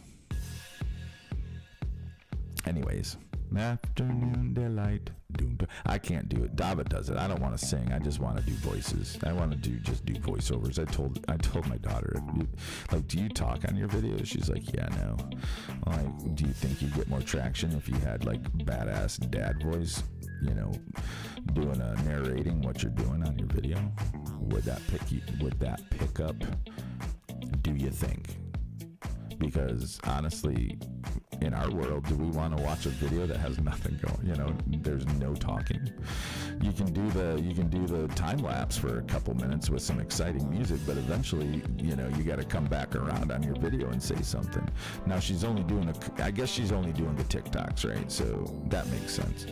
Anyways, afternoon delight. I can't do it. David does it. I don't want to sing. I just want to do voices. I want to do voiceovers. I told my daughter, do you talk on your videos? She's like, yeah, no. Like, do you think you'd get more traction if you had like badass dad voice? Doing a narrating what you're doing on your video. Would that pick up? Do you think? Because honestly, in our world, do we want to watch a video that has nothing going? You know, there's no talking. You can do the time lapse for a couple minutes with some exciting music, but eventually, you know, you got to come back around on your video and say something. Now she's only doing I guess she's only doing the TikToks, right? So that makes sense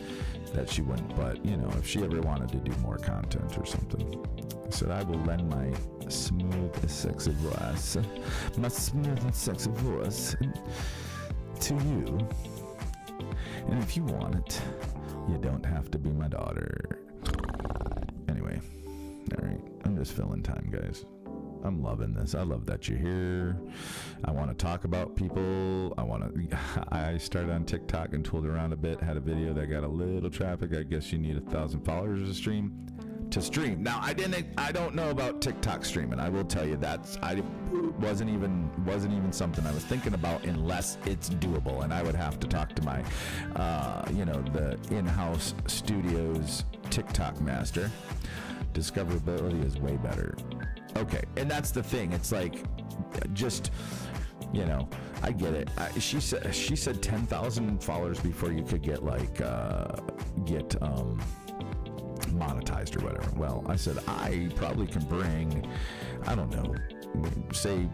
that she wouldn't. But you know, if she ever wanted to do more content or something, I said I will lend my smooth, sexy voice, my smooth and sexy voice to you. And if you want it, you don't have to be my daughter. Anyway, all right, I'm just filling time, guys. I'm loving this. I love that you're here. I want to talk about people. I started on TikTok and tooled around a bit, had a video that got a little traffic. I guess you need 1,000 followers to stream. Now, I don't know about TikTok streaming. I will tell you wasn't even something I was thinking about unless it's doable. And I would have to talk to my, the in-house studio's TikTok master. Discoverability is way better. Okay, and that's the thing. It's like, just, you know, I get it. She said 10,000 followers before you could get monetized or whatever. Well, I said I probably can bring, I don't know, say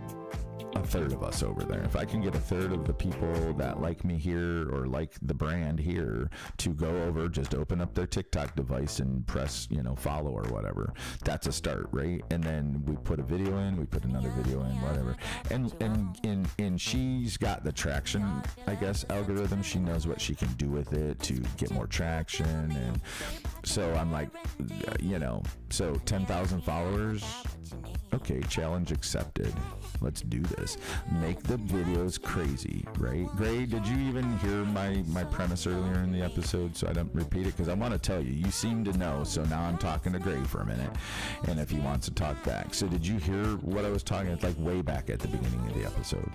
a third of us over there. If I can get a third of the people that like me here or like the brand here to go over, just open up their TikTok device and press, you know, follow or whatever, that's a start, right? And then we put a video in, we put another video in, whatever. And she's got the traction, I guess, algorithm. She knows what she can do with it to get more traction. And so I'm like, you know, so 10,000 followers. Okay, challenge accepted. Let's do this. Make the videos crazy, right? Gray, did you even hear my premise earlier in the episode so I don't repeat it? Because I want to tell you, you seem to know, so now I'm talking to Gray for a minute, and if he wants to talk back. So did you hear what I was talking? It's like way back at the beginning of the episode.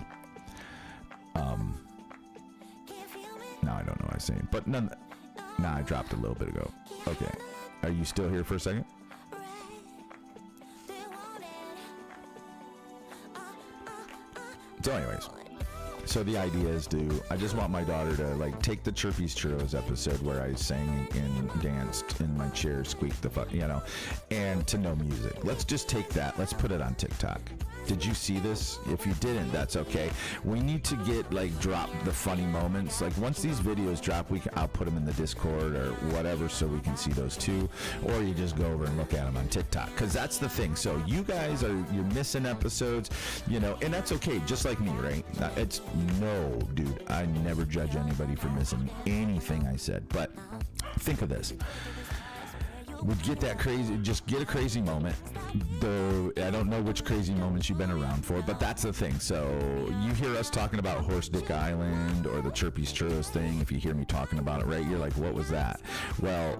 No, I don't know what I was saying, but I dropped a little bit ago. Okay, are you still here for a second? So anyways, so the idea is I just want my daughter to like take the Chirpy's Churros episode where I sang and danced in my chair, squeaked the fuck, you know, and to know music. Let's just take that. Let's put it on TikTok. Did you see this? If you didn't, that's okay. We need to get drop the funny moments. Like once these videos drop, I'll put them in the Discord or whatever so we can see those too. Or you just go over and look at them on TikTok. Because that's the thing. So you guys you're missing episodes, you know, and that's okay. Just like me, right? Dude, I never judge anybody for missing anything I said. But think of this. We get that crazy, just get a crazy moment. Though I don't know which crazy moments you've been around for, but that's the thing. So you hear us talking about Horse Dick Island or the Chirpy's Churros thing. If you hear me talking about it, right, you're like, what was that? Well,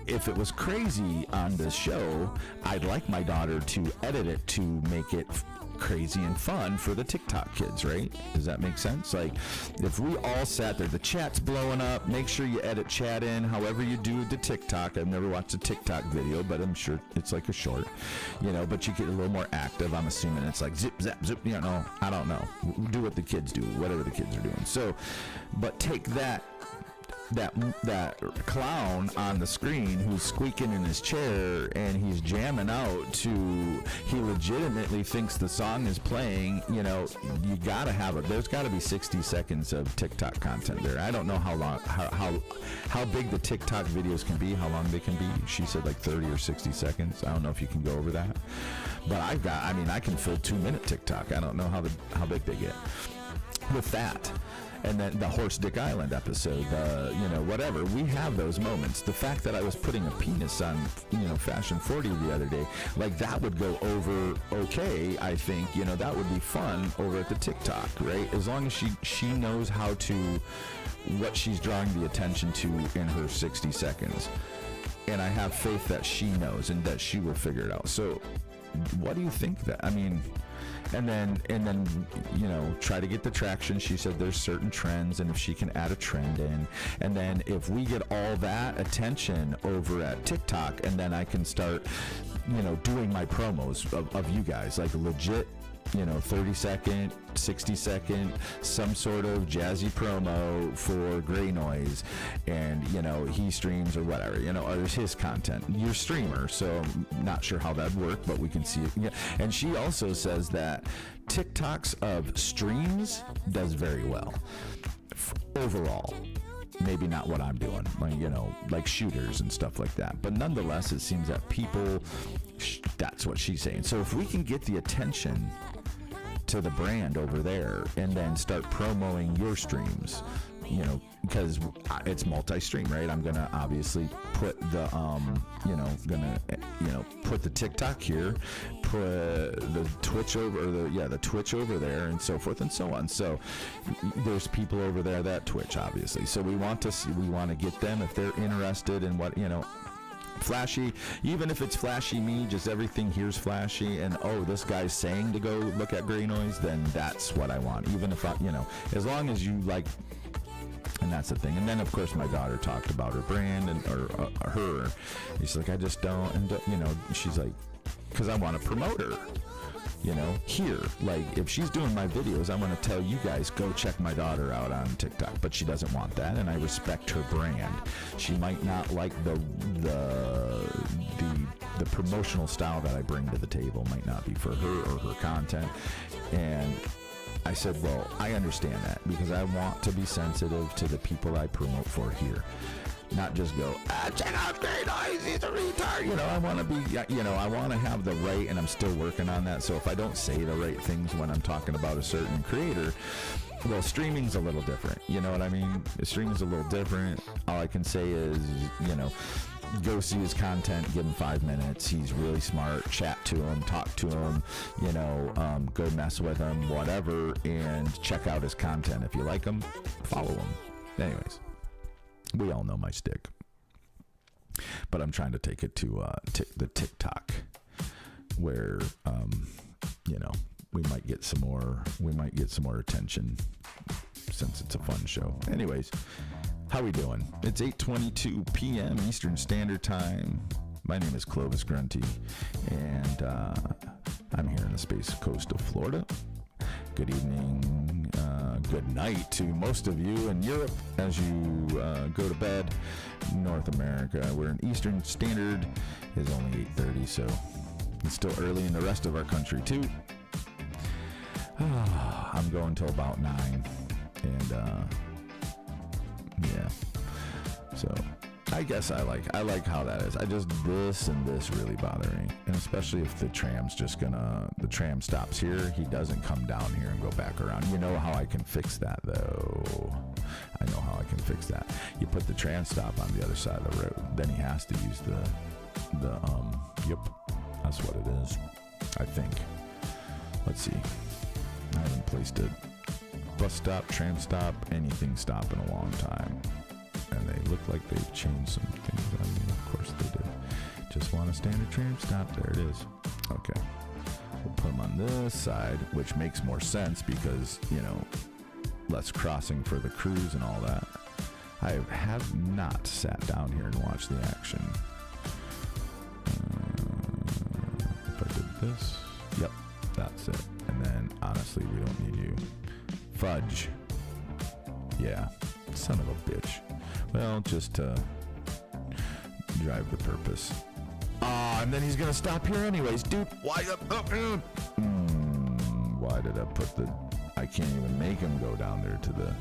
if it was crazy on this show, I'd like my daughter to edit it to make it crazy and fun for the TikTok kids, right? Does that make sense? Like, if we all sat there, the chat's blowing up, make sure you edit chat in however you do the TikTok. I've never watched a TikTok video, but I'm sure it's like a short, you know, but you get a little more active. I'm assuming it's like zip, zap, zip, you know, I don't know. Do what the kids do, whatever the kids are doing. So, but take that clown on the screen who's squeaking in his chair and he's jamming out to, he legitimately thinks the song is playing, you know, you gotta have it. There's gotta be 60 seconds of TikTok content there. I don't know how long, how big the TikTok videos can be, how long they can be. She said like 30 or 60 seconds. I don't know if you can go over that, but I can fill 2-minute TikTok. I don't know how big they get with that. And then the Horse Dick Island episode, you know, whatever. We have those moments. The fact that I was putting a penis on, you know, Fashion 40 the other day, like that would go over okay, I think. You know, that would be fun over at the TikTok, right? As long as she knows what she's drawing the attention to in her 60 seconds. And I have faith that she knows and that she will figure it out. So what do you think and then, you know, try to get the traction. She said there's certain trends, and if she can add a trend in, and then if we get all that attention over at TikTok, and then I can start, you know, doing my promos of you guys, like legit 30-second, 60-second, some sort of jazzy promo for Gray Noise, and, he streams or whatever, or there's his content. You're a streamer, so I'm not sure how that'd work, but we can see it. Yeah. And she also says that TikToks of streams does very well overall. Maybe not what I'm doing, like shooters and stuff like that. But nonetheless, it seems that people, that's what she's saying. So if we can get the attention to the brand over there and then start promoting your streams, because it's multi-stream, right? I'm gonna obviously put the put the TikTok here, put the Twitch over, the Twitch over there, and so forth and so on. So there's people over there that Twitch, obviously. So we want to get them if they're interested in what flashy, even if it's flashy me, just everything here's flashy, and this guy's saying to go look at Gray Noise, then that's what I want. Even if as long as you like. And that's the thing. And then, of course, my daughter talked about her brand or her. She's like, I just don't. And, she's like, because I want to promote her, here. Like, if she's doing my videos, I want to tell you guys, go check my daughter out on TikTok. But she doesn't want that, and I respect her brand. She might not like the promotional style that I bring to the table. Might not be for her or her content. And I said, well, I understand that because I want to be sensitive to the people I promote for here. Not just go, check out Gray Noise, he's a retard. I want to be, I want to have the right, and I'm still working on that. So if I don't say the right things when I'm talking about a certain creator, well, streaming's a little different. You know what I mean? Streaming's a little different. All I can say is, go see his content, give him 5 minutes. He's really smart. Chat to him, talk to him, go mess with him, whatever, and check out his content. If you like him, follow him. Anyways, we all know my stick, but I'm trying to take it to the TikTok, where we might get some more attention since it's a fun show. Anyways. How we doing? It's 8:22 p.m. Eastern Standard Time. My name is Clovis Grunty, and I'm here in the Space Coast of Florida. Good evening, good night to most of you in Europe as you go to bed. North America, we're in Eastern Standard. It's only 8:30, so it's still early in the rest of our country too. I'm going till about 9, and yeah, so I guess I like how that is. I just, this and this really bother me, and especially if the tram stops here, he doesn't come down here and go back around. You know how I can fix that though. I know how I can fix that. You put the tram stop on the other side of the road, then he has to use yep, that's what it is, I think. Let's see, I haven't placed it. Bus stop, tram stop, anything stop in a long time. And they look like they've changed some things on me. Of course they did. Just want a standard tram stop. There it is. Okay. We'll put them on this side, which makes more sense because, less crossing for the crews and all that. I have not sat down here and watched the action. If I did this, yep, that's it. And then, honestly, we don't need you. Fudge. Yeah, son of a bitch. Well, just to drive the purpose. And then he's gonna stop here anyways, dude. Why did I put the? I can't even make him go down there to the.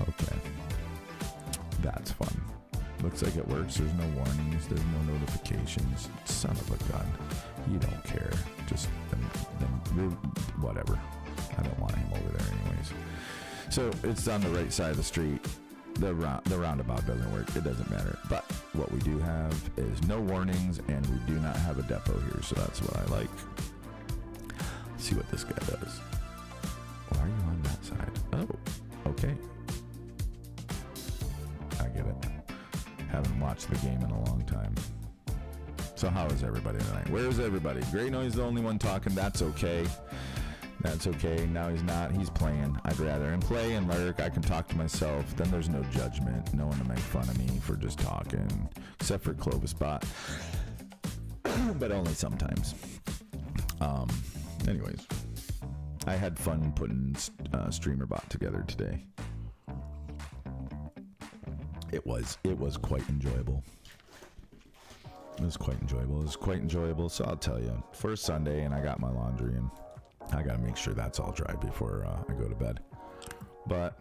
Okay, that's fun. Looks like it works. There's no warnings. There's no notifications. Son of a gun. You don't care. Just then whatever. I don't want him over there anyways. So it's on the right side of the street. The roundabout doesn't work. It doesn't matter. But what we do have is no warnings, and we do not have a depot here. So that's what I like. Let's see what this guy does. Why are you on that side? Oh, okay. I get it. Haven't watched the game in a long time. So how is everybody tonight? Where is everybody? Gray Noise the only one talking. That's okay. That's okay. Now he's not. He's playing. I'd rather him play and lurk. I can talk to myself. Then there's no judgment. No one to make fun of me for just talking. Except for Clovis Bot. But only sometimes. Anyways, I had fun putting StreamerBot together today. It was quite enjoyable. It was quite enjoyable. So I'll tell you, for Sunday, and I got my laundry, and I got to make sure that's all dry before I go to bed. But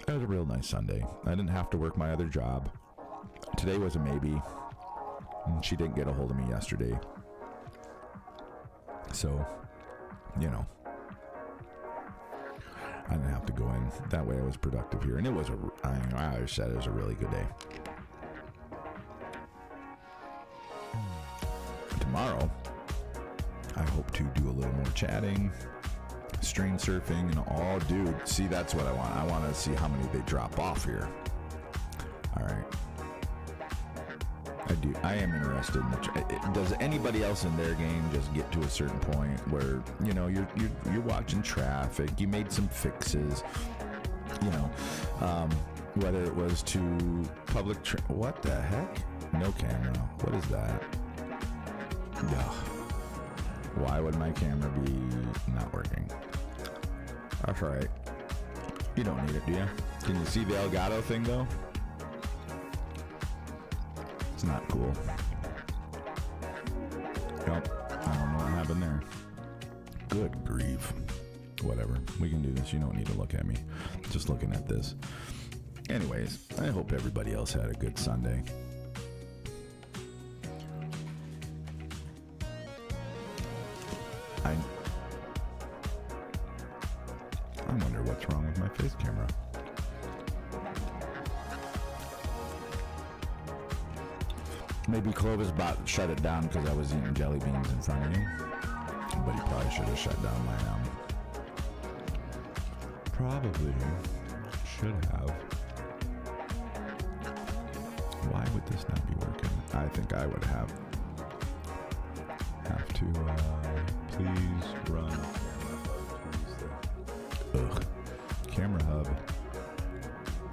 it was a real nice Sunday. I didn't have to work my other job. Today was a maybe. And she didn't get a hold of me yesterday. So, you know, I didn't have to go in. That way I was productive here. And it was I said it was a really good day. Tomorrow, I hope to do a little more chatting, stream surfing, and all. Dude, see, that's what I want. I want to see how many they drop off here. All right. I am interested in does anybody else in their game just get to a certain point where, you know, you're watching traffic, you made some fixes, you know, whether it was to public what the heck? No camera. What is that? Ugh. Why would my camera be not working? That's all right. You don't need it, do you? Can you see the Elgato thing though? It's not cool. Yep. I don't know what happened there. Good grief. Whatever. We can do this. You don't need to look at me. Just looking at this. Anyways, I hope everybody else had a good Sunday. I wonder what's wrong with my face camera. Maybe Clovis bot shut it down because I was eating jelly beans in front of him. But he probably should have shut down my probably should have. Why would this not be working? I think I would have to please run. Ugh. Camera hub.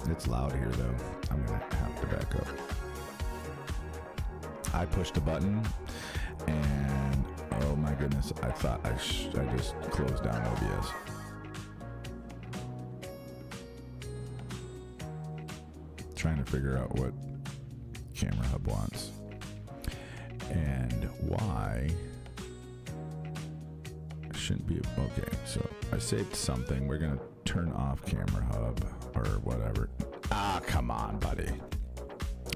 It's loud here though. I'm gonna have to back up. I pushed a button and oh my goodness, I thought I just closed down OBS. Trying to figure out what Camera Hub wants and why it shouldn't be. Okay, so I saved something. We're gonna turn off Camera Hub or whatever. Ah, come on, buddy.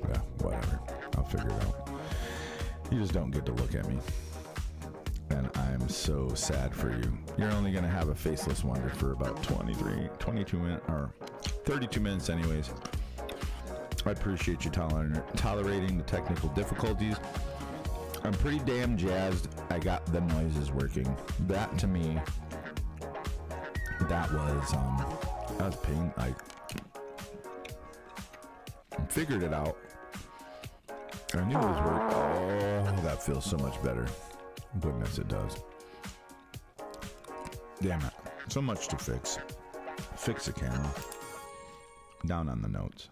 Yeah, whatever. I'll figure it out. You just don't get to look at me. And I'm so sad for you. You're only going to have a faceless wonder for about 22 minutes, or 32 minutes anyways. I appreciate you tolerating the technical difficulties. I'm pretty damn jazzed I got the noises working. That to me, that was pain. I figured it out. I knew it was working. Oh, that feels so much better. Goodness, it does. Damn it. So much to fix. Fix the camera. Down on the notes.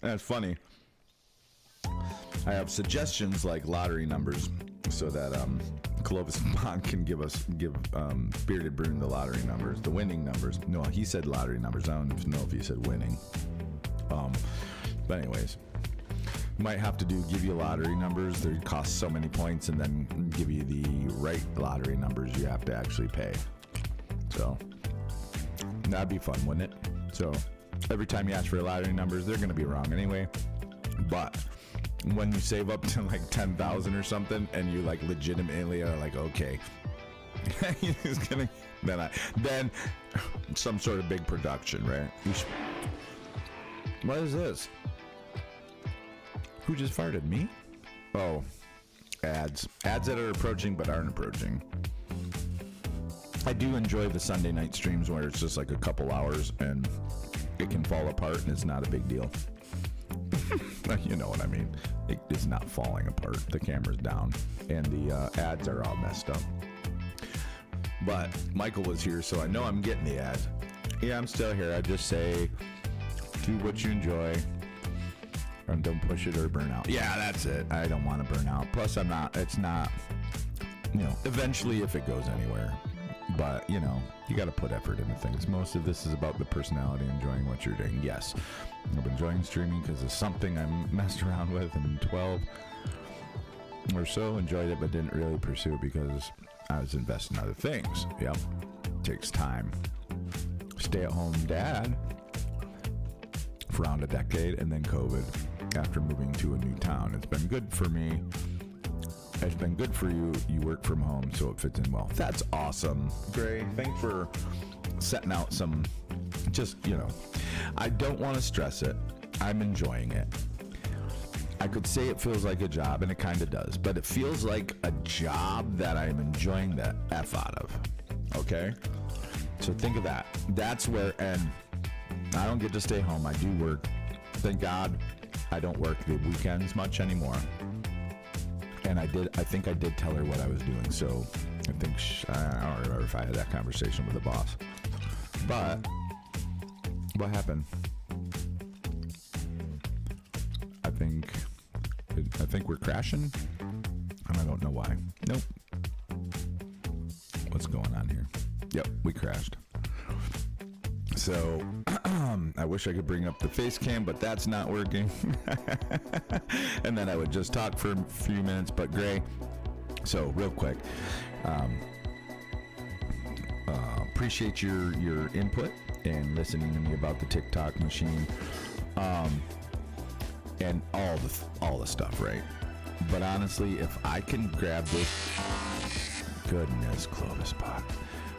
That's funny. I have suggestions like lottery numbers so that Clovis Bond can give Bearded Brune the lottery numbers, the winning numbers. No, he said lottery numbers. I don't even know if he said winning. But anyways. Might have to give you lottery numbers. They cost so many points, and then give you the right lottery numbers you have to actually pay. So that'd be fun, wouldn't it? So every time you ask for lottery numbers, they're going to be wrong anyway. But when you save up to like 10,000 or something, and you like legitimately are like, okay, he's gonna then some sort of big production, right? What is this? Who just farted? Me? Oh, ads that are approaching but aren't approaching. I do enjoy the Sunday night streams where it's just like a couple hours and it can fall apart and it's not a big deal. You know what I mean? It is not falling apart. The camera's down and the ads are all messed up. But Michael was here, so I know I'm getting the ads. Yeah, I'm still here. I just say, do what you enjoy. And don't push it or burn out. Yeah, that's it. I don't want to burn out. Plus, it's not eventually if it goes anywhere. But, you got to put effort into things. Most of this is about the personality, enjoying what you're doing. Yes, I've been enjoying streaming because it's something I messed around with in 12 or so. Enjoyed it, but didn't really pursue it because I was investing in other things. Yep, takes time. Stay-at-home dad for around a decade, and then COVID after moving to a new town. It's been good for me. It's been good for you. You work from home, so it fits in well. That's awesome. Gray, thanks for setting out some, I don't want to stress it. I'm enjoying it. I could say it feels like a job, and it kind of does, but it feels like a job that I'm enjoying the F out of. Okay? So think of that. That's where, and I don't get to stay home. I do work. Thank God I don't work the weekends much anymore. And I think I did tell her what I was doing. So I think, I don't remember if I had that conversation with the boss. But what happened? I think we're crashing. And I don't know why. Nope. What's going on here? Yep, we crashed. So I wish I could bring up the face cam, but that's not working. And then I would just talk for a few minutes. But Gray, so real quick, appreciate your input and listening to me about the TikTok machine, and all the stuff, right? But honestly, if I can grab this, goodness, Clovis pot.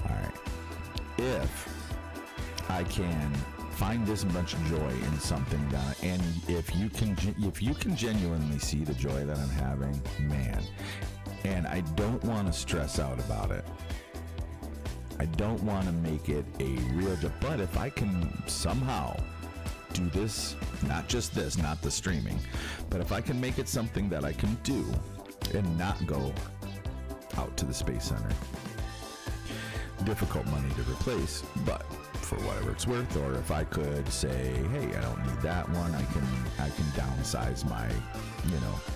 All right, if I can find this much joy in something that, and if you can genuinely see the joy that I'm having, man, and I don't want to stress out about it. I don't want to make it a real job, but if I can somehow do this, not just this, not the streaming, but if I can make it something that I can do and not go out to the Space Center. Difficult money to replace, but for whatever it's worth, or if I could say, hey, I don't need that one, I can downsize my,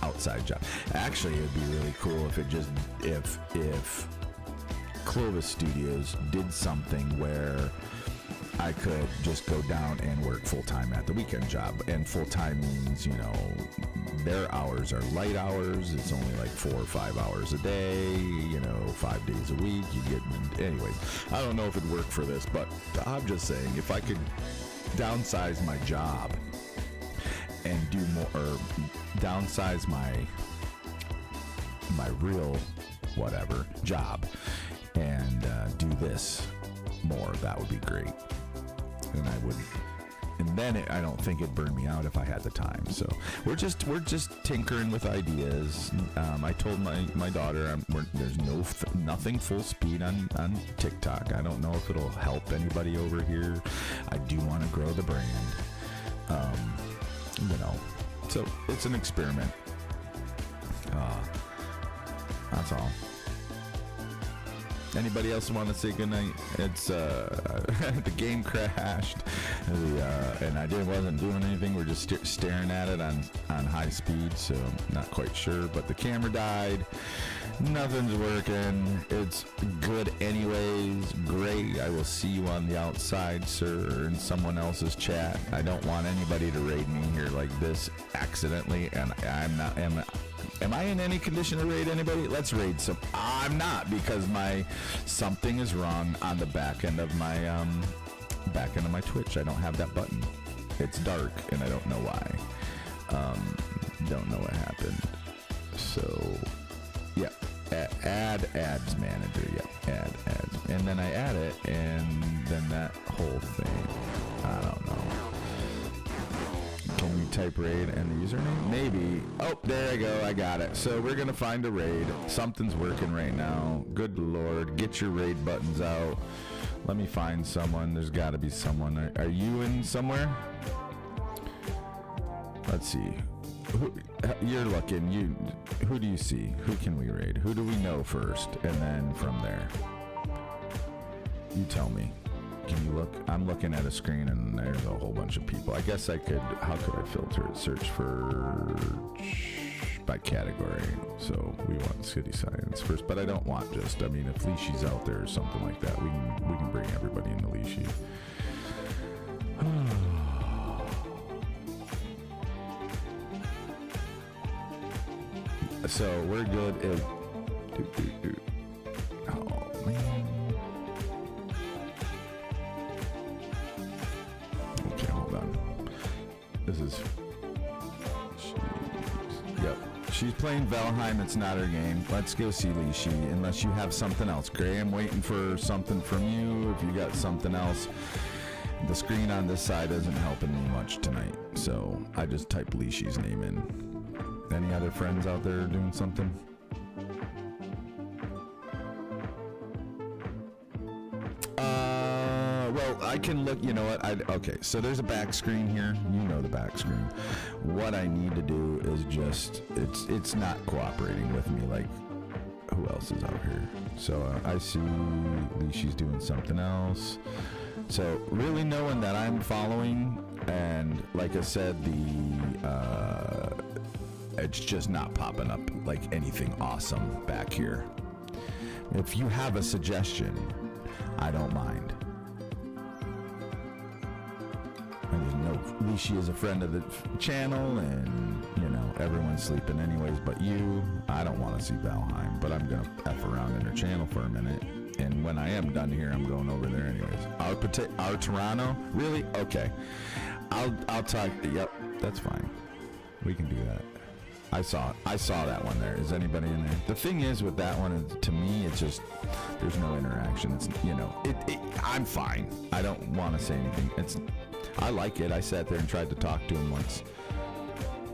outside job. Actually, it'd be really cool if it just, if Clovis Studios did something where I could just go down and work full-time at the weekend job. And full-time means, their hours are light hours. It's only like 4 or 5 hours a day, 5 days a week. You get, anyway, I don't know if it'd work for this, but I'm just saying, if I could downsize my job and do more, or downsize my real whatever job and do this more, that would be great. And I would, and then I don't think it'd burn me out if I had the time. So we're just tinkering with ideas. I told my daughter there's nothing full speed on TikTok. I don't know if it'll help anybody over here. I do want to grow the brand. So it's an experiment. That's all. Anybody else want to say goodnight? It's the game crashed, and I wasn't doing anything. We're just staring at it on high speed, so not quite sure. But the camera died. Nothing's working. It's good anyways. Great. I will see you on the outside, sir, or in someone else's chat. I don't want anybody to raid me here like this accidentally, and I'm not. Am I in any condition to raid anybody? Let's raid some. I'm not, because something is wrong on the back end of my Twitch. I don't have that button. It's dark and I don't know why. Don't know what happened. So yeah, add ads manager. Yeah, add ads, and then I add it, and then that whole thing. I don't know. Can you type raid and the username? Maybe. Oh, there I go. I got it. So we're going to find a raid. Something's working right now. Good Lord. Get your raid buttons out. Let me find someone. There's got to be someone. Are you in somewhere? Let's see. You're looking. Who do you see? Who can we raid? Who do we know first? And then from there. You tell me. Can you look? I'm looking at a screen and there's a whole bunch of people. I guess I could, how could I filter it? Search for by category. So we want city science first, but I don't want just. I mean, if Leashy's out there or something like that, we can bring everybody into Leashy. So we're good if. Oh man. Okay, hold on. This is. Yep. She's playing Valheim. It's not her game. Let's go see Leashy. Unless you have something else. Gray, I'm waiting for something from you. If you got something else. The screen on this side isn't helping me much tonight. So I just typed Leashy's name in. Any other friends out there doing something? Well, I can look, you know what, okay, so there's a back screen here, you know the back screen. What I need to do is just, it's not cooperating with me, like, who else is out here? So I see Leashy's doing something else. So really knowing that I'm following, and like I said, it's just not popping up like anything awesome back here. If you have a suggestion, I don't mind. I just know Leashy is a friend of the channel, and you know everyone's sleeping anyways but you. I don't want to see Valheim, but I'm gonna F around in her channel for a minute, and when I am done here, I'm going over there anyways. Our Toronto? Really? Okay. I'll talk. Yep, that's fine. We can do that. I saw that one there. Is anybody in there? The thing is with that one, to me, it's just, there's no interaction. It's, you know, I'm fine. I don't want to say anything. I like it. I sat there and tried to talk to him once.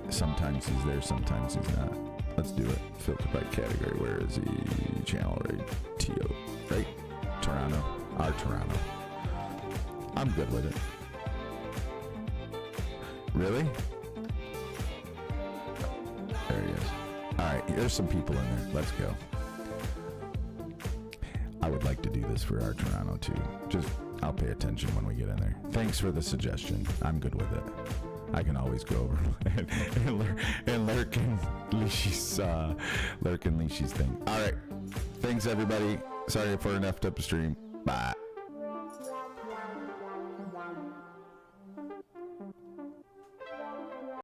Sometimes he's there, sometimes he's not. Let's do it. Filter by category. Where is he? Channel radio. Right? Toronto. Our Toronto. I'm good with it. Really? There he is. All right, there's some people in there. Let's go. I would like to do this for our Toronto too. Just, I'll pay attention when we get in there. Thanks for the suggestion. I'm good with it. I can always go over and lurk in Leashy's thing. All right. Thanks, everybody. Sorry for an effed up stream. Bye.